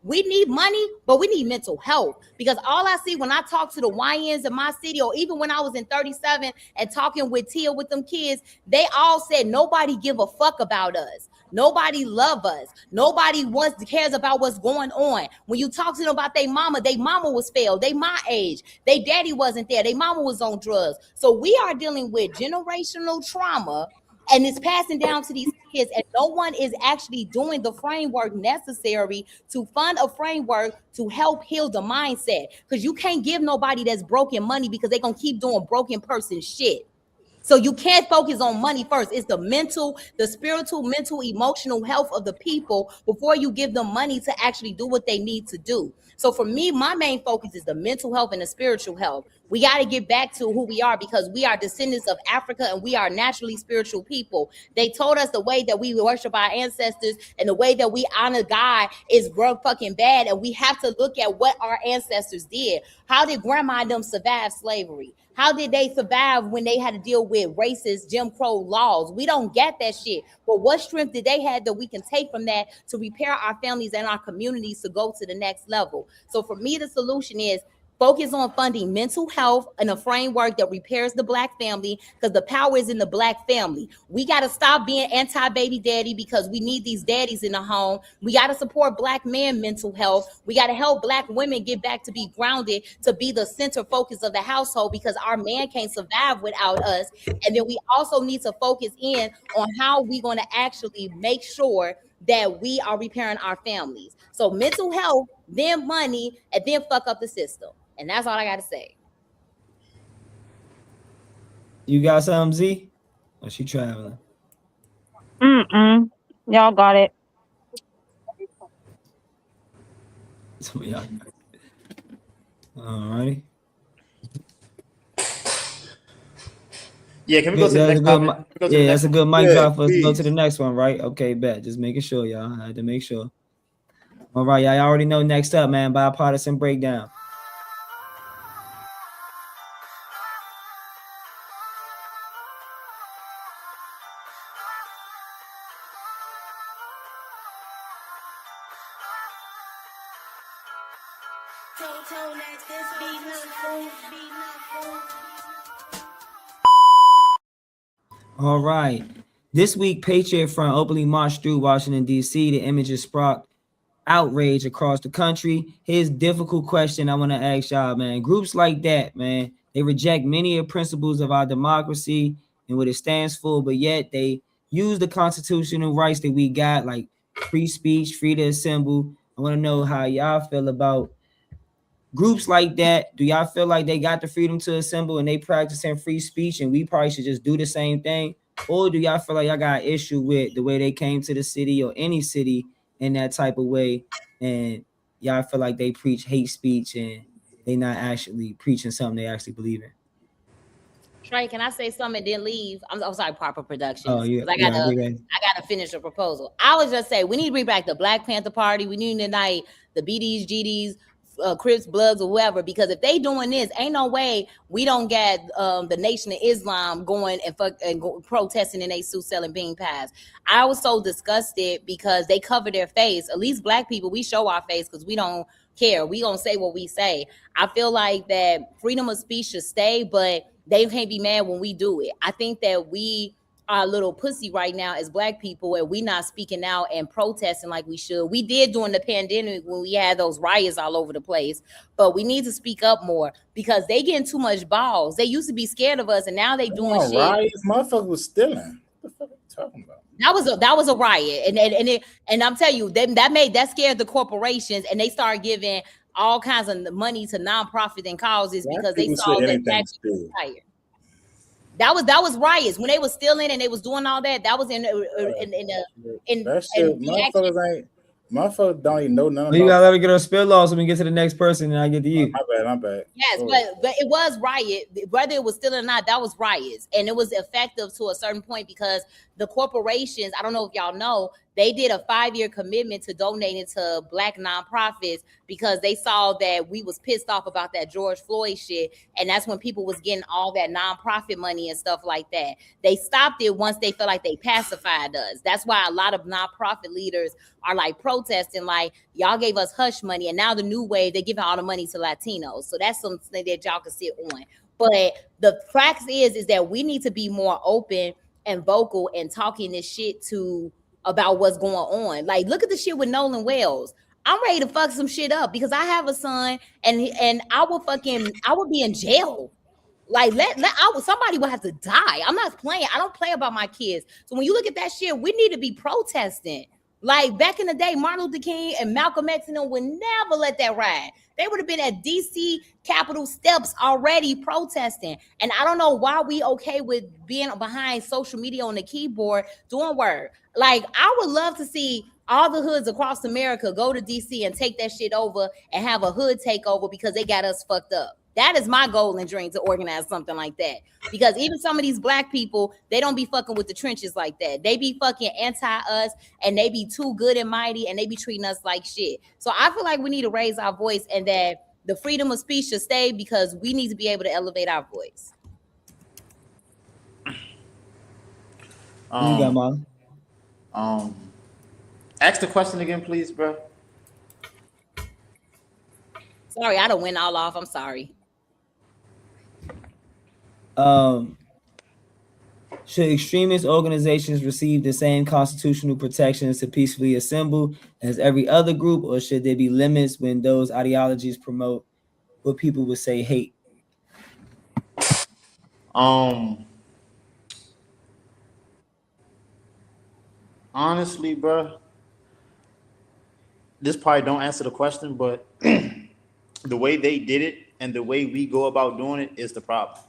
we need money, but we need mental health, because all I see when I talk to the YNs in my city, or even when I was in 37 and talking with Tia with them kids, they all said nobody give a fuck about us. Nobody love us. Nobody cares about what's going on. When you talk to them about their mama was failed. They my age. They daddy wasn't there. Their mama was on drugs. So we are dealing with generational trauma, and it's passing down to these kids, and no one is actually doing the framework necessary to fund a framework to help heal the mindset. Because you can't give nobody that's broken money, because they're going to keep doing broken person shit. So you can't focus on money first. It's the mental, the spiritual, mental, emotional health of the people before you give them money to actually do what they need to do. So for me, my main focus is the mental health and the spiritual health. We got to get back to who we are, because we are descendants of Africa and we are naturally spiritual people. They told us the way that we worship our ancestors and the way that we honor God is real fucking bad. And we have to look at what our ancestors did. How did grandma and them survive slavery? How did they survive when they had to deal with racist Jim Crow laws? We don't get that shit. But what strength did they have that we can take from that to repair our families and our communities to go to the next level? So for me, the solution is focus on funding mental health and a framework that repairs the Black family, because the power is in the Black family. We got to stop being anti-baby daddy, because we need these daddies in the home. We got to support Black men mental health. We got to help Black women get back to be grounded, to be the center focus of the household, because our man can't survive without us. And then we also need to focus in on how we're going to actually make sure that we are repairing our families. So mental health, then money, and then fuck up the system. And that's all I got to say. You got something, Z? Or she traveling? Y'all got it. So y'all got it. All righty. Yeah, can we go to the next topic? Yeah, that's a good mic Yeah, drop for us to go please. to the next one, right? Okay, bet. Just making sure, y'all. I had to make sure. All right, y'all already know next up, man, bipartisan breakdown. All right. This week, Patriot Front openly marched through Washington, D.C. The images sparked outrage across the country. Here's a difficult question I want to ask y'all, man. Groups like that, man, they reject many of the principles of our democracy and what it stands for, but yet they use the constitutional rights that we got, like free speech, free to assemble. I want to know how y'all feel about groups like that. Do y'all feel like they got the freedom to assemble and they practicing free speech and we probably should just do the same thing? Or do y'all feel like y'all got an issue with the way they came to the city or any city in that type of way, and y'all feel like they preach hate speech and they not actually preaching something they actually believe in? Trey, can I say something and then leave? I'm sorry, Proper Productions. Oh, yeah. I gotta finish the proposal. I was just say we need to bring back the Black Panther Party. We need to unite the BDs, GDs, Crips, Bloods, or whoever, because if they doing this, ain't no way we don't get the Nation of Islam going and protesting in their suits selling bean pies. I was so disgusted because they cover their face. At least Black people, we show our face because we don't care. We gonna say what we say. I feel like that freedom of speech should stay, but they can't be mad when we do it. I think that we are a little pussy right now as Black people, and we not speaking out and protesting like we should. We did during the pandemic when we had those riots all over the place, but we need to speak up more because they getting too much balls. They used to be scared of us, and now they doing shit. Riots, motherfucker was stealing. What the fuck are you talking about? That was a riot, and I'm telling you, that scared the corporations, and they started giving all kinds of money to nonprofit and causes Black because they people saw say that anything black people still. were tired. That was riots when they was stealing and they was doing all that. That was in That shit, reaction. motherfuckers don't even know nothing Well, you about. gotta let her get her spill off so we can get to the next person and I get to you. My bad. Yes, Go ahead. but it was riot. Whether it was still or not, that was riots, and it was effective to a certain point because the corporations. I don't know if y'all know, they did a 5-year commitment to donating to Black nonprofits because they saw that we was pissed off about that George Floyd shit, and that's when people was getting all that nonprofit money and stuff like that. They stopped it once they felt like they pacified us. That's why a lot of nonprofit leaders are like protesting, like y'all gave us hush money, and now the new wave they giving all the money to Latinos. So that's something that y'all can sit on. But the facts is that we need to be more open and vocal and talking this shit to about what's going on. Like, look at the shit with Nolan Wells. I'm ready to fuck some shit up because I have a son, and I would be in jail. Like somebody will have to die. I'm not playing. I don't play about my kids. So when you look at that shit, we need to be protesting. Like back in the day, Martin Luther King and Malcolm X and them would never let that ride. They would have been at DC Capitol steps already protesting. And I don't know why we okay with being behind social media on the keyboard doing work. Like I would love to see all the hoods across America go to DC and take that shit over and have a hood takeover because they got us fucked up. That is my goal and dream, to organize something like that. Because even some of these black people, they don't be fucking with the trenches like that. They be fucking anti-us and they be too good and mighty and they be treating us like shit. So I feel like we need to raise our voice and that the freedom of speech should stay because we need to be able to elevate our voice. You got Molly. Ask the question again, please, bro. Sorry, I don't went all off. I'm sorry. Should extremist organizations receive the same constitutional protections to peacefully assemble as every other group, or should there be limits when those ideologies promote what people would say hate? Honestly, bro, this probably don't answer the question, but the way they did it and the way we go about doing it is the problem.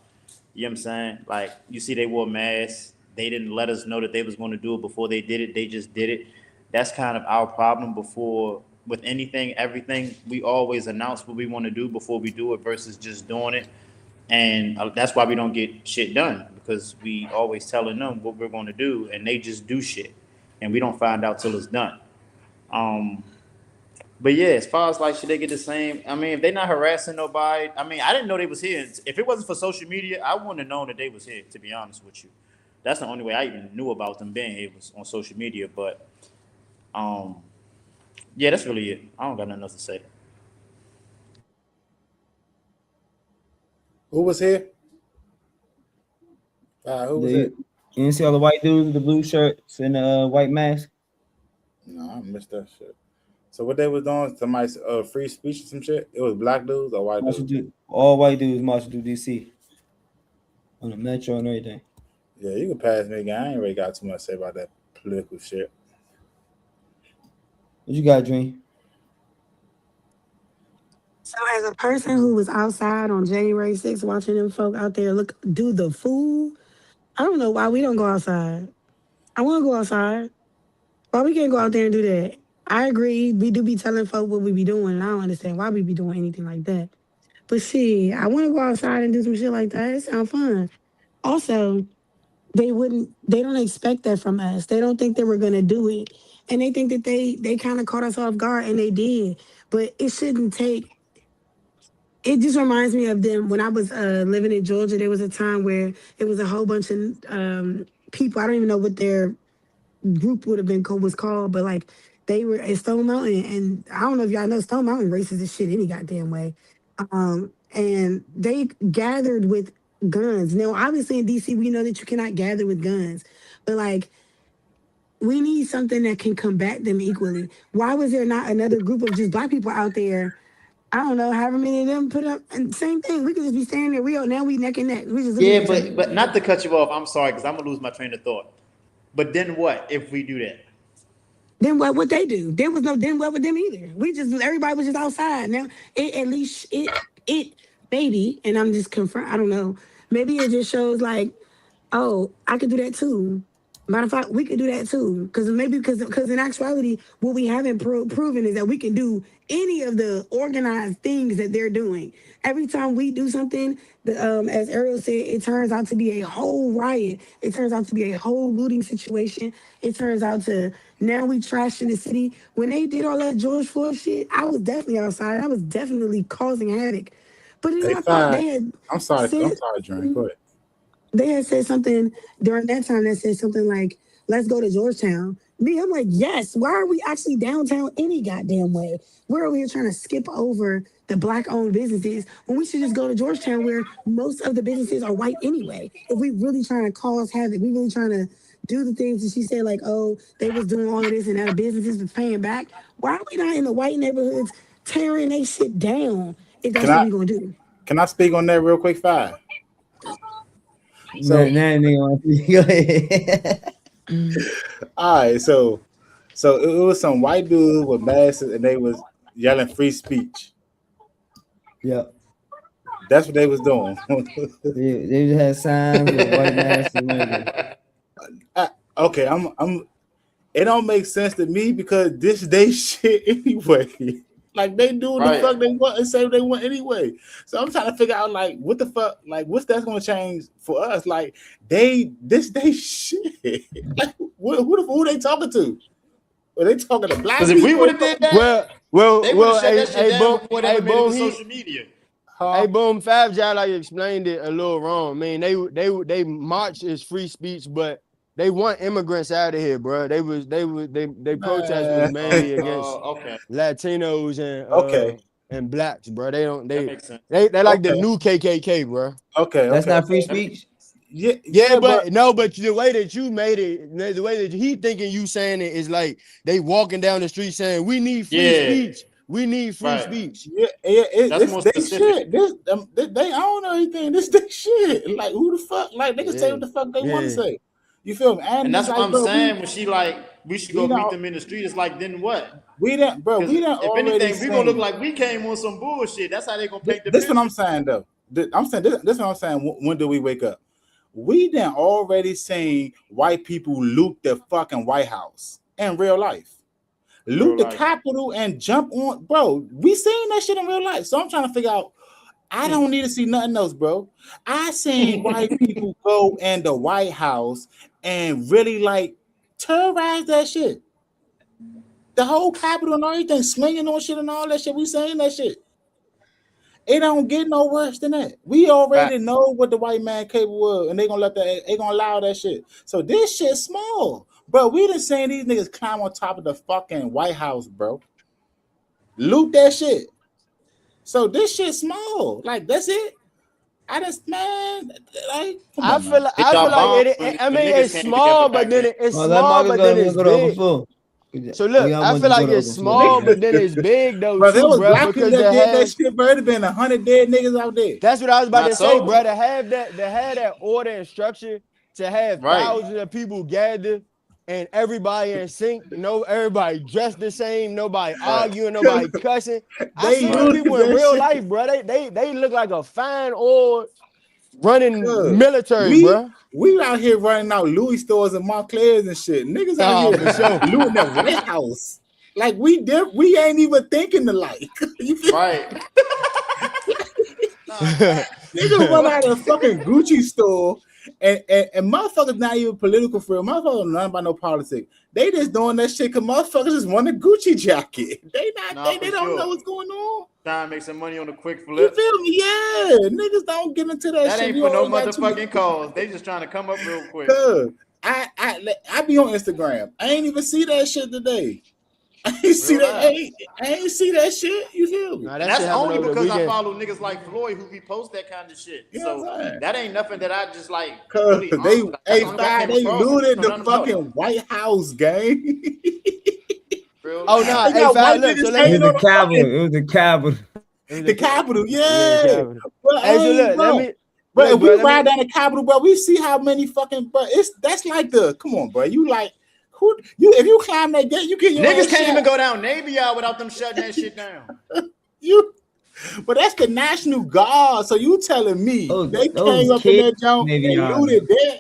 You know what I'm saying? Like, you see, they wore masks. They didn't let us know that they was going to do it before they did it. They just did it. That's kind of our problem before, with anything, everything. We always announce what we want to do before we do it versus just doing it. And that's why we don't get shit done, because we always telling them what we're going to do and they just do shit. And we don't find out till it's done. But yeah, as far as like, should they get the same? I mean, if they're not harassing nobody, I mean, I didn't know they was here. If it wasn't for social media, I wouldn't have known that they was here, to be honest with you. That's the only way I even knew about them being here was on social media. But yeah, that's really it. I don't got nothing else to say. Who was here? Who was it? You didn't see all the white dudes with the blue shirts and the white mask? No, I missed that shit. So what they was doing? Somebody's free speech or some shit? It was black dudes or white dudes? All white dudes marching through DC on the metro and everything. Yeah, you can pass me again. I ain't really got too much to say about that political shit. What you got, Dream? So as a person who was outside on January 6th watching them folk out there do the fool, I don't know why we don't go outside. I want to go outside. Why we can't go out there and do that? I agree. We do be telling folk what we be doing, and I don't understand why we be doing anything like that. But shit, I want to go outside and do some shit like that. It sounds fun. Also, they don't expect that from us. They don't think that we're gonna do it. And they think that they kind of caught us off guard, and they did. But it shouldn't take. It just reminds me of them when I was living in Georgia. There was a time where it was a whole bunch of people. I don't even know what their group would have been was called, but like they were at Stone Mountain, and I don't know if y'all know Stone Mountain races this shit any goddamn way. And they gathered with guns. Now, obviously in DC, we know that you cannot gather with guns, but like we need something that can combat them equally. Why was there not another group of just black people out there? I don't know, however many of them put up, and same thing. We could just be standing there. Now we neck and neck. We just Yeah, but not to cut you off. I'm sorry, because I'm gonna lose my train of thought. But then what if we do that? Then what they do? There was no then what with them either. Everybody was just outside. Now at least it maybe, and I'm just confirm. I don't know. Maybe it just shows like, oh, I could do that too. Matter of fact, we could do that too. Because in actuality, what we haven't proven is that we can do any of the organized things that they're doing. Every time we do something, as Ariel said, it turns out to be a whole riot. It turns out to be a whole looting situation. It turns out to now we trashing the city. When they did all that George Floyd shit, I was definitely outside. I was definitely causing havoc. But then I thought they had I'm sorry, said, Dre. Go ahead. they had said something during that time that said something like, let's go to Georgetown. Me, I'm like, yes, why are we actually downtown any goddamn way? We're over here trying to skip over the black-owned businesses when we should just go to Georgetown where most of the businesses are white anyway. If we really trying to cause havoc, we really trying to do the things that she said, like, oh, they was doing all of this and now the businesses was paying back. Why are we not in the white neighborhoods tearing they shit down if that's what we gonna do? Can I speak on that real quick, 5? So Go ahead. all right, so it was some white dudes with masks and they was yelling free speech. Yep. That's what they was doing. They had signs with white masks and everything. Okay, it don't make sense to me because this they shit anyway. Like they do the fuck they want and say what they want anyway. So I'm trying to figure out like what the fuck, like what's that's gonna change for us? Like they shit. Like who they talking to? Are they talking to black people? Because if we would have did that, well, they would have shut that shit down before they made it to Boom, social media. Hey, Boom, Fab Jai like explained it a little wrong. I mean, they march is free speech, but they want immigrants out of here, bro. They protest was mainly against Latinos and blacks, bro. They like the new KKK, bro. Okay, that's not free speech. Yeah, but the way that you made it, the way that he thinking you saying it is like they walking down the street saying we need free speech. We need free speech. Yeah, it's they shit. They I don't know anything. This they shit. Like who the fuck? Like they can say what the fuck they want to say. You feel me? And that's what I'm saying. When she like, we should go meet them in the street. It's like, then what? We didn't, bro. We didn't. If anything, we gonna look like we came on some bullshit. That's how they gonna paint the. This is what I'm saying, though. I'm saying this is what I'm saying. When do we wake up? We done already seen white people loot the fucking White House in real life. Loot the Capitol and jump on, bro. We seen that shit in real life. So I'm trying to figure out. I don't need to see nothing else, bro. I seen white people go in the White House and really like terrorize that shit. The whole Capitol and everything, slinging on shit and all that shit. We saying that shit. It don't get no worse than that. We already know what the white man capable of, and they gonna allow that shit. So this shit small. Bro, we done seen these niggas climb on top of the fucking White House, bro. Loot that shit. So this shit small. Like, that's it. I feel like it's small, but then it's small, but then it's big. So look, I feel like it's small, but then it's big though. Bro, there was black people that did that shit, bro. There'd been 100 dead niggas out there. That's what I was about to say, bro. To have that order and structure, to have thousands of people gather and everybody in sync, everybody dressed the same, nobody arguing, nobody cussing. I see people in real life, bro. They look like a fine old running military, bro. We out here running out Louis stores and Montclair's and shit. Niggas out here looting the White House. Like we ain't even thinking alike. You feel niggas run out of a fucking Gucci store. And motherfuckers not even political for real. Motherfuckers don't know nothing about no politics. They just doing that shit because motherfuckers just want a Gucci jacket. They don't know what's going on. Trying to make some money on a quick flip. You feel me? Yeah. Niggas don't get into that shit. That ain't for no motherfucking cause. They just trying to come up real quick. I be on Instagram. I ain't even see that shit today. I ain't see that shit. You feel me? That's only because I follow niggas like Floyd who repost that kind of shit. So that ain't nothing that I just like. Really they looted the fucking White House, gang. Oh no! It was the Capitol. The Capitol, yeah. Bro, if we ride down the Capitol, bro, we see how many fucking, bro. That's like come on, bro. You like, Who you? If you climb that gate, you get your Niggas ass can't shot. even go down Navy Yard without them shutting that shit down. You, but that's the National Guard. So you telling me they came up in kids, that jump maybe and y'all. looted that,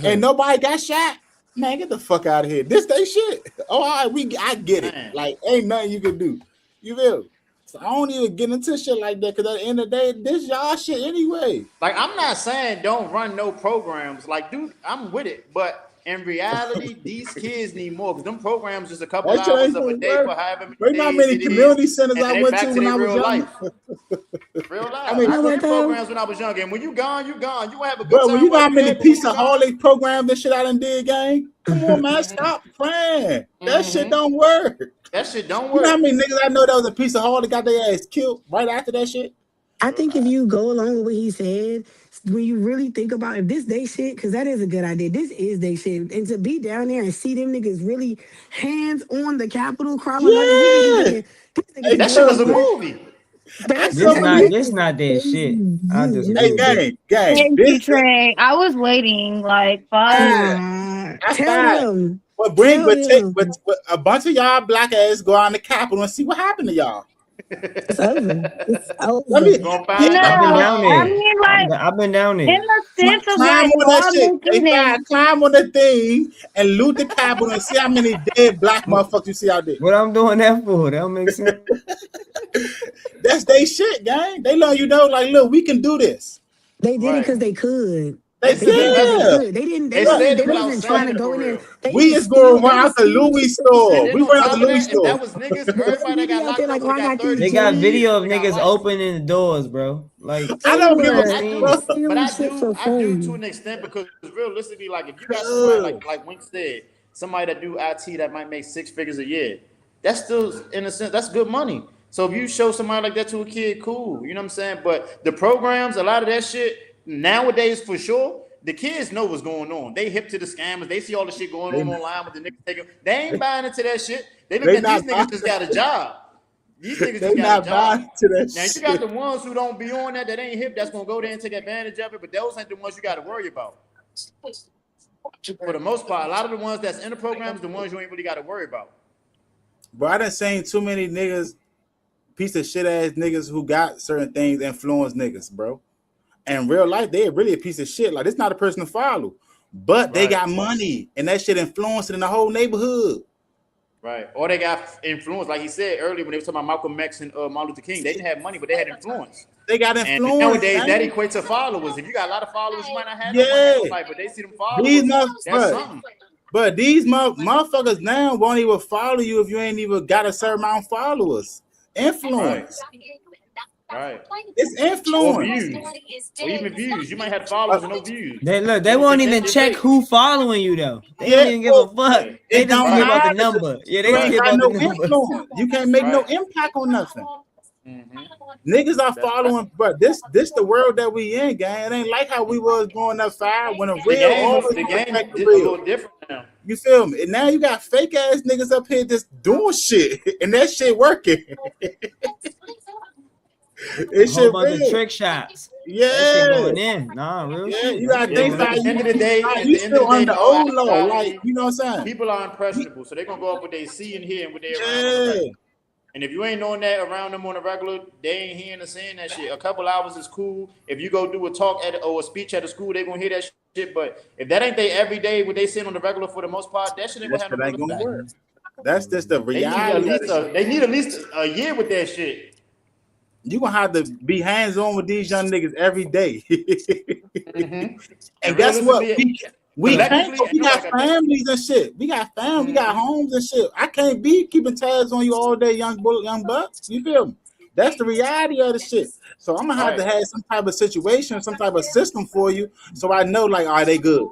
and nobody got shot? Man, get the fuck out of here. This they shit. Oh, all right, I get it. Man. Like, ain't nothing you can do. You feel? So I don't even get into shit like that because at the end of the day, this y'all shit anyway. Like, I'm not saying don't run no programs. Like, dude, I'm with it. But in reality, these kids need more because them programs just a couple That shit hours ain't of a gonna day work. for however Right many now, days many it community is, centers and I they went back to to when their I was real young. life. Real life. I mean, I what did though? programs when I was young, and when you gone, you gone. You have a good Bro, time you know while how you many there, but when piece you of gone, holiday programs and shit I done did, gang? Come on, man, stop playing. That shit don't work. that shit don't You know how work. many niggas I know that was a piece of holiday got their ass killed right after that shit? I think if you go along with what he said, when you really think about if this they shit, because that is a good idea. This is they shit. And to be down there and see them niggas really hands on the Capitol crawling under, you really Yeah. thinking these niggas Hey, That is shit doing was too a much. movie. That This some shit of not these. this is not their shit. I crazy. Hey, disagree. gang. Thank you, This Trey. I was waiting. Like, fuck. that's Tell fine. him. But Tell him. but a bunch of y'all black ass go on the Capitol and see what happened to y'all. It's over. It's Let over. me Gonna find I've been out. No, down I there. mean, like, I've been down in there. the sense of climb like on that shit. normal Hey, fine, humans. climb on the thing and loot the Capitol and see how many dead black motherfuckers you see out there. What I'm doing that for? That don't make sense. That's they shit, gang. They let you know, like, look, we can do this. They did it Right. because they could. They It's They did it because they yeah. could. They didn't. They They Look, wasn't. said They it without wasn't trying saying to it go for in there. real. They we just is going steal. They around just the stealing Louis shit. store. And then We on went out top the of Louis that, if store. that was niggas, They everybody that be got out there locked like, up oh, would I have got got these 30 They got G's. years. video of They got niggas life. opening the doors, bro. Like I So don't give a Everywhere. I They do, be fuck. but stealing shit for I do to fun. an extent because realistically, like if you got somebody like Wink said, somebody that do IT that might make 6 figures a year, that's still in a sense that's good money. So if you show somebody like that to a kid, cool, you know what I'm saying? But the programs, a lot of that shit nowadays for sure, the kids know what's going on. They hip to the scammers. They see all the shit going They on online with the niggas taking. They ain't buying into that shit. They look they at these not niggas just got a job. These niggas they just got a not job. buying to that Now you got shit. the ones who don't be on that ain't hip. That's gonna go there and take advantage of it. But those ain't the ones you got to worry about. For the most part, a lot of the ones that's in the programs, the ones you ain't really got to worry about. But I done seen too many niggas, piece of shit ass niggas who got certain things influence niggas, bro. And in real life, they're really a piece of shit. Like, it's not a person to follow. But they Right. got money and that shit influencing the whole neighborhood. Right. Or they got influence, like he said earlier when they were talking about Malcolm X and Martin Luther King. They didn't have money, but they had influence. They got And influence, nowadays, that man. equates to followers. If you got a lot of followers, you might not have no money in Yeah. real life, but they see them These followers. That's motherfuckers. something. But these motherfuckers now won't even follow you if you ain't even got a certain amount of followers. Right. Influence. Right. It's Or influence. views. Or even views. You might have Uh, followers and no views. they They gonna won't think even that check fake. who following you though. They don't yeah, even give a well, fuck. Yeah. They it just don't care Right. about the matter. number. Yeah, they You just ain't care got about the no number. influence. You can't make no Right. impact on nothing. Mm-hmm. Niggas are That's following, but this the world that we in, gang. It ain't like how we was growing up fire when a the real game. always The game respect the a real. little different now. You feel me? And now you got fake ass niggas up here just doing shit, and that shit working. It A whole shit bunch of real. trick shots. That shit Yeah, going in. Nah, real yeah. shit. You That gotta shit Yeah, think because going at about in. the it. end of the day, You still under in all old law, like actuality, you know what I'm saying? people are impressionable. So they're gonna go up what they see and hear and what they around on the Yeah, regular. And if you ain't knowing that around them on the regular, they ain't hearing or saying that shit. A couple hours is cool. If you go do a talk or a speech at a school, they gonna hear that shit. But if that ain't they every day what they saying on the regular for the most part, that shit ain't that gonna have shit no ain't real gonna effect. work. That's just the reality of the shit. They need at least a year with that shit. You gonna have to be hands on with these young niggas every day. Mm-hmm. And And guess what? realistically, We can't. collectively, ain't We got nobody got that. families and shit. We got we got Mm-hmm. homes and shit. I can't be keeping tabs on you all day, young buck. You feel me? That's the reality of the shit. So I'm gonna have to Right. have some type of situation, some type of system for you, so I know, like, are they good?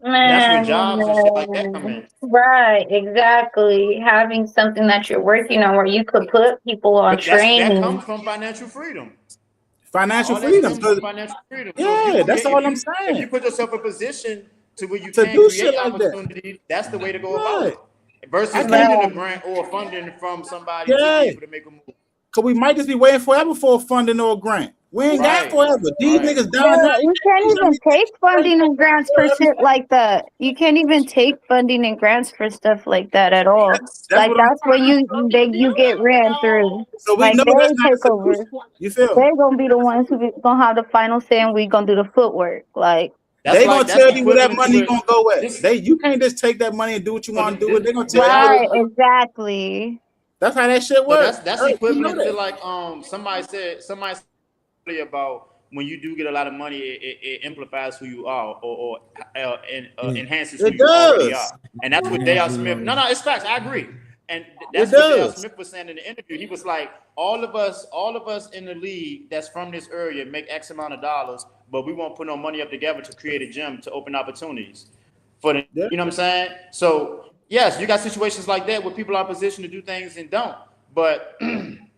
And that's where Man, jobs and shit like that come in. right, exactly. Having something that you're working on where you could put people on But that training. comes from financial freedom. Financial All that freedom. stems from financial freedom. So if you Yeah, that's create, all I'm if you saying. put yourself in a position to where you To can do shit create like that. opportunities, that's the way to go about Right. it. Versus I can't. needing a Right. grant or funding from somebody to Yeah. be able to make a move. Cause we might just be waiting forever for a funding or a grant. We ain't got Right. forever. These Right. niggas dying now. Yeah, you can't even take funding and grants for shit like that. You can't even take funding and grants for stuff like that at all. That's Like what I'm that's where you get ran through. So we Like know that's they not a take over. solution. You feel me? They're gonna be the ones who gonna have the final say, and we gonna do the footwork. Like That's They gonna like that's tell you where that equivalent to money it. gonna go at. This, You can't just take that money and do what you so want to do. It. They gonna tell but you that's how. right, exactly. That's how that shit so works. that's You know equivalent to that. like somebody said about when you do get a lot of money, it amplifies who you are or enhances who It you already are. does. And that's what Dale Smith. No, it's facts. I agree. And It that's what Dale does. Smith was saying in the interview. He was like, all of us in the league that's from this area make X amount of dollars, but we won't put no money up together to create a gym to open opportunities for the. Yeah. You know what I'm saying? So yes, you got situations like that where people are in position to do things and don't. But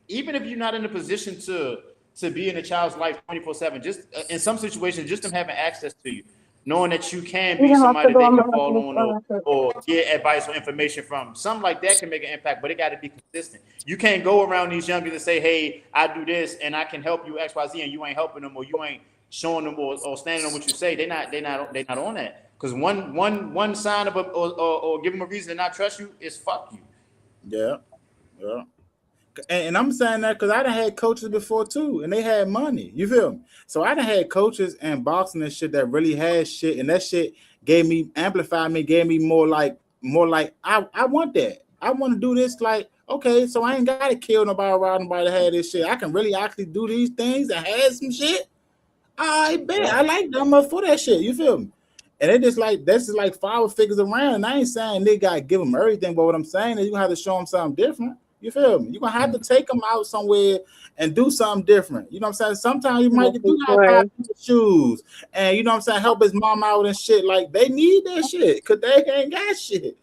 even if you're not in a position to be in a child's life 24/7, just in some situations, just them having access to you, knowing that you can be somebody that they can fall on or get advice or information from, something like that can make an impact, but it got to be consistent. You can't go around these youngers and say, hey, I do this and I can help you X, Y, Z, and you ain't helping them or you ain't showing them or standing on what you say. They're not on that. Because one sign of or give them a reason to not trust you is fuck you. Yeah. Yeah. And I'm saying that because I done had coaches before too, and they had money. You feel me? So I done had coaches and boxing and shit that really had shit, and that shit amplified me, gave me more like I want that. I want to do this. Like, okay, so I ain't gotta kill nobody around nobody that had this shit. I can really actually do these things and have some shit. I bet I like them up for that shit. You feel me? And it just like that's just like 5 figures around. And I ain't saying they gotta give them everything, but what I'm saying is you gonna have to show them something different. You feel me? You're gonna have to take them out somewhere and do something different. You know what I'm saying? Sometimes you might do have to buy shoes and you know what I'm saying, help his mom out and shit. Like they need that shit because they ain't got shit.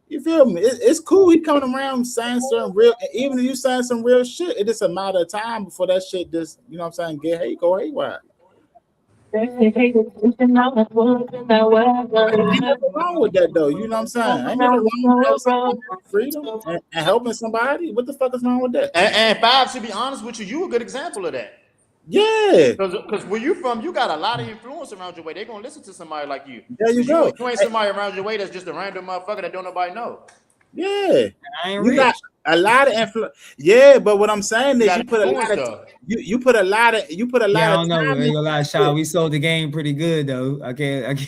You feel me? It's cool. He coming around saying some real, even if you saying some real shit, it's just a matter of time before that shit just, you know what I'm saying, go haywire. Ain't nothing wrong with that though. You know what I'm saying? Ain't nothing wrong with freedom and helping somebody. What the fuck is wrong with that? And Five, to be honest with you, a good example of that. Yeah. Because where you from, you got a lot of influence around your way. They're gonna listen to somebody like you. There you go. You ain't somebody around your way that's just a random motherfucker that don't nobody know. Yeah. I ain't You rich. got a lot of influence. Yeah, but what I'm saying is You you put a lot of stuff. you put a lot of Yeah, I don't know. time A lot of shot. We sold the game pretty good though. I can't.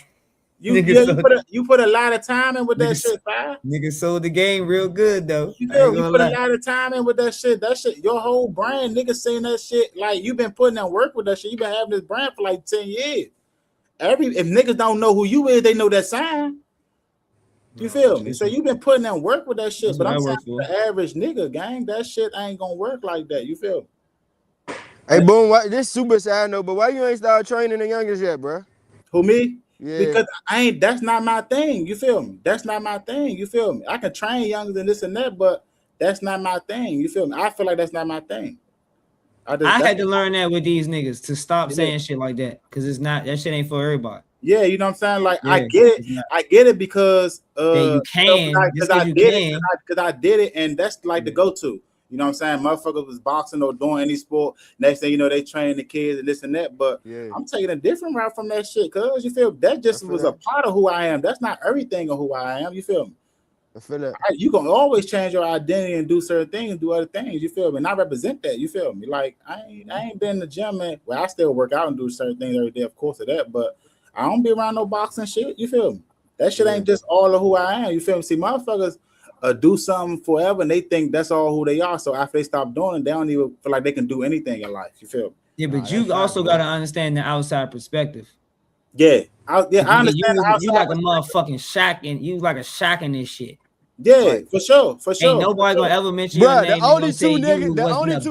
you put a lot of time in with that shit, Five. Niggas sold the game real good though. You put a lot of time in with that shit. That shit, your whole brand, niggas saying that shit. Like you've been putting in work with that shit. You've been having this brand for like 10 years. If niggas don't know who you is, they know that sign. You feel me? So you've been putting in work with that shit. But I'm saying the average nigga, gang, that shit ain't gonna work like that. You feel me? Hey, boom, this super sad note, but why you ain't started training the youngest yet, bro? Who, me? Yeah. Because that's not my thing. You feel me? That's not my thing. You feel me? I can train youngers and this and that, but that's not my thing. You feel me? I feel like that's not my thing. I had to learn that with these niggas to stop saying shit like that because it's not, that shit ain't for everybody. Yeah, you know what I'm saying? Like I get it because you can because I did it and that's like the go-to. You know what I'm saying? Motherfuckers was boxing or doing any sport. Next thing you know, they train the kids and this and that. But I'm taking a different route from that shit, cause you feel that just was a part of who I am. That's not everything of who I am. You feel me? I feel that. You can always change your identity and do certain things and do other things. You feel me? And I represent that. You feel me? Like I ain't been in the gym, man. Well, I still work out and do certain things every day, of course, of that. But I don't be around no boxing shit. You feel me? That shit ain't just all of who I am. You feel me? See, motherfuckers do something forever and they think that's all who they are. So after they stop doing it, they don't even feel like they can do anything in life. You feel me? Yeah, but you also got to understand the outside perspective. Yeah, I understand. You like a motherfucking Shaq, and you like a Shaq in this shit. Yeah, like, for sure. Ain't nobody gonna ever mention your name. The only two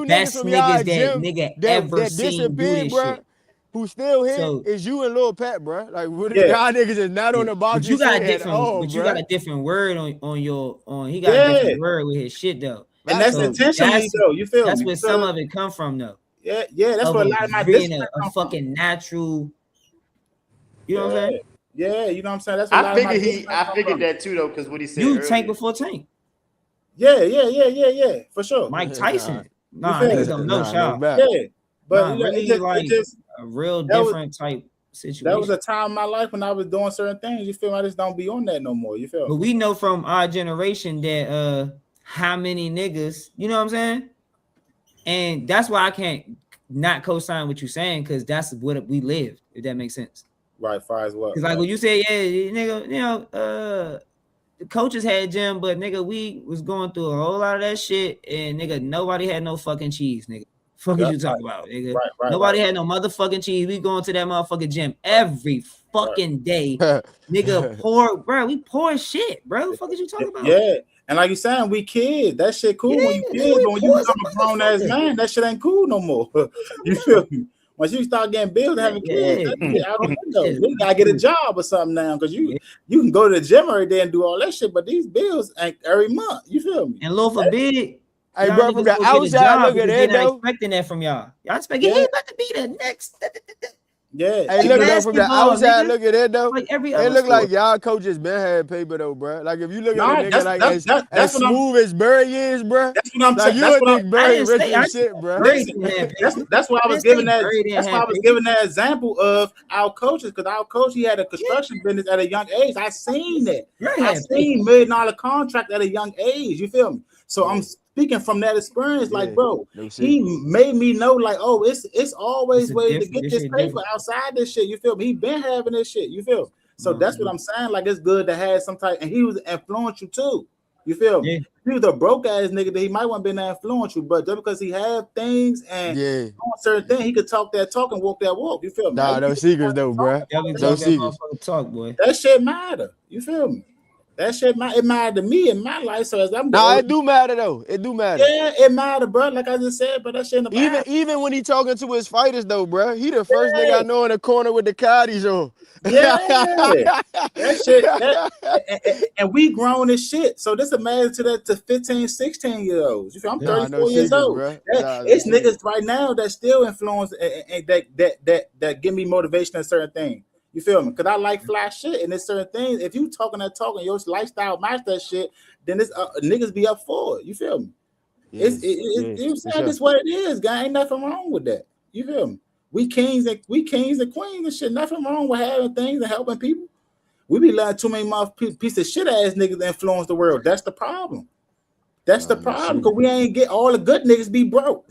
niggas from y'all gym that disappeared, bro. Who still here is you and Lil Pat, bro. Like y'all niggas is not on the box. You got a different, you got a different word on your. He got a different word with his shit though, and that's intentionally though. You feel that's me? where some of it come from though. Yeah, that's where a lot of my being a fucking natural. You know what I'm saying? Yeah, you know what I'm saying. That's what I figured that too though, because what he said. You tank before tank. Yeah, for sure. Mike Tyson. Nah, niggas don't know, child. Yeah. But Nah, you know, really it just a real that was different type that was situation. a time in my life when I was doing certain things. You feel me? I just don't be on that no more. You feel But me? we know from our generation that how many niggas, you know what I'm saying? And that's why I can't not co-sign what you're saying, because that's what we lived, if that makes sense. Right, far as well. Because like when you say, yeah, nigga, you know, the coaches had gym, but nigga, we was going through a whole lot of that shit, and nigga, nobody had no fucking cheese, nigga. Fuck Yep, you talking about, nigga? right, Nobody right. had no motherfucking cheese. We going to that motherfucking gym every fucking day, nigga. Poor, bro. We poor as shit, bro. Fuck is you talking about? Yeah, and like you saying, we kids. That shit cool when you Yeah, nigga, kids, we but when you poor as a become a grown ass motherfucker. man, that shit ain't cool no more. You feel me? Once you start getting bills and having kids, Yeah, that we shit out the poor window. as shit. You gotta get a job or something now, because Yeah. you can go to the gym every day and do all that shit, but these bills ain't every month. You feel me? And Lord forbid, Hey, y'all bro, from niggas the go get a outside job looking because they in not though. expecting that from y'all. Y'all expecting Yeah. he about to be the next. Yeah. Hey, Like looking though from the basketball, outside nigga. looking in though. Like every It other look like sport. y'all coaches been had paper though, bro. Like if you look at a Nah, nigga like that's as what I'm smooth as Burry is, bro. that's what I'm Like saying. you That's would what I'm think I Burry didn't rich say I as shit, bro. Bird Listen, didn't have paper. that's why I I was didn't giving say that. Bird didn't That's why have I was paper. giving that example of our coaches, because our coach, he had a construction business at a young age. I seen that. Bird I had seen $1 million contract at a young age. You feel me? So I'm Yeah. speaking from that experience. Like, Yeah, bro, no he shit. made me know, like, oh, it's always It's a ways to different. get This this shit paper different. outside this shit. You feel me? He been having this shit. You feel me? So that's what Mhm. I'm saying. Like, it's good to have some type, and he was influential too. You feel me? Yeah. If he was a broke ass nigga, that he might want to be influential, but just because he had things and Yeah. on certain things, he could talk that talk and walk that walk. You feel me? Nah, no secrets though, bro. Definitely No talk that secrets. motherfucker talk, boy. That shit matter. You feel me? That shit matter. It mattered to me in my life. So as I'm getting Nah, older, it do matter though. It do matter. yeah, it matter, bro. Like I just said, but that shit in the Bible. Even when he talking to his fighters though, bro. He the first nigga Yeah, I know in the corner with the Cotties on. yeah. That shit, and we grown as shit. So this imagine to that to 15, 16-year-olds. You feel I'm Nah, no 34 years secrets, old. bro. That, Nah, no it's secrets. niggas right now that still influence and that give me motivation in certain things. You feel me? Because I like fly shit, and there's certain things. If you talking that talk and your lifestyle match that shit, then it's niggas be up for it. You feel me? Yeah, You yeah, know what I'm for saying? sure. This what it is, guy. Ain't nothing wrong with that. You feel me? We kings and queens and shit. Nothing wrong with having things and helping people. We be letting too many piece of shit ass niggas influence the world. That's the problem. That's the Nah, no problem. Cause secrets. we ain't get all the good niggas be broke.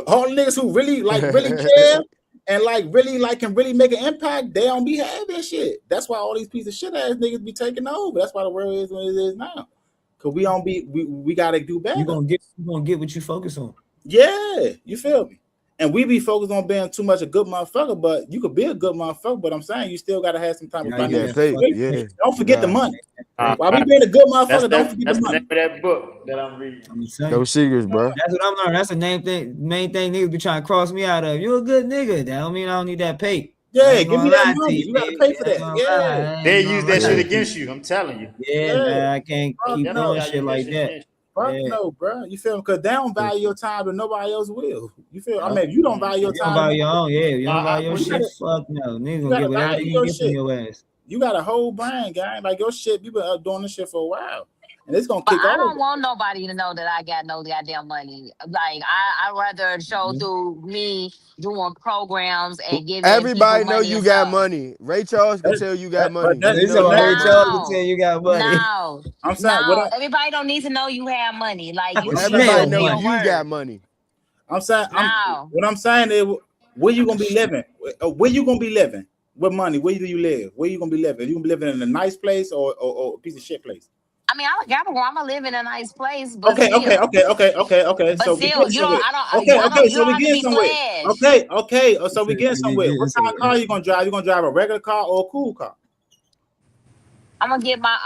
All the niggas who really care and really can really make an impact, they don't be having shit. That's why all these piece of shit ass niggas be taking over. That's why the world is what it is now. Cause we don't be we gotta do better. You gonna get what you focus on. Yeah, you feel me? And we be focused on being too much a good motherfucker, but you could be a good motherfucker, but I'm saying you still gotta have some type of Yeah, Make you that financial that pay. fucking situation. Yeah. pay. Don't forget the Nah. money. Pay. While we being a good That's motherfucker, don't forget that's the the name money. of that book that I'm reading. I'm saying. No secrets, bro. That's what I'm learning. That's the main thing niggas be trying to cross me out of. You a good nigga. That don't mean I don't need that pay. I Yeah, ain't give me gonna that lie to money. you, You gotta baby. pay for I ain't that. gonna lie. Yeah, I They ain't use gonna that lie shit Yeah. to you. against you. I'm telling you. Yeah, yeah. man. I can't Fuck keep Definitely doing no. gotta shit use that like shit that. against Fuck Yeah. no, bro. You feel me? Because they don't value your time, but nobody else will. You feel? I Yep. mean, if you don't you. value your If you don't time, value your own, yeah. If you don't value your you shit, gotta fuck no. Niggas you gonna get gotta whatever they value can your get from shit. your ass. You got a whole brand, guy. Like your shit, you been up doing this shit for a while, and it's gonna But kick I over. don't want nobody to know that I got no goddamn money. Like I rather show Mhm. through me doing programs and giving people Everybody know money you and got stuff. money. Ray Charles can tell you got money. But So We you know talking but about you that Ray got money. Charles can tell No, you got money. no, I'm saying what no. Everybody don't need to know you have money. Like you need to Everybody Chanel show me know your money. you got work. money. I'm saying No. what I'm saying is where you gonna be living? Where you gonna be living? With money? Where do you live? Where you gonna be living? You gonna be living in a nice place or a piece of shit place? I mean, I got I'm gonna live in a nice place, but still, So we still, get you don't. somewhere. I don't. You So don't we have to getting be somewhere. flash. So we getting You somewhere. getting What kind of car somewhere. you gonna drive? You gonna drive a regular car or a cool car? I'm gonna get my.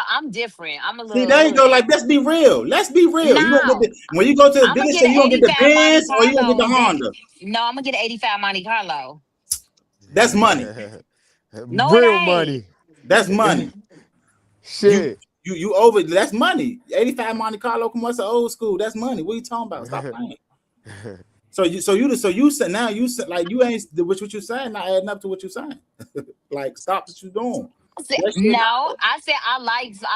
I'm different. I'm a See, little there you go. hood. Like, let's be real. Let's be real. You gonna get No, when you go to the I'm gonna dealership, get you an gonna get the 85 Monte Benz or you gonna get the Carlo. Honda. No, I'm gonna get an 85 Monte Carlo. That's money. No, it Real ain't. money. That's money. You Shit. you over. That's money. 85 Monte Carlo. Come on, that's old school. That's money. What are you talking about? Stop playing. So you said now you said like you ain't what you saying not adding up to what you saying. Like stop what you doing. That shit No, matter. I said I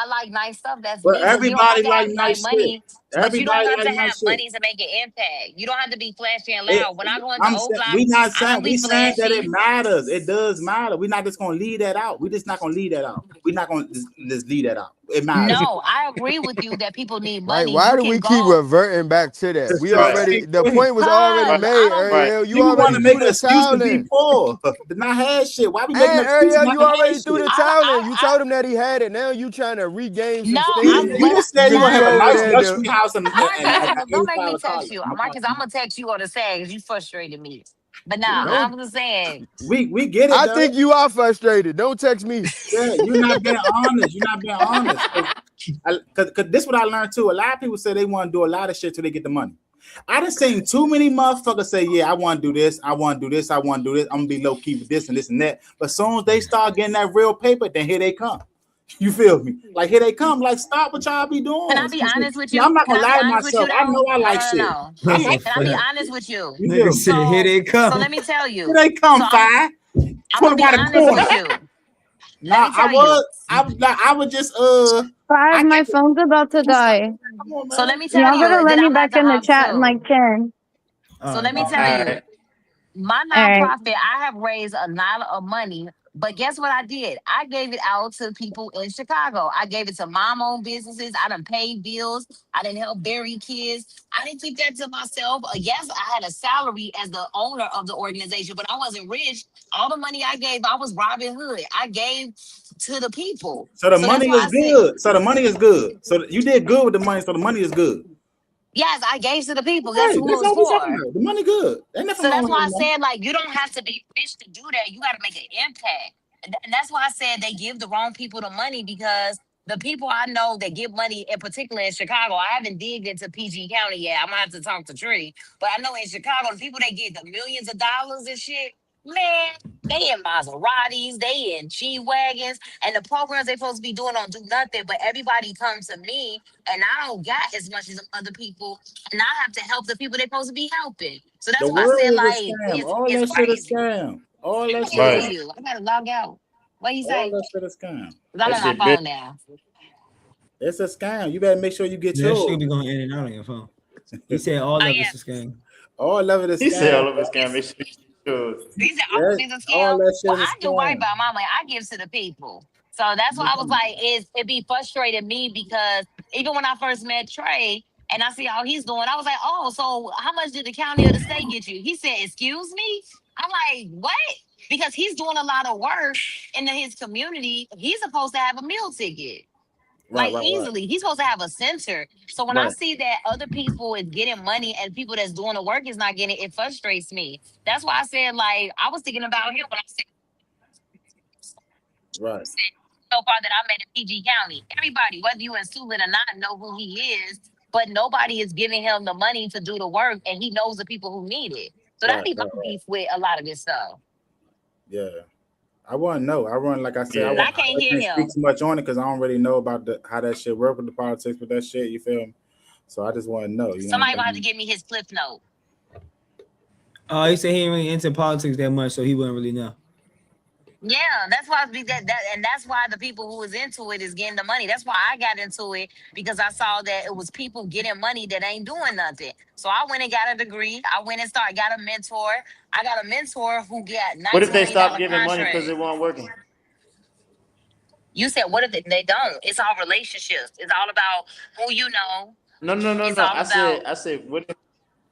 like nice stuff. That's But me. But you don't have everybody to like have like nice shit. money. But you don't Everybody have to like have nice shit. money to make an impact. You don't have to be flashy and It, loud. When I go into I'm Old saying Block, we not I saying don't be we saying that it flashy. matters. It does matter. We're not just gonna leave that out. We're just not gonna leave that out. We're not gonna just leave that out. It matters. No, I agree with you that people need Like, money. why You do can we keep go reverting back to that? We Right. already, the point was already cause Right. I made, don't. Right. Ariel. You Nigga want already to threw make an the excuse to towel be in. poor, to not have shit. Why we making Hey, an excuse Ariel, not you to have already threw the shit? towel in. You I told him that he had it. Now you trying to regain some no, steam You just said you because gonna you have a over nice there. luxury house and Marcus, don't make 85 me of text college. you. No Marcus, I'm gonna text you on the sag because you frustrated me. But nah, problem. Don't. I'm just saying. We get it I though. think you are frustrated. Don't text me. Yeah, you're not being honest. You're not being honest. Cause this is what I learned too. A lot of people say they want to do a lot of shit till they get the money. I done seen too many motherfuckers say, yeah, I want to do this, I want to do this, I want to do this, I'm gonna be low key with this and that. But as soon as they start getting that real paper, then here they come. You feel me? Like here they come. Like stop what y'all be Can doing. I be honest with See, I'm you? not Can gonna I be lie to honest with you myself. I though? know I No, like no, no, shit. no. That's a Can I be fact. honest with you? You Nigga do. said, here So, they so come. let me tell Here you. they come, So five. I'm Put gonna them be by the honest corner. with you. Let Nah, me tell you. I was just Five, I my get phone's about to die. come on, So let man. me tell Y'all you. gotta And let then me I'm back at the in the op chat in too. like 10. All So right, let me bet. tell All you. right. My Alright. nonprofit, I have raised a lot of money, but guess what I did? I gave it out to people in Chicago. I gave it to mom-owned businesses. I done paid bills. I didn't help bury kids. I didn't keep that to myself. Yes, I had a salary as the owner of the organization, but I wasn't rich. All the money I gave, I was Robin Hood. I gave to the people. So the So that's money why is I said, good. So the money is good. So you did good with the money. So the money is good. yes, I gave to the people. That's Right. who it That's was all we talking for. about. The money good. Ain't nothing So wrong that's with why I having money. said, like, you don't have to be rich to do that. You got to make an impact. And that's why I said they give the wrong people the money because the people I know that give money, in particular in Chicago, I haven't digged into PG County yet. I'm gonna have to talk to Tree. But I know in Chicago, the people that get the millions of dollars and shit, man, they in Maseratis, they in G Wagons, and the programs they supposed to be doing don't do nothing. But everybody comes to me, and I don't got as much as some other people, and I have to help the people they're supposed to be helping. So The that's why I world said, is a like, scam. All it's that shit is crazy. scam. All I that can't shit hear is Right. you. I gotta log out. What you all say? that shit is scam. 'Cause I'm That on my shit big. phone now. It's a scam. You better make sure you get That shit yours. be going in and out on your phone. He said all Oh of yeah. it's a scam. All of it is He said scam. all of us can make sure you sure. These are all That these a all scam. that Well, shit is I a do right scam. by my money. I give to the people. So that's why I was like, it be frustrating me because even when I first met Trey and I see how he's doing, I was like, oh, so how much did the county or the state get you? He said, excuse me? I'm like, what? Because he's doing a lot of work in his community. He's supposed to have a meal ticket. Right, Like right, right, easily. He's supposed to have a center. So when I right. see that other people is getting money and people that's doing the work is not getting it, it frustrates me. That's why I said, like, I was thinking about him when I said Right. so far that I met in PG County. Everybody, whether you in Suitland or not, know who he is, but nobody is giving him the money to do the work, and he knows the people who need it. So that Right, be my right, right. beef with a lot of this stuff. Yeah. I want to know. I run like I said. And I Yeah. can't I hear can't speak him. too much on it because I don't really know about how that shit work with the politics with that shit. You feel me? So I just want to know. You know what Somebody I'm gonna have to saying? give me his cliff note. He said he ain't really into politics that much, so he wouldn't really know. Yeah, that's why and that's why the people who is into it is getting the money. That's why I got into it because I saw that it was people getting money that ain't doing nothing. So I went and got a degree. I went and started got a mentor. I got a mentor who got What if $19 they million stop giving money because contract. it wasn't working? You said what if they don't? It's all relationships. It's all about who you know. No, no, no, It's no. all about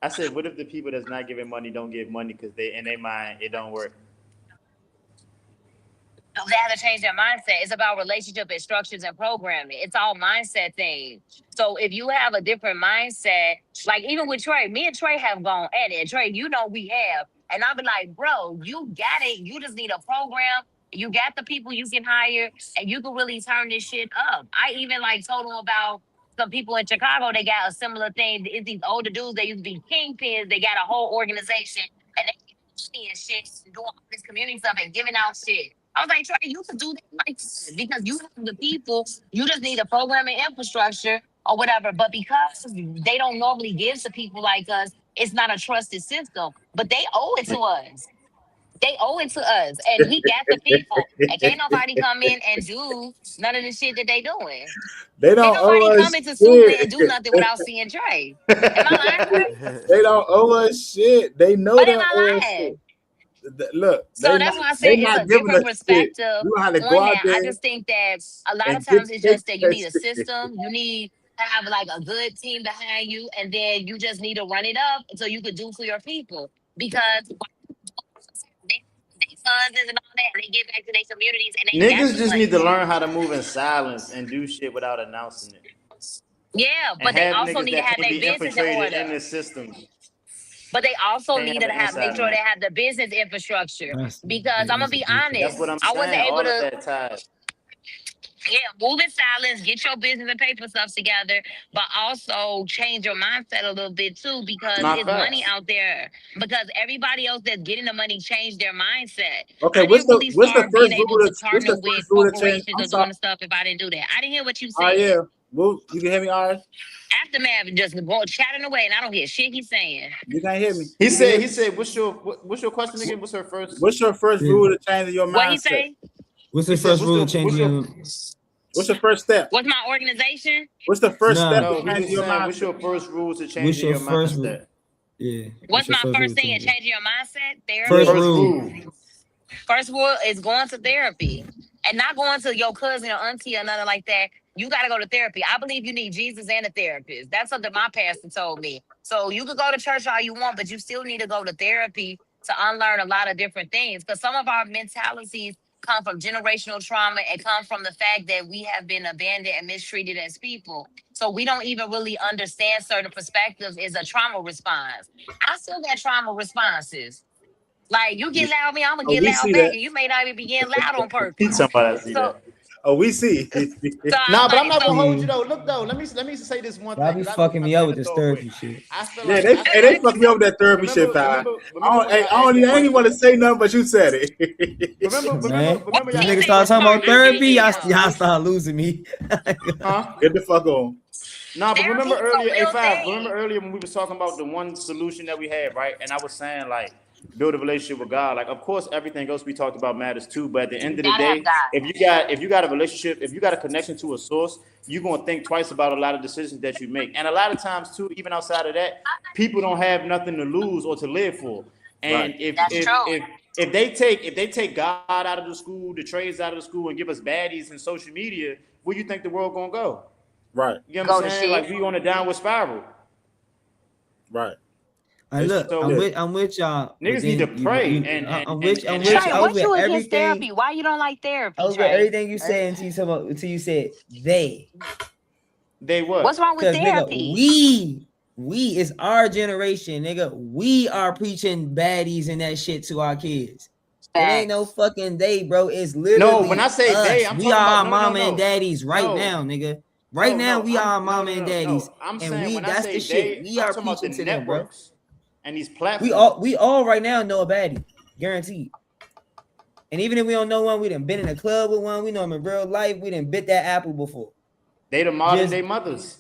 I said, what if the people that's not giving money don't give money because they in their mind it don't work? they have to change their mindset. It's about relationship instructions and programming. It's all mindset thing. So if you have a different mindset, like even with Trey, me and Trey have gone at it. Trey, you know we have. And I'll be like, bro, you got it. You just need a program. You got the people you can hire, and you can really turn this shit up. I even like told him about some people in Chicago. They got a similar thing. It's these older dudes. They used to be kingpins. They got a whole organization, and they and shit, doing all this community stuff and giving out shit. I was like, Trey, you can do that like this because you have the people. You just need a programming infrastructure or whatever. But because they don't normally give to people like us, it's not a trusted system. But they owe it to us. They owe it to us, and we got the people. And can't nobody come in and do none of the shit that they doing. They Ain't don't owe nobody us coming to Super and do shit. nothing without seeing Dre. Am I lying? They don't owe us shit. They know But they am don't owe I us shit. lying? Look, So that's why I they said it's not a giving different us shit. perspective You know how to go on out that. I there just think that a lot and of get times it's take just that you that need a shit. system. You need to have like a good team behind you, and then you just need to run it up so you could do for your people. Because they funds and all that, and they get back to their communities and they got Niggas the just need to money. learn how to move in silence and do shit without announcing it. Yeah, And but they have also niggas need to that have can't their be business in infiltrated order. in the systems. But they also Can't need have to an make inside sure they man. have the business infrastructure. That's Because I'm gonna be That's honest, what I'm I wasn't saying. able All of to. that ties. Yeah, move in silence, get your business and paper stuff together, but also change your mindset a little bit too, because Not it's money facts. out there. Because everybody else that's getting the money changed their mindset. Okay, I didn't really what's the start being first rule able to what's partner the with first rule to change? corporations I'm or sorry. doing the stuff if I didn't do that. I didn't hear what you All right, said. yeah. Well, you can hear me, all right? Aftermath just go chatting away, and I don't hear shit he's saying. You can't hear me. He You can hear me? said, what's your question again? What's her first? What's your first Yeah. rule to change your What he mindset? say? What's He the said, first rule of changing? What's your first step? What's my organization? What's the first step Nah. to No, he changing was your saying, what's mindset? your first rule to What's changing your your first rule? mindset? Yeah. What's your my first rule first to thing in change it? changing your mindset? Therapy. First First rule. rule. First rule is going to therapy and not going to your cousin or auntie or nothing like that. You got to go to therapy. I believe you need Jesus and a therapist. That's something my pastor told me. So you could go to church all you want, but you still need to go to therapy to unlearn a lot of different things. Because some of our mentalities come from generational trauma and come from the fact that we have been abandoned and mistreated as people. So we don't even really understand certain perspectives is a trauma response. I still got trauma responses. Like you get loud with me, I'm gonna Oh, get we loud see back, that. and you may not even be getting loud on He purpose. talking about I see So, that. Oh, we see. so I'm Nah, but I'm like, not gonna so hold you though. Look though, let me say this one Y'all thing be because I know fucking y'all me up trying with to this throw away. therapy shit. I feel Yeah, like they fuck me over that therapy shit, pal. remember when I y'all asked me a ain't even want to question. say nothing, but you said it. Man, Remember this y'all he nigga asked me a say start talking question smart, about again. I can't therapy. hear Y'all him. start losing me. Huh? Get the fuck on. Nah, but Therapy remember is earlier, a real A5, remember thing. earlier when we was talking about the one solution that we had, right? And I was saying like build a relationship with God. Like of course everything else we talked about matters too, but at the end You of the gotta have day, God. if you got a relationship, if you got a connection to a source, you're gonna think twice about a lot of decisions that you make. And a lot of times too, even outside of that, people don't have nothing to lose or to live for. Right. And if That's if true. if if they take God out of the school, the trades out of the school, and give us baddies in social media, where you think the world gonna go? Right. You know what Go I'm to saying? shit. Like we on a downward spiral. Right. And It's look, true. So I'm with y'all, but niggas need to then pray I'm and with have you Trey, what over you against everything. therapy? Why you don't like I therapy, was with Trey? everything you said until you said they. they What's what? wrong with Cause nigga, therapy? we is our generation, nigga. We are preaching baddies and that shit to our kids. It ain't no Facts. fucking they, bro. It's No, when I literally say they, us. I'm We talking are about our mama and daddies right no, now, nigga. Right now, we are our mama and daddies, I'm and saying we when I that's say the shit they, we I'm are talking about the preaching to them, bro. networks and these We platforms. all right now know a baddie, guaranteed. And even if we don't know one, we done been in a club with one. We know them in real life. We done bit that apple before. They the modern Just day mothers.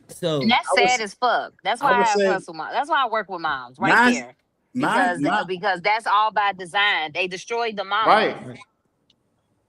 And so, that's sad as fuck. That's I why would I have say hustle mom. That's why I work with moms right mine there. mine mine Because that's all by design. They destroyed the mama. Right.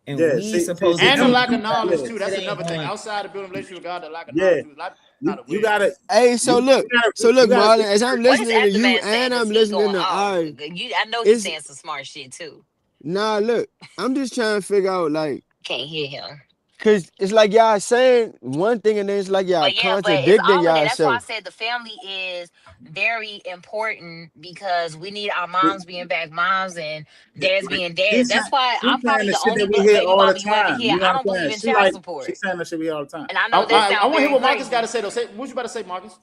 and yeah, we see supposed to And the be them lack of that knowledge yeah, too. shit That's ain't another thing. going. Outside of building a relationship with God, the lack of yeah. knowledge too. A lot of people not You aware. gotta Hey, so look, you gotta Marlon, as I'm What is listening to you Aftermath saying? and Because I'm he's listening going to off. Ari, I know he's it's saying some smart shit too. nah. Look, I'm just trying to figure out like, Can't hear him. cause it's like y'all saying one thing and then it's like y'all But yeah, but it's contradicting all of that. That's why I yourself. said the family is very important because we need our see, moms being back moms and dads being dads. she's That's why I'm saying probably the the shit only that we hear baby all the mama you ever time. hear. You know I what don't I'm saying? believe in child support. She's saying that shit we hear all the time. And I know that I sounds want to hear very what Marcus got to crazy. say though. Say what you about to say, Marcus?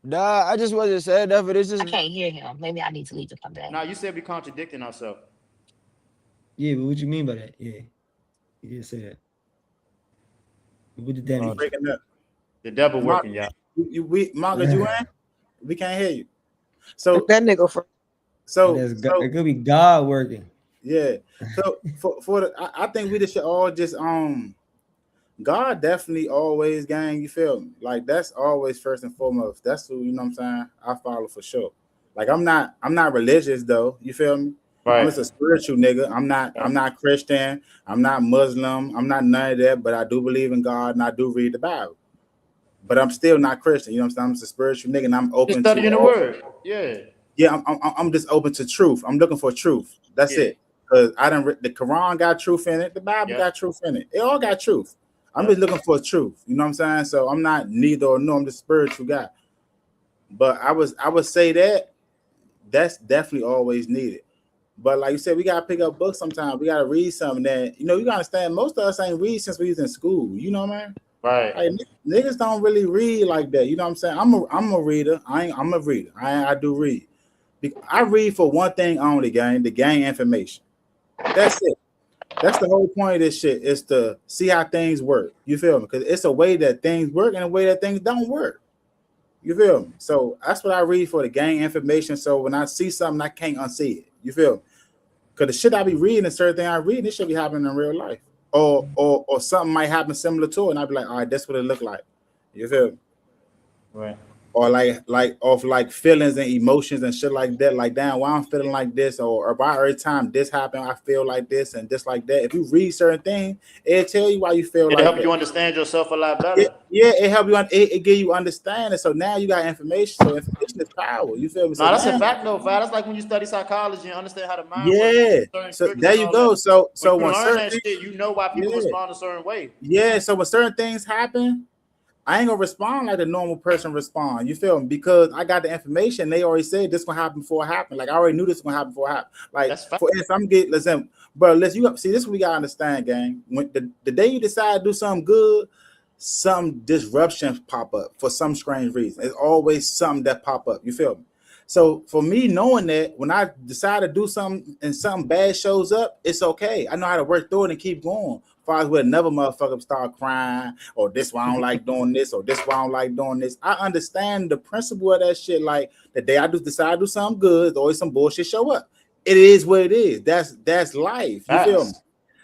Nah, I just wasn't saying that, but it's I just can't hear him. Maybe I need to leave to come back. Nah, you said we contradicting ourselves. Yeah, but what you mean by that? Yeah, you just said that. What did that You mean? breaking up. The devil Mark, working, y'all. Marcus, you in? We can't hear you. So That nigga for It could be God working. yeah. So I think we just should all just God definitely always, gang, you feel me? Like that's always first and foremost. That's who, you know what I'm saying, I follow for sure. Like I'm not religious though. You feel me? I'm just Right. a spiritual nigga. I'm not Christian. I'm not Muslim. I'm not none of that. But I do believe in God and I do read the Bible. But I'm still not Christian. You know what I'm saying? I'm just a spiritual nigga and I'm Just open to studying the all. word. Yeah. Yeah, I'm just open to truth. I'm looking for truth. That's Yeah. it. Because the Quran got truth in it. The Bible Yep. got truth in it. It all got truth. I'm just Yep. looking for truth. You know what I'm saying? So I'm not neither or no. I'm just a spiritual guy. But I would say that that's definitely always needed. But like you said, we gotta pick up books sometimes. We gotta read something that you gotta understand. Most of us ain't read since we was in school. You know, man. Right. Like niggas don't really read like that. You know what I'm saying? I'm a reader. I'm a reader. I do read. I read for one thing only, gang, to gain information. That's it. That's the whole point of this shit, is to see how things work. You feel me? Because it's a way that things work and a way that things don't work. You feel me? So that's what I read for, to gain information. So when I see something, I can't unsee it. You feel me? Because the shit I be reading, and certain thing I read, this should be happening in real life. Or something might happen similar to it, and I'd be like, all right, that's what it look like. You feel me? Right. Or like feelings and emotions and shit like that. Like, damn, why I'm feeling like this, or by every time this happened, I feel like this and this like that. If you read certain things, it'll tell you why you feel It'll like help that. you understand yourself a lot Yeah, better. yeah, it help you. It give you understanding. So now you got information. So information is power. You feel me? So No, that's a now, fact though, Fat. That's like when you study psychology and understand how the mind works, yeah. certain So triggers there and you all that. go. So When you when learn certain that things, shit, you know why people yeah, respond a certain way. yeah. So when certain things happen, I ain't gonna respond like the normal person respond. You feel me? Because I got the information. They already said this gonna happen before it happened. Like I already knew this was gonna happen before it happened. Like That's fact. for instance, I'm getting listen, bro. Listen, you see this is what we gotta understand, gang. When the day you decide to do something good, some disruptions pop up for some strange reason. It's always something that pop up. You feel me? So for me, knowing that when I decide to do something and something bad shows up, it's okay. I know how to work through it and keep going. As far as with another motherfucker start crying, or this why I don't like doing this, or this why I don't like doing this. I understand the principle of that shit. Like the day I decide to do something good, there's always some bullshit show up. It is what it is. That's life. You feel me? Facts.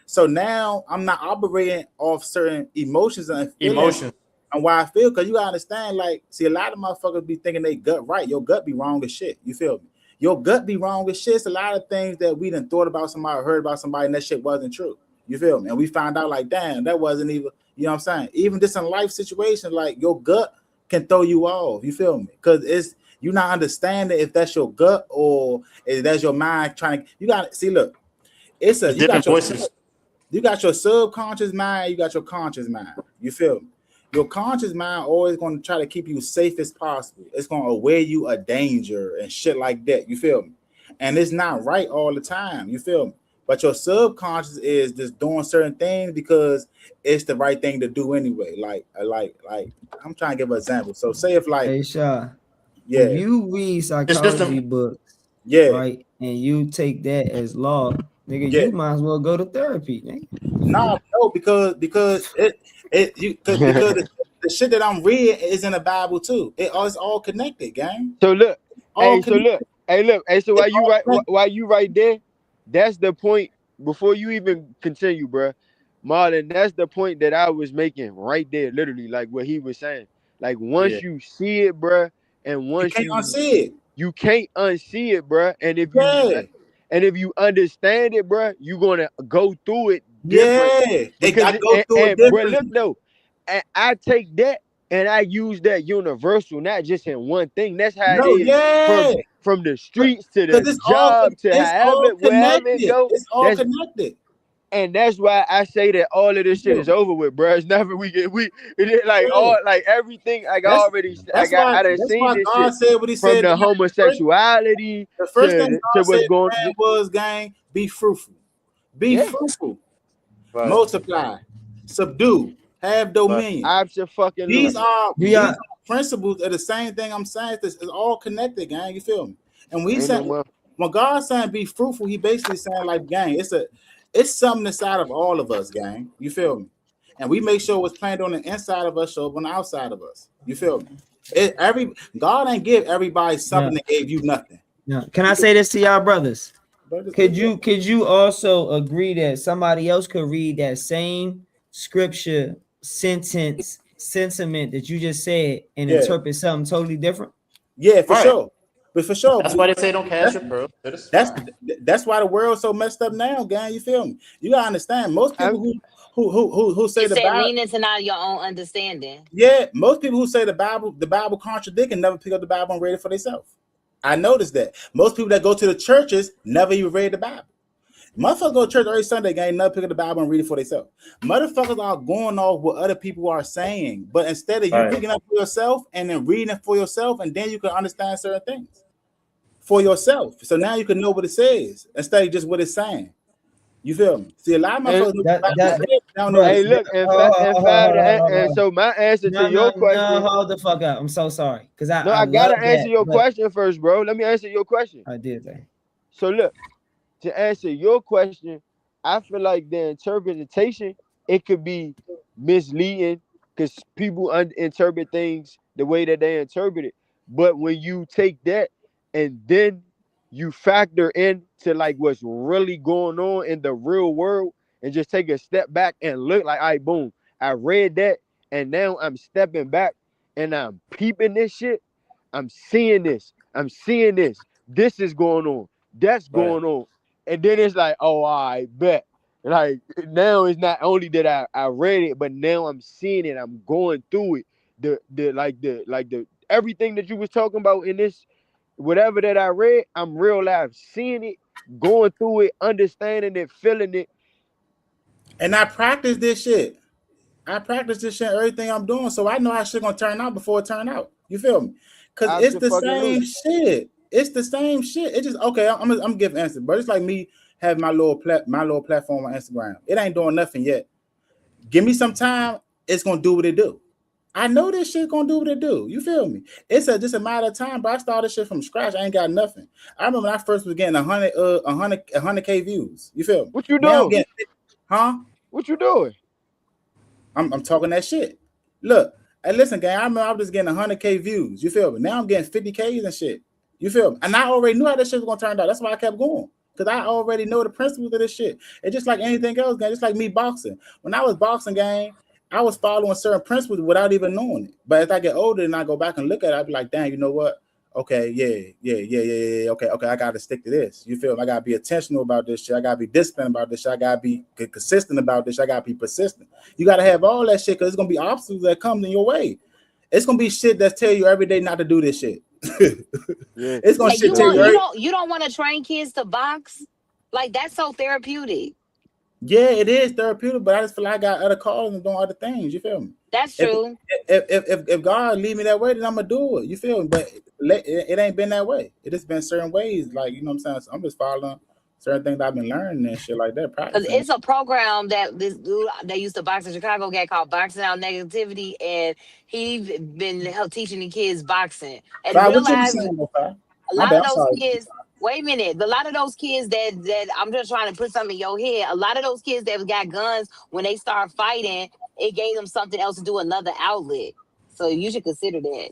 So now I'm not operating off certain emotions and feelings Emotions. and why I feel, because you gotta understand, like, see, a lot of motherfuckers be thinking they gut right. Your gut be wrong as shit. You feel me? Your gut be wrong as shit. It's a lot of things that we done thought about somebody or heard about somebody, and that shit wasn't true. You feel me? And we found out, like, damn, that wasn't even, you know what I'm saying? Even just in life situations, like, your gut can throw you off. You feel me? Because it's, you're not understanding if that's your gut or if that's your mind trying to, you gotta see, look, it's a, There's different voices. you got your subconscious mind, you got your conscious mind. You feel me? Your conscious mind always going to try to keep you safe as possible. It's going to aware you of danger and shit like that. You feel me? And it's not right all the time. You feel me? But your subconscious is just doing certain things because it's the right thing to do anyway. Like I'm trying to give an example. So say if like, Hey, Shaw, if yeah, you read It's psychology system. books, yeah, right, and you take that as law, nigga, yeah. you might as well go to therapy, nigga. No, because because the shit that I'm reading is in the Bible too. It's all connected, gang. So look, All connected. so It's while you all right, connected. while you right there, that's the point. Before you even continue, bruh, Marlon, that's the point that I was making right there, literally, like what he was saying. Like Yeah. once you see it, bruh, and You once can't you unsee it. you can't unsee it, bruh. Yeah, And if you understand it, bruh, you're gonna go through it different. yeah. Because I go through it bruh, look differently. though, I take that and I use that universal, not just in one thing. That's how it No, is yeah. from the streets to Because the job to it's all wherever it connected. go. It's all That's connected. and that's why I say that all of this shit Yeah. is over with, bruh. It's never it is like Yeah. all like everything. Like I That's already, I done that's seen why this God shit said what he from said. the First, homosexuality the first thing to God said what's to going. man was, gang, be fruitful. Be Yeah, fruitful. Right. Multiply, subdue, have Right. dominion. These absolutely. are Do y'all principles of the same thing I'm saying. This is all connected, gang. You feel me? And we Ain't say no more. when God's saying be fruitful, he basically saying like, gang, it's something inside of all of us, gang. You feel me? And we make sure what's planted on the inside of us show up on the outside of us. You feel me? God ain't give everybody yeah, something that gave you nothing. yeah. Can I say this to y'all brothers? But Could you also agree that somebody else could read that same scripture sentiment that you just said and yeah, interpret something totally different? yeah, for Right. sure. But for sure, That's why they say don't cash your pearls. That's why the world's so messed up now, gang. You feel me? You gotta understand. Most people who say You the said Bible, lean into not your own understanding. yeah, most people who say the Bible contradict and never pick up the Bible and read it for themselves. I noticed that. Most people that go to the churches never even read the Bible. Motherfuckers go to church every Sunday, gang, never pick up the Bible and read it for themselves. Motherfuckers are going off what other people are saying, but instead of you picking up for yourself and then reading it for yourself, and then you can understand certain things for yourself. So now you can know what it says instead of just what it's saying. You feel me? See, a lot of motherfuckers don't know. Hey, look, in fact, and so my answer to your question. Hold the fuck up. I'm so sorry. Because I gotta love answer that, your but question first, bro. Let me answer your question. I did that. So look, to answer your question, I feel like the interpretation, it could be misleading because people interpret things the way that they interpret it. But when you take that and then you factor into like what's really going on in the real world and just take a step back and look like, all right, boom, I read that and now I'm stepping back and I'm peeping this shit. I'm seeing this. This is going on. That's going on. And then it's like, oh, I bet. Like now it's not only that I read it, but now I'm seeing it. I'm going through it. The everything that you was talking about in this, whatever that I read, I'm real life seeing it, going through it, understanding it, feeling it. And I practice this shit. Everything I'm doing, so I know how shit gonna turn out before it turn out. You feel me? Because it's the same shit. It's the same shit. It just okay. I'm giving answer, but it's like me having my little platform on Instagram. It ain't doing nothing yet. Give me some time. It's gonna do what it do. I know this shit gonna do what it do. You feel me? It's just a matter of time. But I started shit from scratch. I ain't got nothing. I remember when I first was getting 100K views. You feel me? What you doing? Now I'm getting, huh? What you doing? I'm talking that shit. Look, hey, listen, gang. I remember I was just getting 100K views. You feel me? Now I'm getting 50Ks and shit. You feel me? And I already knew how this shit was gonna turn out. That's why I kept going. Because I already know the principles of this shit. It's just like anything else, gang. Just like me boxing. When I was boxing, gang, I was following certain principles without even knowing it. But as I get older and I go back and look at it, I'd be like, damn, you know what? Okay, yeah. Okay, I gotta stick to this. You feel me? I gotta be intentional about this shit. I gotta be disciplined about this shit. I gotta be consistent about this shit. I gotta be persistent. You gotta have all that shit because it's gonna be obstacles that come in your way. It's gonna be shit that tell you every day not to do this shit. It's gonna shit tell you. You don't want to train kids to box? Like that's so therapeutic. Yeah, it is therapeutic, but I just feel like I got other calls and doing other things. You feel me? That's true. If God lead me that way, then I'm gonna do it. You feel me? But it ain't been that way. It just been certain ways. Like, you know what I'm saying? So I'm just following certain things I've been learning and shit like that. Because it's a program that this dude that used to box in Chicago got called Boxing Out Negativity, and he been teaching the kids boxing. And realize a lot of those kids. Wait a minute. A lot of those kids that I'm just trying to put something in your head. A lot of those kids that got guns, when they start fighting, it gave them something else to do, another outlet. So you should consider that.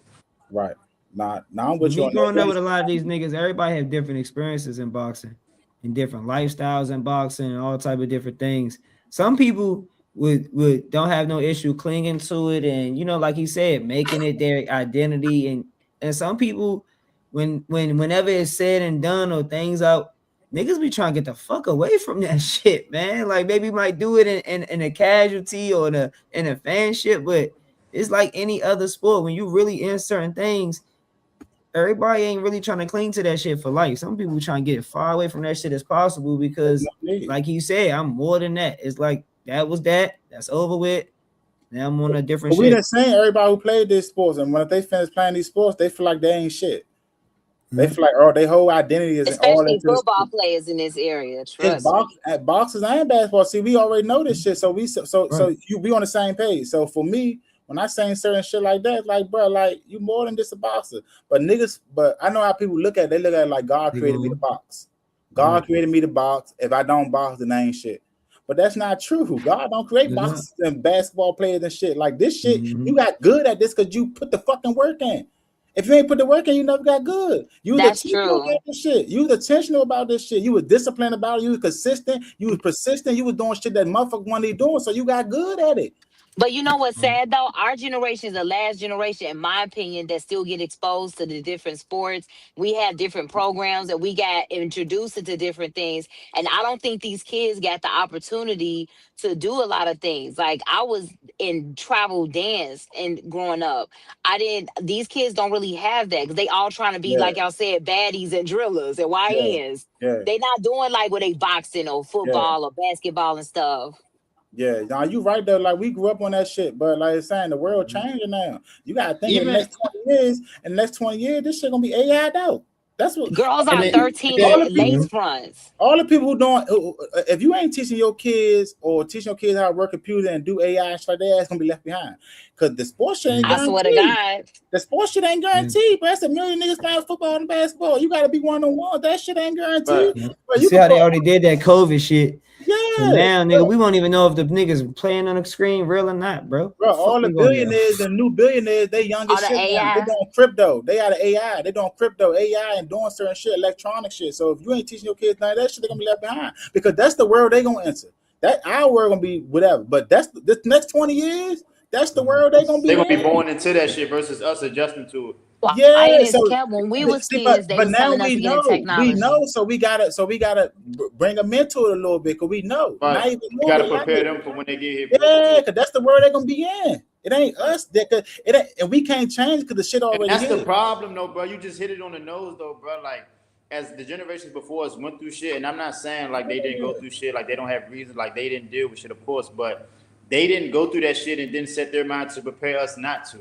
Right. Now I'm with you on growing up with a lot of these niggas, everybody have different experiences in boxing and different lifestyles in boxing and all type of different things. Some people would don't have no issue clinging to it and, you know, like he said, making it their identity. And some people, whenever it's said and done or things out, niggas be trying to get the fuck away from that shit, man. Like maybe might do it in a casualty or in a fanship, but it's like any other sport. When you really in certain things, everybody ain't really trying to cling to that shit for life. Some people trying to get far away from that shit as possible because, like you said, I'm more than that. It's like that's over with. Now I'm on a different shit. We done saying everybody who played these sports, and when they finish playing these sports, they feel like they ain't shit. They feel like their whole identity is especially all football players in this area. Trust me. Boxers and basketball. See, we already know this shit, so we on the same page. So for me, when I say certain shit like that, like bro, like you more than just a boxer. But I know how people look at it. They look at it like God created me to box. God created me to box. If I don't box, then I ain't shit. But that's not true. God don't create boxers and basketball players and shit. Like this shit, you got good at this because you put the fucking work in. If you ain't put the work in, you never got good. You was intentional about this shit. You was intentional about this shit. You was disciplined about it. You was consistent. You was persistent. You was doing shit that motherfuckers wanted to doing. So you got good at it. But you know what's sad though? Our generation is the last generation, in my opinion, that still get exposed to the different sports. We have different programs that we got introduced into different things. And I don't think these kids got the opportunity to do a lot of things. Like I was in travel dance and growing up. I didn't these kids don't really have that because they all trying to be, Yeah, like y'all said, baddies and drillers and yeah, YNs. yeah, They not doing like what they boxing or yeah. football or basketball and stuff. Yeah, now you right though. Like we grew up on that shit, but like it's saying the world changing now. You gotta think in the Even next 20 years, this shit gonna be AI'd out. That's what Girls and are then, 13 all the lace people, fronts. all the people who don't. If you ain't teaching your kids or teaching your kids how to work a computer and do AI and shit like that, ass gonna be left behind. Cause the sports shit ain't I swear to guaranteed. God. The sports shit ain't guaranteed, but that's a million niggas playing football and basketball. You gotta be one on one. That shit ain't guaranteed. but But You you see can how they put already did that COVID shit. So yeah. now, nigga, we won't even know if the niggas playing on the screen real or not, bro. Bro, Fuck all the we gonna know. billionaires and new billionaires, they young All as the shit now. They AI. doing crypto. They out of AI. They doing crypto, AI, and doing certain shit, electronic shit. So if you ain't teaching your kids none of that shit, they're gonna be left behind. Because that's the world they gonna enter. That our world gonna be whatever. But that's this next 20 years, that's the world they gonna they're be gonna be in. born into that shit versus us adjusting to it. I Yeah, ain't so kept when we was see, kids, they but was now telling us to get in we know, technology. so we gotta bring them into it a little bit, cause we know, Right. not even You know got to they like prepare it. them for when they get here. Yeah, because that's the world they're gonna be in. It ain't us that it ain't, and we can't change because the shit And already that's the here. problem, though, bro. You just hit it on the nose, though, bro. Like, as the generations before us went through shit, and I'm not saying like they didn't go through shit, like they don't have reasons, like they didn't deal with shit, of course, but they didn't go through that shit and didn't set their mind to prepare us not to.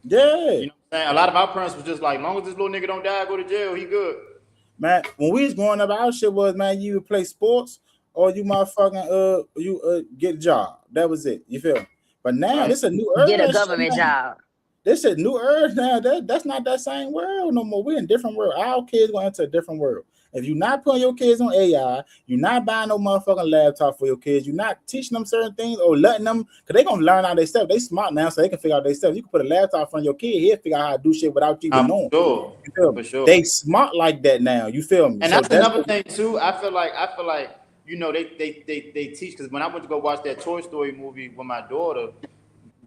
Yeah, You know what I'm saying? A lot of our parents was just like, long as this little nigga don't die, go to jail, he good. man. When we was growing up, our shit was, man, you would play sports or you motherfucking get a job. That was it. You feel me? But now Right? this a new Get a era shit government now. job. This is new earth now. That's not that same world no more. We're in a different world. Our kids going into a different world. If you're not putting your kids on AI, you're not buying no motherfucking laptop for your kids. You're not teaching them certain things or letting them, because they're going to learn how they stuff. They smart now, so they can figure out their stuff. You can put a laptop in front of your kid, he'll figure out how to do shit without you even knowing. Sure. You feel For me? sure. They smart like that now. You feel me? And So that's that's another thing too. I feel like you know they teach, because when I went to go watch that Toy Story movie with my daughter,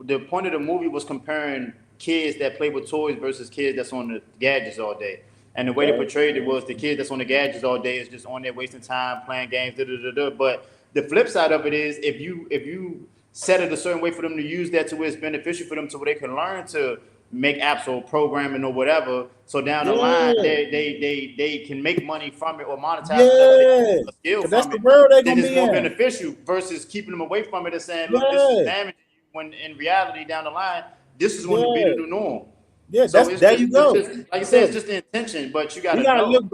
the point of the movie was comparing kids that play with toys versus kids that's on the gadgets all day. And the way they portrayed it was the kids that's on the gadgets all day is just on there wasting time playing games. But the flip side of it is if you set it a certain way for them to use that to where it's beneficial for them, to where they can learn to make apps or programming or whatever. So down the line, yeah, they can make money from it or monetize whatever they yeah. a skill Because that's from the it. world they're Then gonna it's be more in. beneficial versus keeping them away from it and saying, look, this is Yeah, damaging you. When in reality, down the line, this is going to be the yeah, new norm. yeah. So There you it's go. just like I You said, feel it's me? just the intention, but you got You to gotta know. look,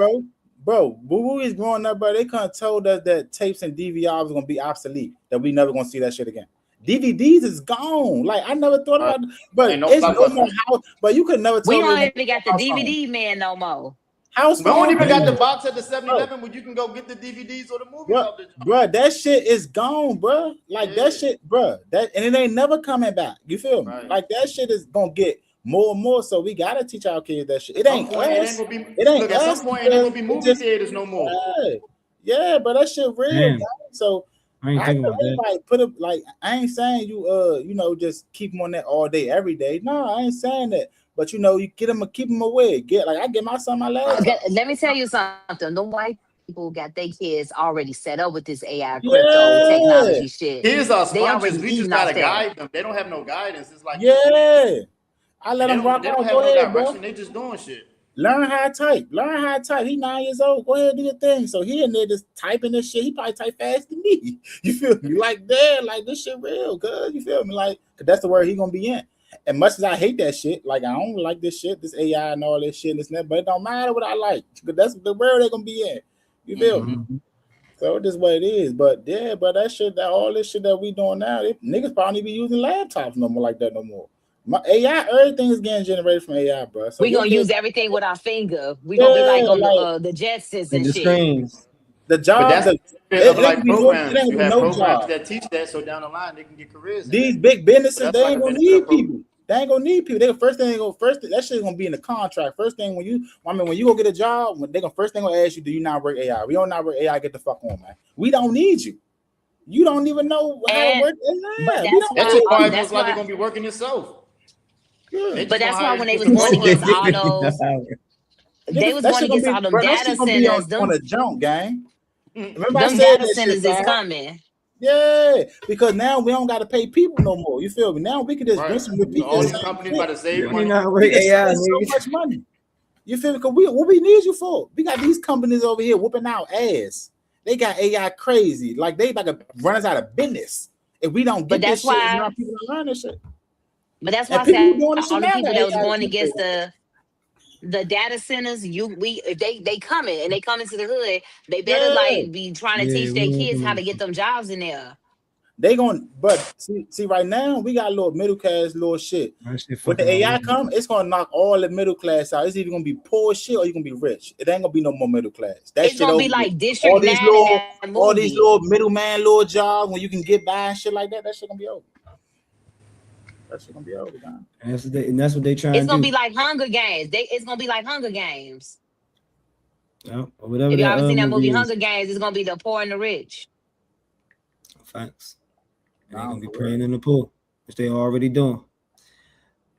bro. When we was growing up, bro, they kind of told us that tapes and DVRs was gonna be obsolete, that we never gonna see that shit again. DVDs is gone. Like I never thought Right? about it, but Ain't no it's no more blockbuster. house. But you could never We tell me don't there's no even got the house phone. DVD man no more. House We don't phone, even got the man. box at the Bro, 7-Eleven where you can go get the DVDs or the movies bro, off the joint. bro, that shit is gone, bro. Like that Yeah, shit, bro. That and it ain't never coming back. You feel me? right. Like that shit is gonna get more and more. So we gotta teach our kids that shit. It Some ain't point it ain't us. gonna be. It ain't Look, at some us point it ain't because gonna be it movie just theaters no more. yeah, yeah, but that shit real, Damn, guys. So I ain't I thinking feel about that. like put up like I ain't saying just keep them on that all day every day. No, I ain't saying that. But you get them, keep them away. I get my son my laptop. Let me tell you something. The white people got their kids already set up with this AI crypto Yeah, technology shit. Kids are They sponges. already We just eating off gotta that. guide them. They don't have no guidance. It's like you know, yeah. I let and him rock they don't out. have Go no ahead, bro. direction. They just doing shit. Learn how to type. Learn how to type. He 9 years old. Go ahead, do your thing. So he in there just typing this shit. He probably type fast than me. You feel me? Like that, like this shit real, cuz you feel me? Like, cause that's the word he gonna be in. As much as I hate that shit, like I don't like this shit, this AI and all this shit and this and that, but it don't matter what I like. Cause that's the world they're gonna be in. You feel me? Mhm. So this what it is. But yeah, but that all this shit that we doing now, niggas probably be using laptops no more like that no more. My AI, everything is getting generated from AI, bro. So We your gonna kids, use everything with our finger. We gonna be yeah, like on like the Jetsons Like and the shit. screens. the But job, that's it, the benefit of it ain't like gonna be no, it programs. ain't You gonna be have no programs job. that teach that, so down the line they can get careers in that. These big So businesses, that's they like ain't a gonna benefit of need programs. people. They ain't gonna need people. They first thing they go first. That shit's gonna be in the contract. First thing when you go get a job, when they gonna first thing gonna ask you, do you not work AI? We don't not work AI. Get the fuck on, man. We don't need you. You don't even know how it And works. but We that's don't That why shit probably that's most likely why gonna be working itself. They but just gonna that's why hire when you they just was to going go against there. all those they was that going shit gonna against be, all them bro. That data shit gonna be centers, on them a jump, gang. Remember I them said data that shit, centers is fam. coming. Yeah, because now we don't got to pay people no more. You feel me? Now we can just Right. rinse and So repeat the all these same companies about shit. to save You money. know how We rate can AI, save so nigga. much money. You feel me? Because what we need you for? We got these companies over here whooping out ass. They got AI crazy. Like they about to run us out of business if we don't But get this that's shit and why now people don't learn this shit. but that's why And I people said who doing this shit all the now got people that was AI going against penetration. the data centers, we if they coming and they come into the hood, they better Yeah. like be trying to Yeah, teach we their want kids them how on to the get phone. them jobs in there. They going but see right now we got a little middle class little shit. That shit When fucking the all AI up. come, it's gonna knock all the middle class out. It's either gonna be poor shit or you gonna be rich. It ain't gonna be no more middle class. That It's shit gonna over be with. like District 9 in that All these movie. little middleman little jobs when you can get by and shit like that, that shit gonna be over. That shit gonna be over, man. And that's what they trying It's to gonna do. be like Hunger Games. It's gonna be like Hunger Games. Yeah, or whatever If y'all that ever seen that movie movie is. Hunger Games, it's gonna be the poor and the rich. Facts. And they're Nah, gonna be for real. praying in the pool, which they already doing.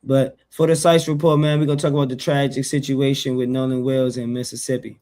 But for the Sice report, man, we're gonna talk about the tragic situation with Nolan Wells in Mississippi.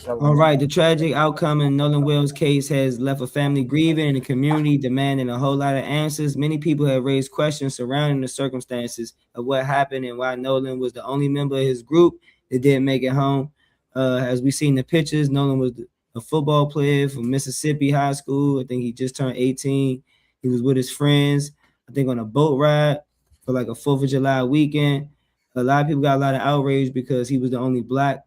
All right, the tragic outcome in Nolan Wells' case has left a family grieving and a community demanding a whole lot of answers. Many people have raised questions surrounding the circumstances of what happened and why Nolan was the only member of his group that didn't make it home. As we seen the pictures, Nolan was a football player from Mississippi High School. I think he just turned 18. He was with his friends, I think on a boat ride for like a 4th of July weekend. A lot of people got a lot of outrage because he was the only black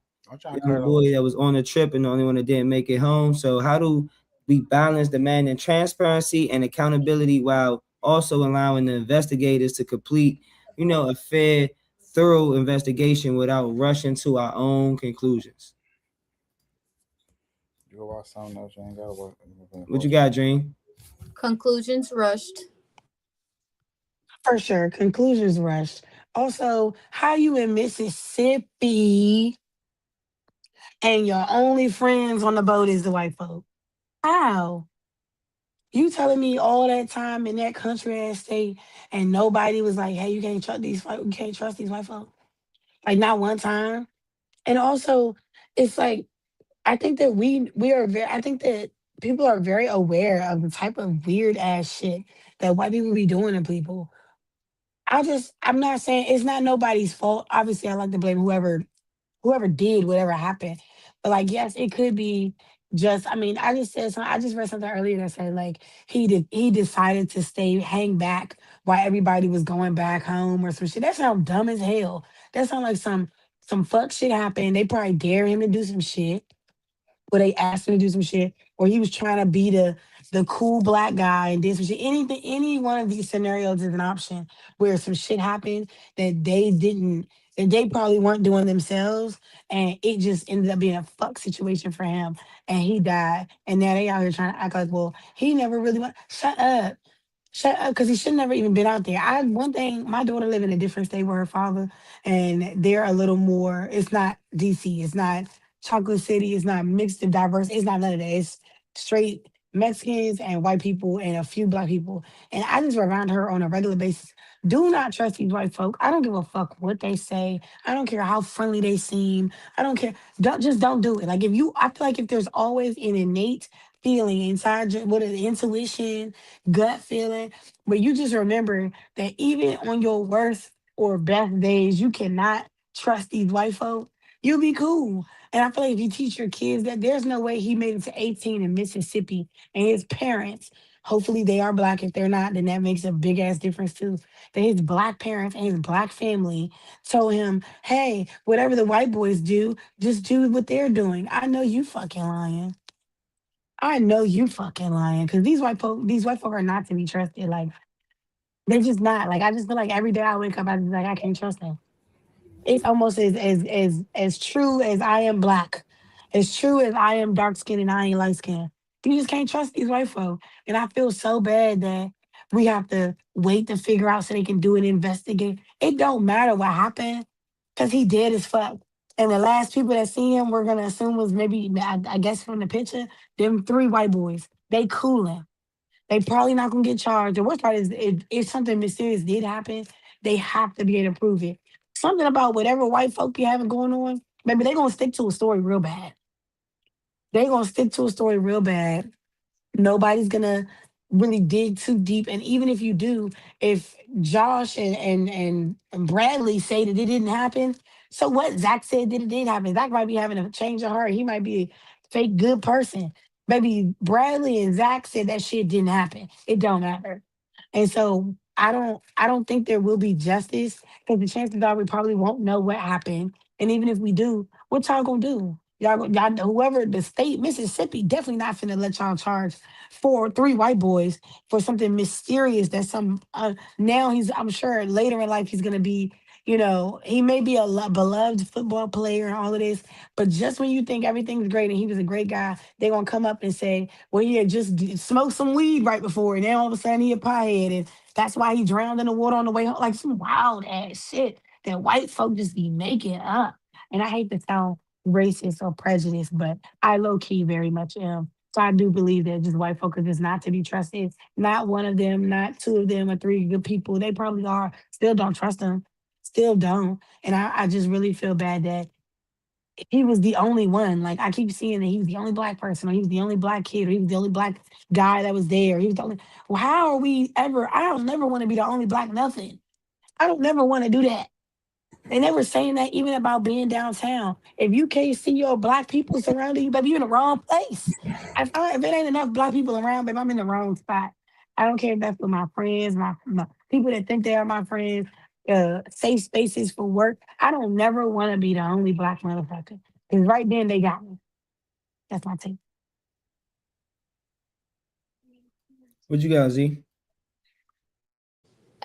young boy that was on the trip and the only one that didn't make it home. So how do we balance demanding transparency and accountability while also allowing the investigators to complete, a fair, thorough investigation without rushing to our own conclusions? You go watch something else. You ain't gotta watch. What you got, Dream? Conclusions rushed. For sure. Conclusions rushed. Also, how you in Mississippi and your only friends on the boat is the white folk? How? You telling me all that time in that country ass state and nobody was like, hey, you can't trust these white folk? Like not one time. And also, it's like I think that we are very I think that people are very aware of the type of weird ass shit that white people be doing to people. I'm not saying it's not nobody's fault. Obviously, I like to blame whoever did whatever happened. But like, yes, it could be just. I mean, I just read something earlier that said like he decided to hang back while everybody was going back home or some shit. That sounds dumb as hell. That sounds like some fuck shit happened. They probably dare him to do some shit or they asked him to do some shit, or he was trying to be the cool black guy and did some shit. Any one of these scenarios is an option where some shit happened that they didn't, that they probably weren't doing themselves, and it just ended up being a fuck situation for him, and he died. And now they out here trying to act like, well, he never really went. Shut up. Shut up, because he should never even been out there. One thing, my daughter live in a different state with her father, and they're a little more. It's not DC. It's not Chocolate City. It's not mixed and diverse. It's not none of that. It's straight Mexicans and white people and a few black people. And I just remind her on a regular basis: do not trust these white folk. I don't give a fuck what they say. I don't care how friendly they seem. I don't care. Don't do it. Like if you, I feel like if there's always an innate feeling inside you, what an intuition, gut feeling, but you just remember that even on your worst or best days, you cannot trust these white folk. You'll be cool. And I feel like if you teach your kids that there's no way he made it to 18 in Mississippi and his parents, hopefully they are black. If they're not, then that makes a big ass difference too. That his black parents and his black family told him, hey, whatever the white boys do, just do what they're doing. I know you fucking lying. I know you fucking lying because these white folk are not to be trusted. Like they're just not. Like I just feel like every day I wake up, I just like I can't trust them. It's almost as true as I am black, as true as I am dark skinned and I ain't light skinned. You just can't trust these white folk, and I feel so bad that we have to wait to figure out so they can do an investigate. It don't matter what happened because he dead as fuck. And the last people that see him, we're gonna assume was maybe, I guess from the picture, them 3 white boys. They cooling. They probably not gonna get charged. The worst part is if something mysterious did happen, they have to be able to prove it. Something about whatever white folk be having going on, maybe they gonna stick to a story real bad. They gonna stick to a story real bad. Nobody's gonna really dig too deep. And even if you do, if Josh and Bradley say that it didn't happen, so what? Zach said that it did happen. Zach might be having a change of heart. He might be a fake good person. Maybe Bradley and Zach said that shit didn't happen. It don't matter. And so I don't think there will be justice because the chances are we probably won't know what happened. And even if we do, what y'all gonna do? Y'all, whoever the state, Mississippi, definitely not finna let y'all charge 3 white boys for something mysterious. That some now I'm sure later in life he's gonna be, he may be a beloved football player and all of this, but just when you think everything's great and he was a great guy, they're gonna come up and say, well, yeah, just smoked some weed right before, and then all of a sudden he a piehead, and that's why he drowned in the water on the way home. Like some wild ass shit that white folk just be making up. And I hate to sound racist or prejudiced, but I low key very much am. So I do believe that just white folk are just not to be trusted. Not one of them, not 2 of them, or 3 good people. They probably are. Still don't trust them. Still don't. And I just really feel bad that he was the only one. Like I keep seeing that he was the only black person, or he was the only black kid, or he was the only black guy that was there. He was the only. Well, how are we ever? I don't never want to be the only black nothing. I don't never want to do that. And they were saying that even about being downtown. If you can't see your black people surrounding you, baby, you're in the wrong place. If it ain't enough black people around, baby, I'm in the wrong spot. I don't care if that's with my friends, my people that think they are my friends, safe spaces for work. I don't never want to be the only black motherfucker. Because right then they got me. That's my take. What you got, Z?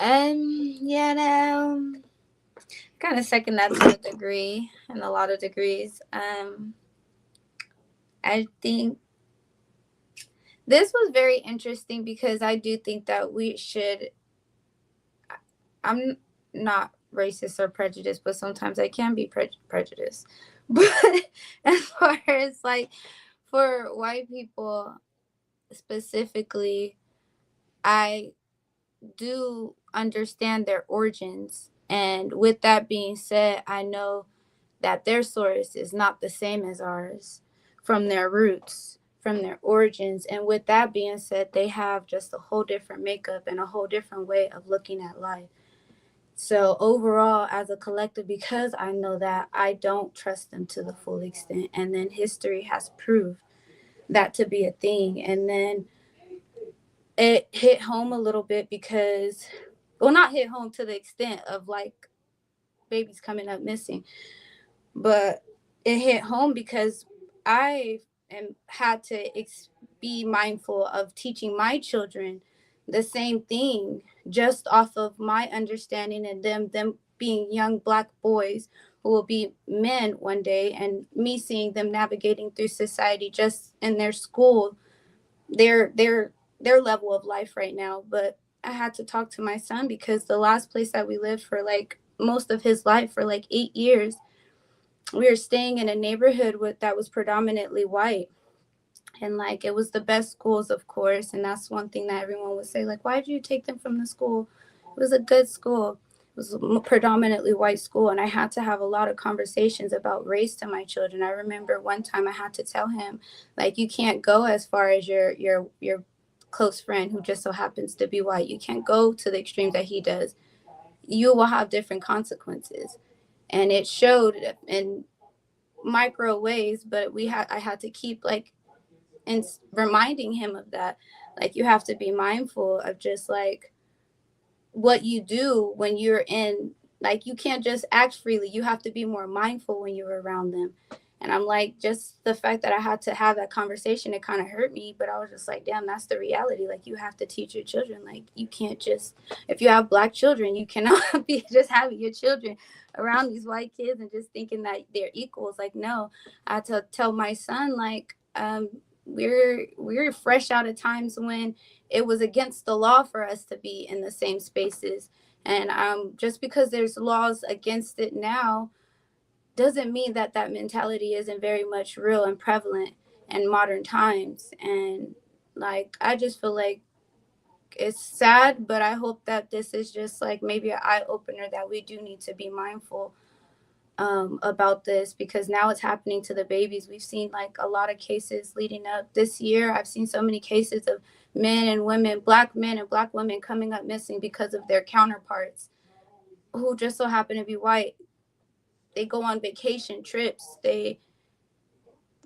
Yeah, no, kind of second that to a degree, and a lot of degrees. I think this was very interesting because I do think that we should. I'm not racist or prejudiced, but sometimes I can be prejudiced. But as far as like for white people specifically, I do understand their origins. And with that being said, I know that their source is not the same as ours from their roots, from their origins. And with that being said, they have just a whole different makeup and a whole different way of looking at life. So overall, as a collective, because I know that, I don't trust them to the full extent. And then history has proved that to be a thing. And then it hit home a little bit because, well, not hit home to the extent of like babies coming up missing, but it hit home because I had to be mindful of teaching my children the same thing just off of my understanding and them being young black boys who will be men one day, and me seeing them navigating through society just in their school, their level of life right now. But I had to talk to my son because the last place that we lived for like most of his life, for like 8 years, we were staying in a neighborhood that was predominantly white. And like it was the best schools, of course. And that's one thing that everyone would say, like, why did you take them from the school? It was a good school. It was a predominantly white school. And I had to have a lot of conversations about race to my children. I remember one time I had to tell him, like, you can't go as far as your close friend who just so happens to be white. You can't go to the extremes that he does. You will have different consequences. And it showed in micro ways, but I had to keep like and reminding him of that. Like, you have to be mindful of just like what you do when you're in, like, you can't just act freely. You have to be more mindful when you're around them. And I'm like, just the fact that I had to have that conversation, it kind of hurt me, but I was just like, damn, that's the reality. Like, you have to teach your children. Like, you can't just, if you have black children, you cannot be just having your children around these white kids and just thinking that they're equals. Like, no, I had to tell my son, like, we're fresh out of times when it was against the law for us to be in the same spaces. And just because there's laws against it now, doesn't mean that that mentality isn't very much real and prevalent in modern times. And like, I just feel like it's sad, but I hope that this is just like maybe an eye opener that we do need to be mindful about this, because now it's happening to the babies. We've seen like a lot of cases leading up this year. I've seen so many cases of men and women, black men and black women coming up missing because of their counterparts who just so happen to be white. They go on vacation trips, they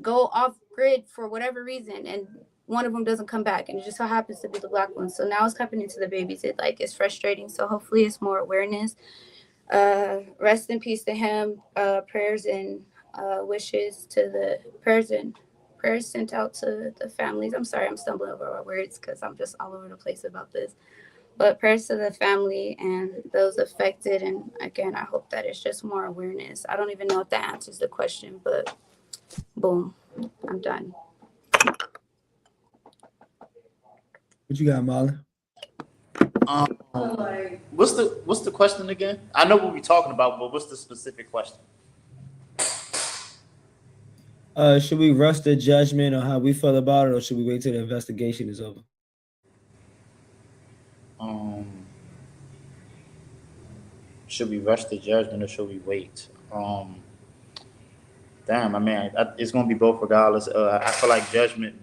go off grid for whatever reason, and one of them doesn't come back, and it just so happens to be the black one. So now it's happening to the babies. It like it's frustrating. So hopefully it's more awareness. Rest in peace to him. Prayers and wishes to the prayers sent out to the families. I'm sorry, I'm stumbling over my words because I'm just all over the place about this. But prayers to the family and those affected. And again, I hope that it's just more awareness. I don't even know if that answers the question, but boom, I'm done. What you got, Molly? What's the question again? I know what we're talking about, but what's the specific question? Should we rush the judgment on how we feel about it, or should we wait till the investigation is over? Should we rush the judgment or should we wait? Damn, I mean, it's gonna be both regardless. I feel like judgment.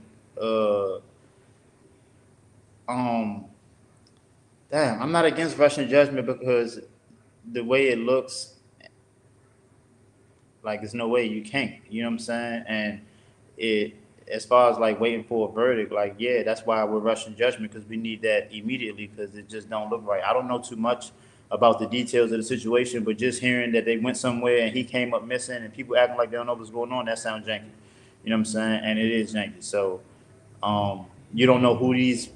Damn, I'm not against rushing judgment because the way it looks, like there's no way you can't. You know what I'm saying? And it, as far as like waiting for a verdict, like yeah, that's why we're rushing judgment, because we need that immediately, because it just don't look right. I don't know too much about the details of the situation, but just hearing that they went somewhere and he came up missing and people acting like they don't know what's going on, that sounds janky. You know what I'm saying? And it is janky. So you don't know who these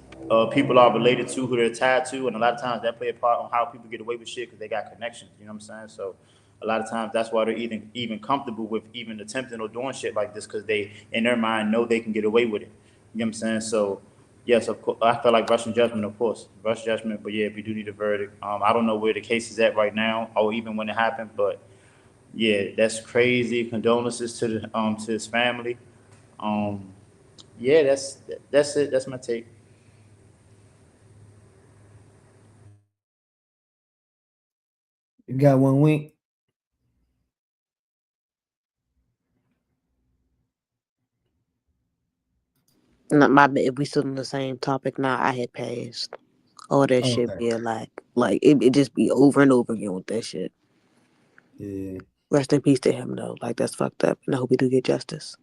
people are related to, who they're tied to, and a lot of times that play a part on how people get away with shit because they got connections. You know what I'm saying? So a lot of times that's why they're even comfortable with even attempting or doing shit like this, because they in their mind know they can get away with it. You know what I'm saying? So yes, of course, I feel like rushing judgment, of course, rush judgment. But yeah, we do need a verdict. I don't know where the case is at right now, or even when it happened, but yeah, that's crazy. Condolences to his family. Um, yeah, that's it. That's my take. You got 1 week. No, my bad. If we still on the same topic now, I had passed. All that shit Okay. be a lot. Like it just be over and over again with that shit. Yeah. Rest in peace to him though. Like that's fucked up. And I hope he do get justice.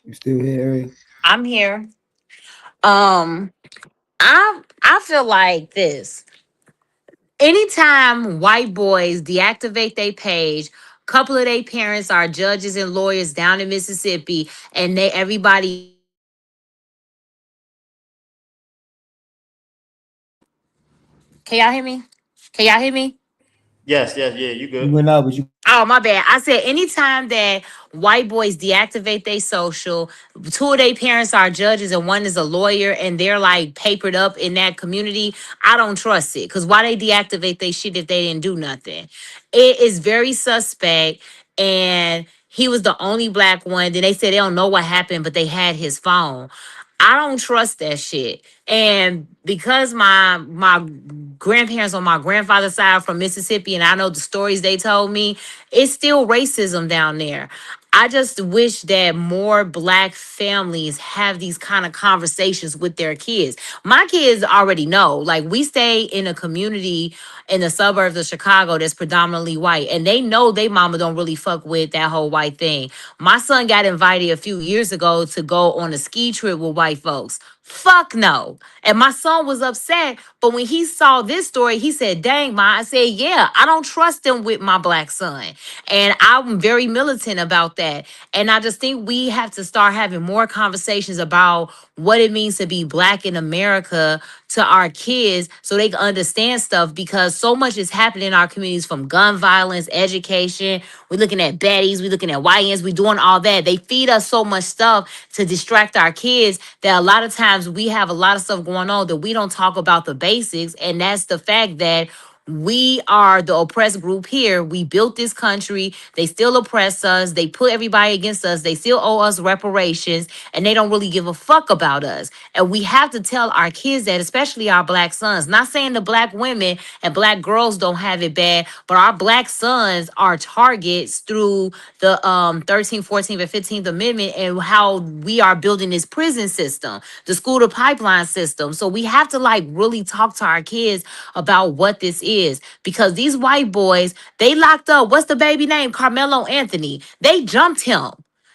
You still here, Ariel? I'm here. Um, I feel like this. Anytime white boys deactivate their page, couple of their parents are judges and lawyers down in Mississippi, and they everybody. Can y'all hear me? Can y'all hear me? Yes, yeah, you You good. went out, but you. Oh, my bad. I said anytime that white boys deactivate their social, two of their parents are judges and one is a lawyer, and they're like papered up in that community, I don't trust it. Because why they deactivate their shit if they didn't do nothing? It is very suspect. And he was the only black one. Then they said they don't know what happened, but they had his phone. I don't trust that shit. And because my grandparents on my grandfather's side are from Mississippi, and I know the stories they told me, it's still racism down there. I just wish that more black families have these kind of conversations with their kids. My kids already know. Like, we stay in a community in the suburbs of Chicago that's predominantly white, and they know they mama don't really fuck with that whole white thing. My son got invited a few years ago to go on a ski trip with white folks. Fuck no. And my son was upset. But when he saw this story, he said, dang, ma. I said, yeah, I don't trust them with my black son. And I'm very militant about that. And I just think we have to start having more conversations about what it means to be black in America to our kids so they can understand stuff, because so much is happening in our communities, from gun violence, education. We're looking at baddies, we're looking at YNs, we're doing all that. They feed us so much stuff to distract our kids that a lot of times we have a lot of stuff going on that we don't talk about the basics. And that's the fact that we are the oppressed group here. We built this country. They still oppress us. They put everybody against us. They still owe us reparations, and they don't really give a fuck about us. And we have to tell our kids that, especially our black sons. Not saying the black women and black girls don't have it bad, but our black sons are targets through the 13th, 14th, and 15th Amendment, and how we are building this prison system, the school to pipeline system. So we have to like really talk to our kids about what this is, because these white boys, they locked up, what's the baby name? Carmelo Anthony. They jumped him.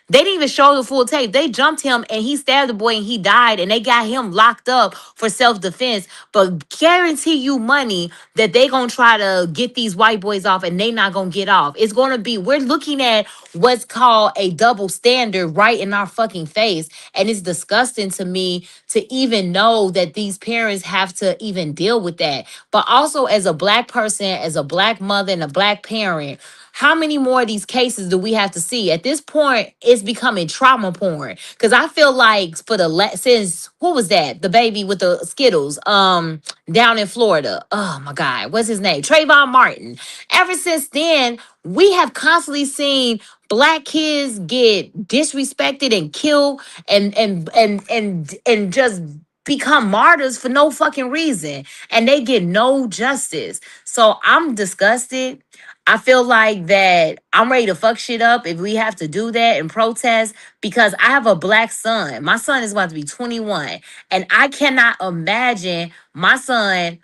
They didn't even show the full tape. They jumped him and he stabbed the boy and he died, and they got him locked up for self-defense. But guarantee you money that they gonna try to get these white boys off, and they not gonna get off. It's gonna be, we're looking at what's called a double standard right in our fucking face. And it's disgusting to me to even know that these parents have to even deal with that. But also, as a black person, as a black mother and a black parent, how many more of these cases do we have to see? At this point, it's becoming trauma porn. Because I feel like for the since, who was that? The baby with the Skittles, down in Florida. Oh my God, what's his name? Trayvon Martin. Ever since then, we have constantly seen black kids get disrespected and killed and just become martyrs for no fucking reason, and they get no justice. So I'm disgusted. I feel like that I'm ready to fuck shit up if we have to do that and protest, because I have a black son. My son is about to be 21, and I cannot imagine my son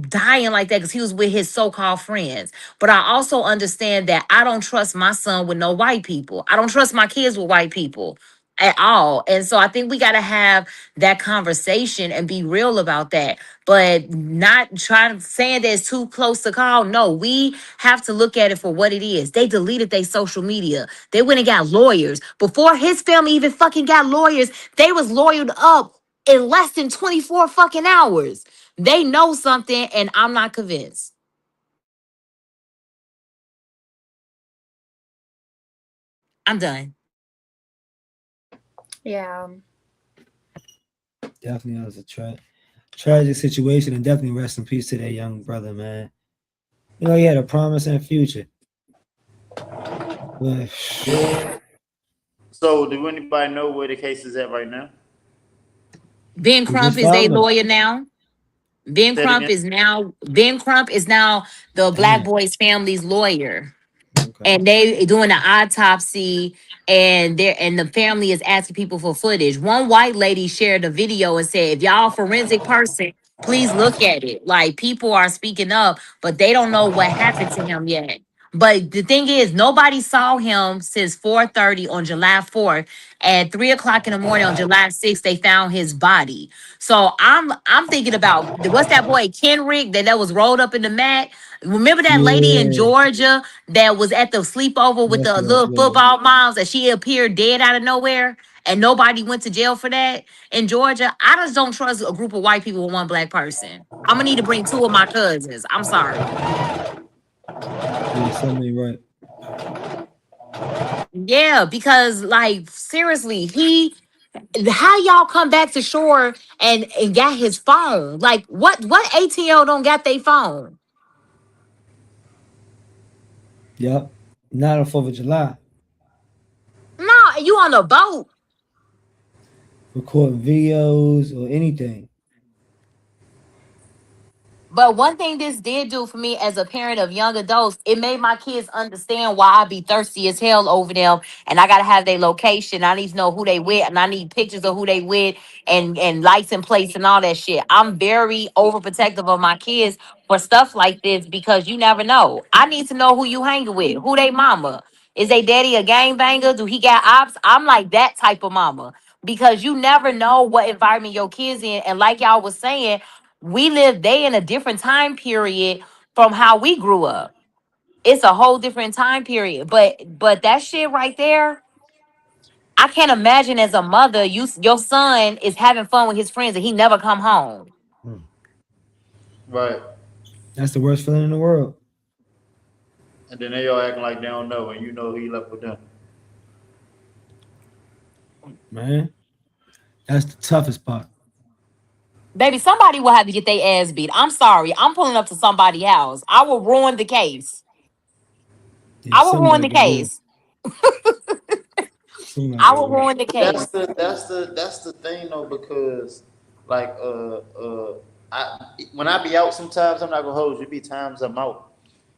dying like that because he was with his so-called friends. But I also understand that I don't trust my son with no white people. I don't trust my kids with white people at all. And so I think we got to have that conversation and be real about that, but not trying saying that it's too close to call. No, we have to look at it for what it is. They deleted their social media. They went and got lawyers. Before his family even fucking got lawyers, they was lawyered up in less than 24 fucking hours. They know something, and I'm not convinced. I'm done. Yeah. Definitely, that was a tragic situation, and definitely rest in peace to that young brother, man. You know, he had a promising future. But So, do anybody know where the case is at right now? Ben we Crump just is their filed him. lawyer now. Ben Say it Crump again. is now the black Damn. boy's family's lawyer. Okay. And they doing the autopsy, and the family is asking people for footage. One white lady shared a video and said, if y'all forensic person, please look at it. Like, people are speaking up, but they don't know what happened to him yet. But the thing is, nobody saw him since 4:30 on July 4th. At 3 o'clock in the morning on July 6th, they found his body. So I'm thinking about, what's that boy Kenrick that was rolled up in the mat? Remember that lady in Yeah. Georgia that was at the sleepover with Yes, the yes, little yes. football moms, and she appeared dead out of nowhere, and nobody went to jail for that in Georgia? I just don't trust a group of white people with one black person. I'm gonna need to bring two of my cousins. I'm sorry. Yeah, somebody right. Yeah, because like seriously, how y'all come back to shore and got his phone? Like what ATL don't got their phone? Yep. Not on 4th of July. No, you on a boat. Recording videos or anything. But one thing this did do for me as a parent of young adults, it made my kids understand why I be thirsty as hell over them, and I gotta have their location. I need to know who they with, and I need pictures of who they with, and license plates and all that shit. I'm very overprotective of my kids for stuff like this, because you never know. I need to know who you hanging with, who they mama. Is they daddy a gangbanger? Do he got ops? I'm like that type of mama, because you never know what environment your kids in. And like y'all was saying, they in a different time period from how we grew up. It's a whole different time period. But that shit right there, I can't imagine as a mother, your son is having fun with his friends and he never come home. Hmm. Right. That's the worst feeling in the world, And then they all acting like they don't know, and you know he left with them. man. That's the toughest part. Baby, somebody will have to get their ass beat. I'm sorry. I'm pulling up to somebody's house. I will ruin the case. Yeah, I will ruin somebody the can do it. case. Somebody I can will do it. ruin the That's case. the thing though, because like I when I be out sometimes, I'm not gonna hold you. It be times I'm out.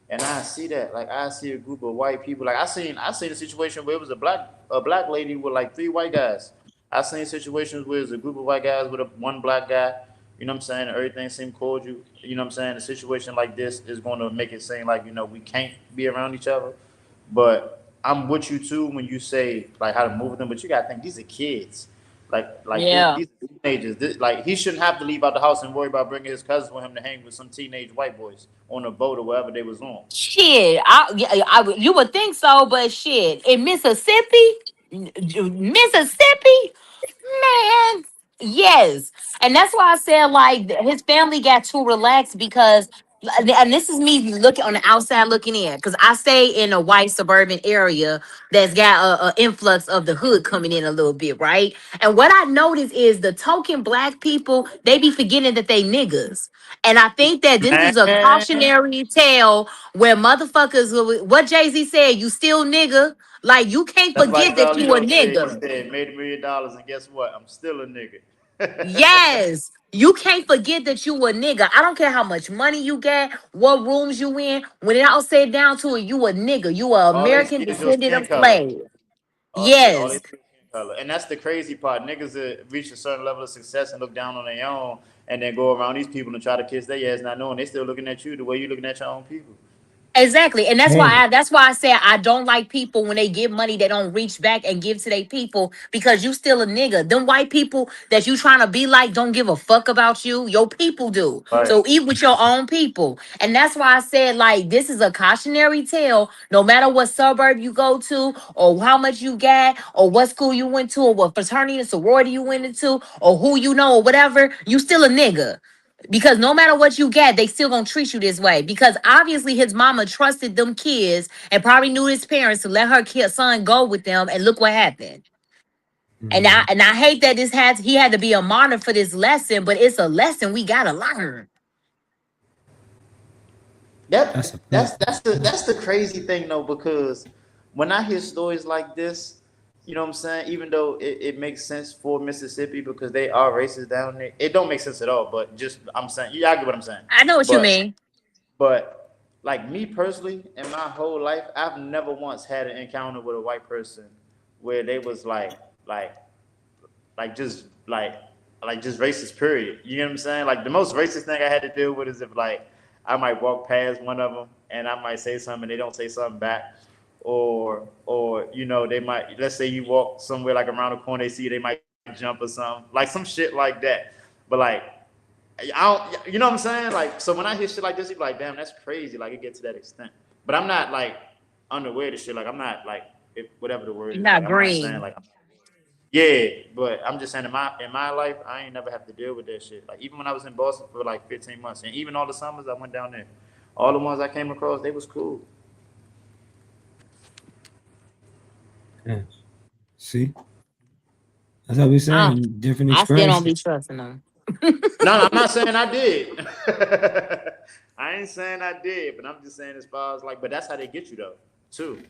And I see that, like I see a group of white people. Like I seen a situation where it was a black lady with like three white guys. I seen situations where it's a group of white guys with one black guy. You know what I'm saying? And everything seemed cordial. You know what I'm saying? A situation like this is going to make it seem like we can't be around each other. But I'm with you too when you say like how to move with them. But you gotta think these are kids. Like Yeah. these are teenagers. Like he shouldn't have to leave out the house and worry about bringing his cousins with him to hang with some teenage white boys on a boat or wherever they was on. Shit. You would think so, but shit. In Mississippi, Mississippi, man, yes. And that's why I said like his family got too relaxed because and this is me looking on the outside looking in because I stay in a white suburban area that's got a influx of the hood coming in a little bit, right? And what I notice is the token black people, they be forgetting that they niggas. And I think that this is a Man, cautionary tale where motherfuckers, what Jay-Z said, you still nigga. Like you can't that's forget like that you a Carlito said. He nigga. said made $1 million, and guess what? I'm still a nigga. Yes. You can't forget that you a nigga. I don't care how much money you get, what rooms you in. When it all said down to it, you a nigga. You a All they American see is your descendant skin of color. slave. All they Yes. see is skin color, and that's the crazy part. Niggas that reach a certain level of success and look down on their own, and then go around these people and try to kiss their ass, not knowing they still looking at you the way you looking at your own people. Exactly. And Damn. that's why I said I don't like people when they give money, they don't reach back and give to their people because you still a nigga. Them white people that you trying to be like don't give a fuck about you. Your people do. Right. So eat with your own people. And that's why I said like this is a cautionary tale. No matter what suburb you go to, or how much you got, or what school you went to, or what fraternity and sorority you went into, or who you know, or whatever, you still a nigga. Because no matter what you get, they still gonna treat you this way. Because obviously his mama trusted them kids and probably knew his parents to let her son go with them, and look what happened. Mhm. And I hate that he had to be a martyr for this lesson, but it's a lesson we gotta learn. That's a That fact. that's the crazy thing though, because when I hear stories like this, you know what I'm saying, even though it makes sense for Mississippi because they are racist down there, it don't make sense at all. But just I'm saying, yeah, I get what I'm saying. I know what you But mean. but like me personally, in my whole life, I've never once had an encounter with a white person where they was like just like just racist period. You know what I'm saying? Like the most racist thing I had to deal with is if like I might walk past one of them and I might say something and they don't say something back, or they might, let's say you walk somewhere like around the corner, they see you, they might jump or something like some shit like that. But like I don't, you know what I'm saying? Like so when I hear shit like this, you be like, damn, that's crazy. Like it gets to that extent. But I'm not like unaware of shit. Like I'm not like if whatever the word You're is. Like not I'm not saying green. like yeah, but I'm just saying in my life, I ain't never have to deal with that shit. Like even when I was in Boston for like 15 months, and even all the summers I went down there, all the ones I came across, they was cool. Yeah. See, that's what we're I, saying. Different I still don't experiences. be trusting them. No, I'm not saying I did. I ain't saying I did, but I'm just saying as far as like, but that's how they get you though, too.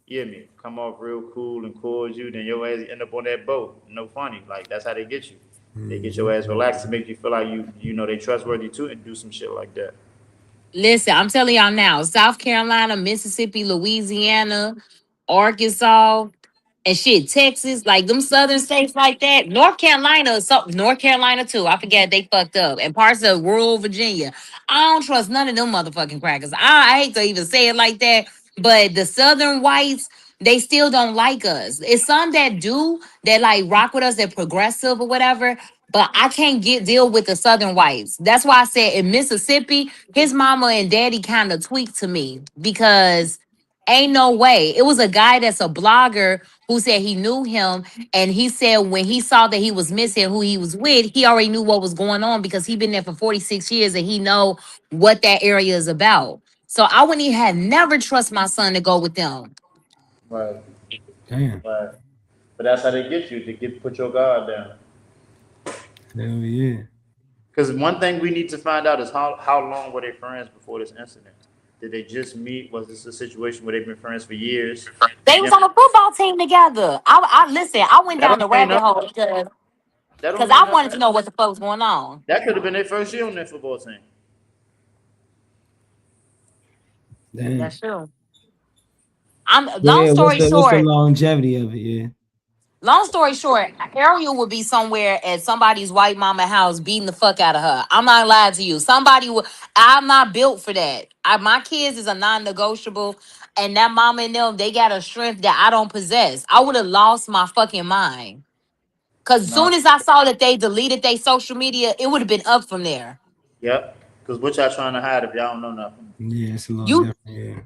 You hear me? Come off real cool and cordial, then your ass end up on that boat. No funny. Like that's how they get you. They get your Mhm. ass relaxed to make you feel like they trustworthy too and do some shit like that. Listen, I'm telling y'all now, South Carolina, Mississippi, Louisiana, Arkansas, and shit, Texas, like them southern states like that. North Carolina too. I forget they fucked up. And parts of rural Virginia. I don't trust none of them motherfucking crackers. I hate to even say it like that, but the southern whites, they still don't like us. It's some that do that like rock with us, that progressive or whatever. But I can't deal with the southern whites. That's why I said in Mississippi, his mama and daddy kind of tweaked to me because ain't no way. It was a guy that's a blogger who said he knew him, and he said when he saw that he was missing who he was with, he already knew what was going on because he been there for 46 years and he know what that area is about. So I wouldn't even have never trust my son to go with them. Right, Damn. right. But that's how they get you to put your guard down. Hell yeah. Because one thing we need to find out is how long were they friends before this incident? Did they just meet? Was this a situation where they've been friends for years? They was Yeah, on a football team together. I listen. I went that down don't the mean rabbit nothing. hole because That don't because mean I wanted to nothing. know what the fuck was going on. That could have been their first year on that football team. Damn. That's true. I'm long Yeah, story what's the short. longevity of it? Yeah. Long story short, Ariel would be somewhere at somebody's white mama house beating the fuck out of her. I'm not lying to you. Somebody would. I'm not built for that. My kids is a non-negotiable, and that mama and them, they got a strength that I don't possess. I would have lost my fucking mind. Cause as Nah. soon as I saw that they deleted their social media, it would have been up from there. Yep. Because what y'all trying to hide if y'all don't know nothing? Yeah, it's a little You different. Yeah.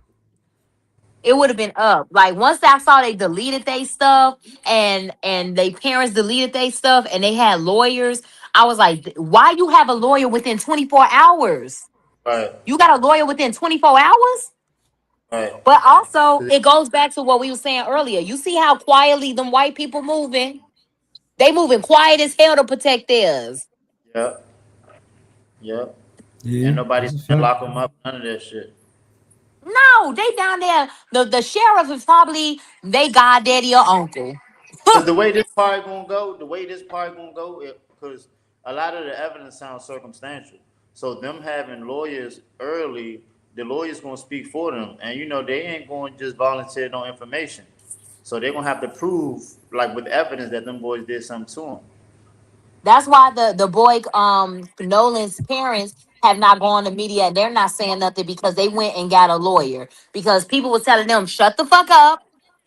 it would have been up. Like once I saw they deleted their stuff and they parents deleted their stuff and they had lawyers, I was like, why you have a lawyer within 24 hours? Right. You got a lawyer within 24 hours? Right. But also it goes back to what we were saying earlier. You see how quietly them white people moving? They moving quiet as hell to protect theirs. Yep. Yep. Yeah, And nobody's that's a saying fact. lock them up. None of that shit. No, they down there. The sheriff is probably they goddaddy or uncle. Because the way this probably gonna go, because a lot of the evidence sounds circumstantial. So them having lawyers early, the lawyers gonna speak for them, and they ain't going to just volunteer no information. So they're gonna have to prove, like with evidence, that them boys did something to them. That's why the boy Nolan's parents have not gone to media and they're not saying nothing because they went and got a lawyer because people were telling them shut the fuck up.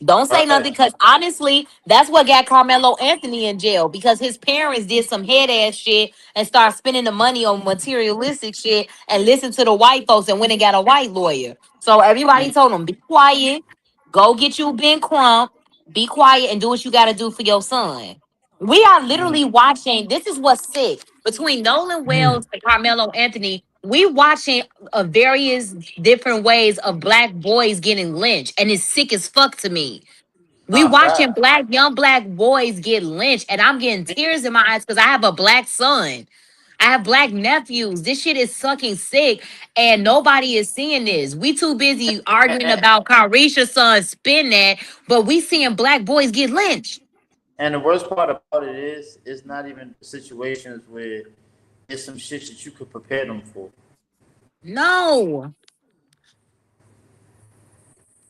Don't say nothing Right. because honestly, that's what got Carmelo Anthony in jail because his parents did some head ass shit and started spending the money on materialistic shit and listened to the white folks and went and got a white lawyer. So everybody told him, be quiet, go get you Ben Crump, be quiet and do what you got to do for your son. We are literally watching. This is what's sick between Nolan Mm. Wells and Carmelo Anthony. We watching various different ways of black boys getting lynched, and it's sick as fuck to me. We Nah, watching fact. young black boys get lynched, and I'm getting tears in my eyes because I have a black son. I have black nephews. This shit is sucking sick, and nobody is seeing this. We too busy arguing And, about Carisha's son spin that, but we seeing black boys get lynched. and the worst part about it is, it's not even situations where it's some shit that you could prepare them for. No.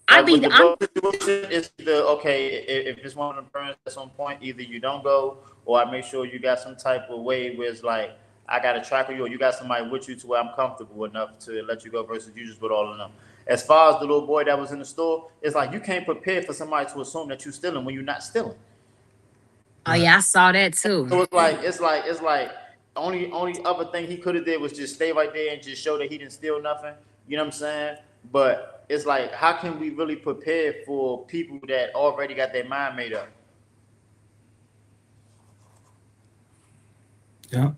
I Like with be the I'm boat situation, it's either okay if it's one of the burns at some point, either you don't go, or I make sure you got some type of way where it's like I got a tracker you, or you got somebody with you to where I'm comfortable enough to let you go versus you just with all of them. As far as the little boy that was in the store, it's like you can't prepare for somebody to assume that you're stealing when you're not stealing. oh Right. yeah, I saw that too. So it's like only other thing he could have did was just stay right there and just show that he didn't steal nothing. You know what I'm saying? But it's like, how can we really prepare for people that already got their mind made up? Yeah.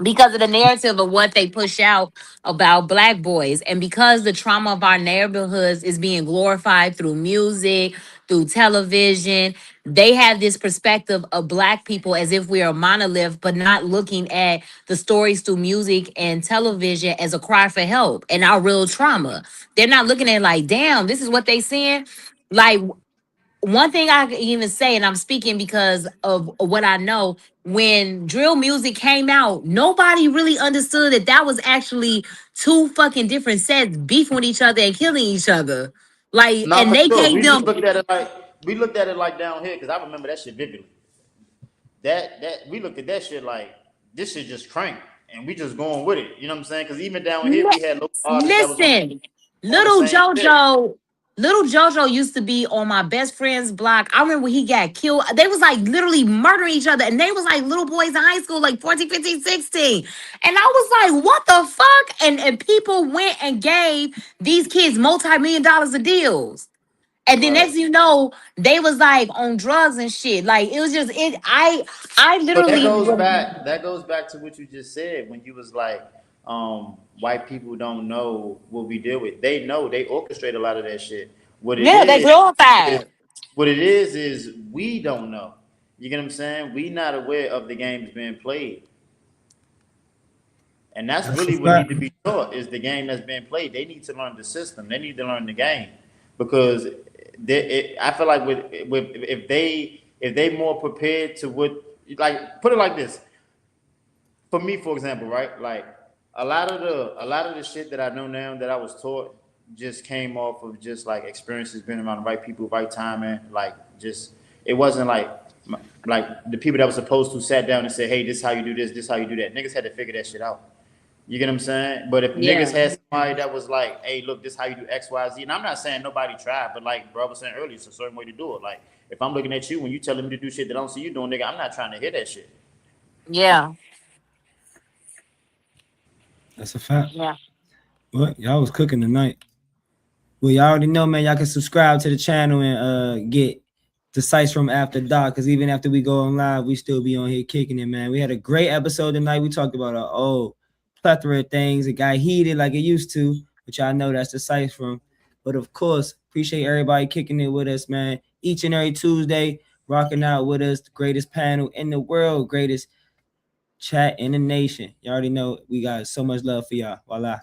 Because of the narrative of what they push out about black boys and because the trauma of our neighborhoods is being glorified through music, through television, they have this perspective of black people as if we are a monolith, but not looking at the stories through music and television as a cry for help and our real trauma. They're not looking at it like, damn, this is what they saying. Like one thing I can even say, and I'm speaking because of what I know, when drill music came out, nobody really understood that that was actually two fucking different sets beefing with each other and killing each other. Like, Not and for they sure. gave We just them, looked at it like down here because I remember that shit vividly. That we looked at that shit like this shit just crank, and we just going with it. You know what I'm saying? Because even down here we had local artists that was listen, on the little same shit. JoJo, little JoJo used to be on my best friend's block. I remember when he got killed. They was like literally murdering each other. And they was like little boys in high school, like 14, 15, 16. And I was like, what the fuck? And people went and gave these kids multi-million dollars of deals. And then Right. next thing you know, they was like on drugs and shit. Like it was just it. I But that literally goes back. That goes back to what you just said when you was like, white people don't know what we deal with. They know. They orchestrate a lot of that shit. What it yeah, they is, glorified. what it is we don't know. You get what I'm saying? We not aware of the games being played. And that's That's really a what need fact. to be taught is the game that's being played. They need to learn the system. They need to learn the game because I feel like with if they more prepared to what, like, put it like this. For me, for example, right? Like a lot of the shit that I know now that I was taught just came off of just like experiences, being around the right people, right timing. Like just it wasn't like the people that was supposed to sat down and said, "Hey, this is how you do this how you do that." Niggas had to figure that shit out. You get what I'm saying? But if Yeah. niggas had somebody that was like, "Hey, look, this how you do X, Y, Z," and I'm not saying nobody tried, but like bro was saying earlier, it's a certain way to do it. Like if I'm looking at you when you telling me to do shit that I don't see you doing, nigga, I'm not trying to hear that shit. Yeah. That's a fact. Yeah. What y'all was cooking tonight? Well, y'all already know, man. Y'all can subscribe to the channel and get the Sice Room after dark. Because even after we go on live, we still be on here kicking it, man. We had a great episode tonight. We talked about a plethora of things. It got heated like it used to, which I know that's the Sice Room. But of course, appreciate everybody kicking it with us, man. Each and every Tuesday, rocking out with us. The greatest panel in the world, greatest chat in the nation. You already know we got so much love for y'all. Voila.